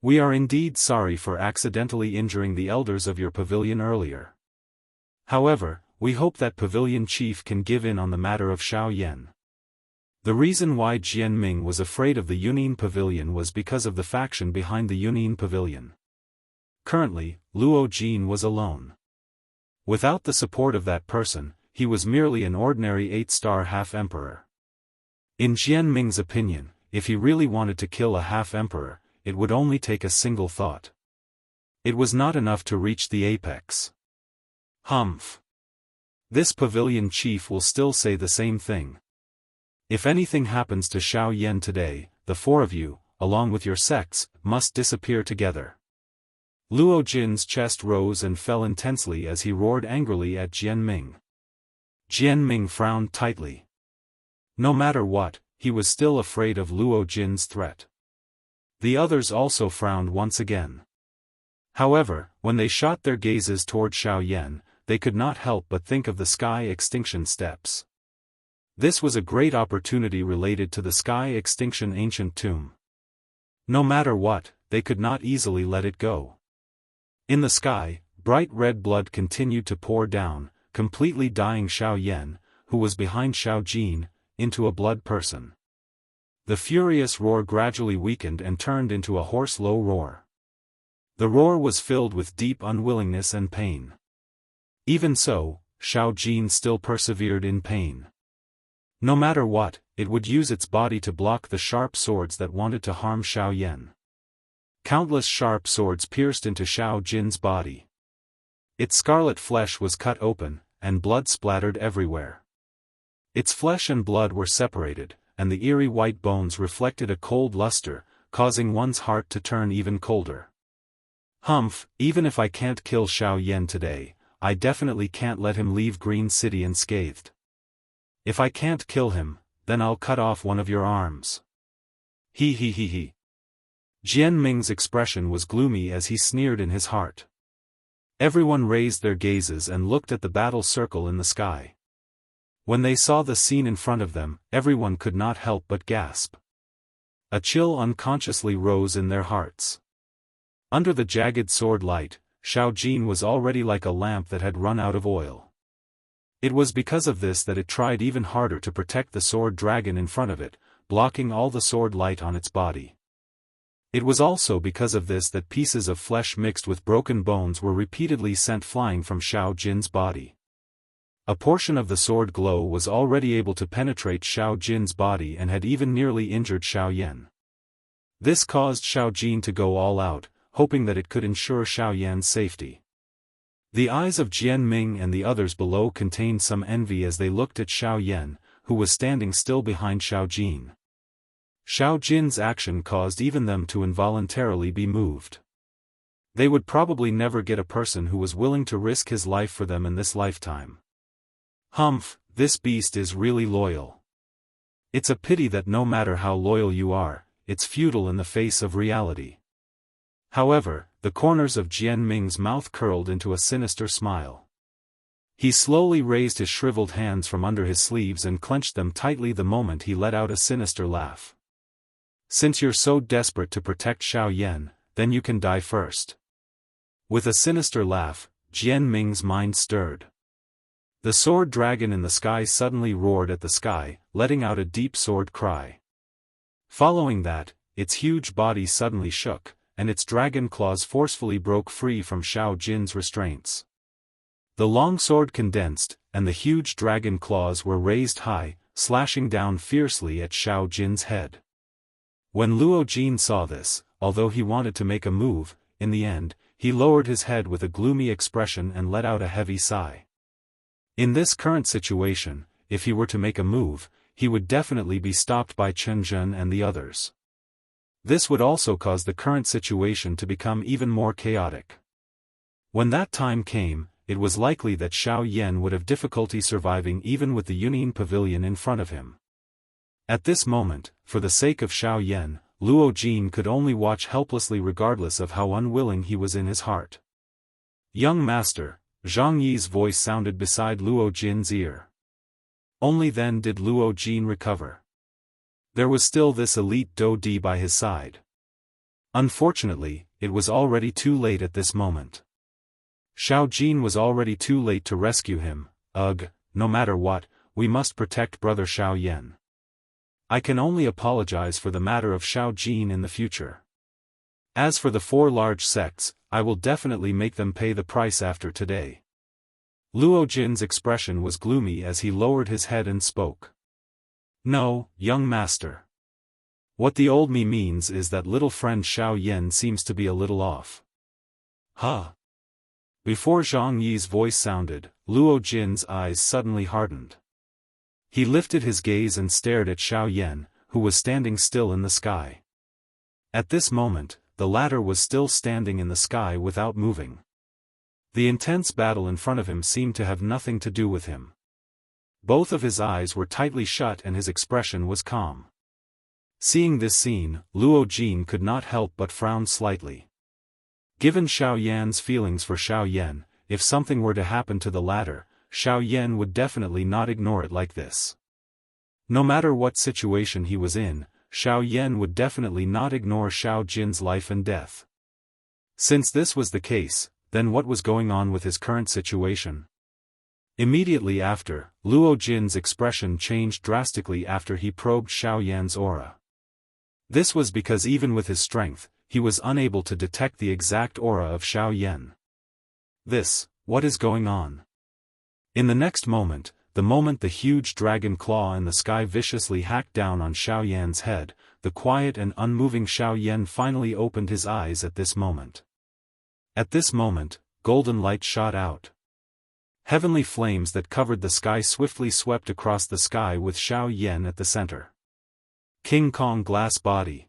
We are indeed sorry for accidentally injuring the elders of your pavilion earlier. However, we hope that Pavilion Chief can give in on the matter of Xiao Yan. The reason why Jian Ming was afraid of the Yunin Pavilion was because of the faction behind the Yunin Pavilion. Currently, Luo Jin was alone. Without the support of that person, he was merely an ordinary 8-star half-emperor. In Jian Ming's opinion, if he really wanted to kill a half-emperor, it would only take a single thought. It was not enough to reach the apex. Humph. This Pavilion Chief will still say the same thing. If anything happens to Xiao Yan today, the four of you, along with your sects, must disappear together. Luo Jin's chest rose and fell intensely as he roared angrily at Jian Ming. Jian Ming frowned tightly. No matter what, he was still afraid of Luo Jin's threat. The others also frowned once again. However, when they shot their gazes toward Xiao Yan, they could not help but think of the sky extinction steps. This was a great opportunity related to the sky extinction ancient tomb. No matter what, they could not easily let it go. In the sky, bright red blood continued to pour down, completely dyeing Xiao Yan, who was behind Xiao Jin, into a blood person. The furious roar gradually weakened and turned into a hoarse low roar. The roar was filled with deep unwillingness and pain. Even so, Xiao Jin still persevered in pain. No matter what, it would use its body to block the sharp swords that wanted to harm Xiao Yan. Countless sharp swords pierced into Xiao Jin's body. Its scarlet flesh was cut open, and blood splattered everywhere. Its flesh and blood were separated, and the eerie white bones reflected a cold luster, causing one's heart to turn even colder. Humph, even if I can't kill Xiao Yan today, I definitely can't let him leave Green City unscathed. If I can't kill him, then I'll cut off one of your arms. He. Jian Ming's expression was gloomy as he sneered in his heart. Everyone raised their gazes and looked at the battle circle in the sky. When they saw the scene in front of them, everyone could not help but gasp. A chill unconsciously rose in their hearts. Under the jagged sword light, Xiao Jin was already like a lamp that had run out of oil. It was because of this that it tried even harder to protect the sword dragon in front of it, blocking all the sword light on its body. It was also because of this that pieces of flesh mixed with broken bones were repeatedly sent flying from Xiao Jin's body. A portion of the sword glow was already able to penetrate Xiao Jin's body and had even nearly injured Xiao Yan. This caused Xiao Jin to go all out, hoping that it could ensure Xiao Yan's safety. The eyes of Jian Ming and the others below contained some envy as they looked at Xiao Yan, who was standing still behind Xiao Jin. Xiao Jin's action caused even them to involuntarily be moved. They would probably never get a person who was willing to risk his life for them in this lifetime. Humph, this beast is really loyal. It's a pity that no matter how loyal you are, it's futile in the face of reality. However, the corners of Jian Ming's mouth curled into a sinister smile. He slowly raised his shriveled hands from under his sleeves and clenched them tightly the moment he let out a sinister laugh. Since you're so desperate to protect Xiao Yan, then you can die first. With a sinister laugh, Jian Ming's mind stirred. The sword dragon in the sky suddenly roared at the sky, letting out a deep sword cry. Following that, its huge body suddenly shook, and its dragon claws forcefully broke free from Xiao Jin's restraints. The long sword condensed, and the huge dragon claws were raised high, slashing down fiercely at Xiao Jin's head. When Luo Jin saw this, although he wanted to make a move, in the end, he lowered his head with a gloomy expression and let out a heavy sigh. In this current situation, if he were to make a move, he would definitely be stopped by Chen Zhen and the others. This would also cause the current situation to become even more chaotic. When that time came, it was likely that Xiao Yan would have difficulty surviving even with the Yunyin pavilion in front of him. At this moment, for the sake of Xiao Yan, Luo Jin could only watch helplessly regardless of how unwilling he was in his heart. "Young master," Zhang Yi's voice sounded beside Luo Jin's ear. Only then did Luo Jin recover. There was still this elite Do Di by his side. Unfortunately, it was already too late at this moment. Xiao Jin was already too late to rescue him. Ugh, no matter what, we must protect brother Xiao Yan. I can only apologize for the matter of Xiao Jin in the future. As for the 4 large sects, I will definitely make them pay the price after today. Luo Jin's expression was gloomy as he lowered his head and spoke. No, young master. What the old me means is that little friend Xiao Yan seems to be a little off. Huh? Before Zhang Yi's voice sounded, Luo Jin's eyes suddenly hardened. He lifted his gaze and stared at Xiao Yan, who was standing still in the sky. At this moment, the latter was still standing in the sky without moving. The intense battle in front of him seemed to have nothing to do with him. Both of his eyes were tightly shut and his expression was calm. Seeing this scene, Luo Jin could not help but frown slightly. Given Xiao Yan's feelings for Xiao Yan, if something were to happen to the latter, Xiao Yan would definitely not ignore it like this. No matter what situation he was in, Xiao Yan would definitely not ignore Xiao Jin's life and death. Since this was the case, then what was going on with his current situation? Immediately after, Luo Jin's expression changed drastically after he probed Xiao Yan's aura. This was because even with his strength, he was unable to detect the exact aura of Xiao Yan. What is going on? In the next moment, the moment the huge dragon claw in the sky viciously hacked down on Xiao Yan's head, the quiet and unmoving Xiao Yan finally opened his eyes at this moment. At this moment, golden light shot out. Heavenly flames that covered the sky swiftly swept across the sky with Xiao Yan at the center. King Kong glass body.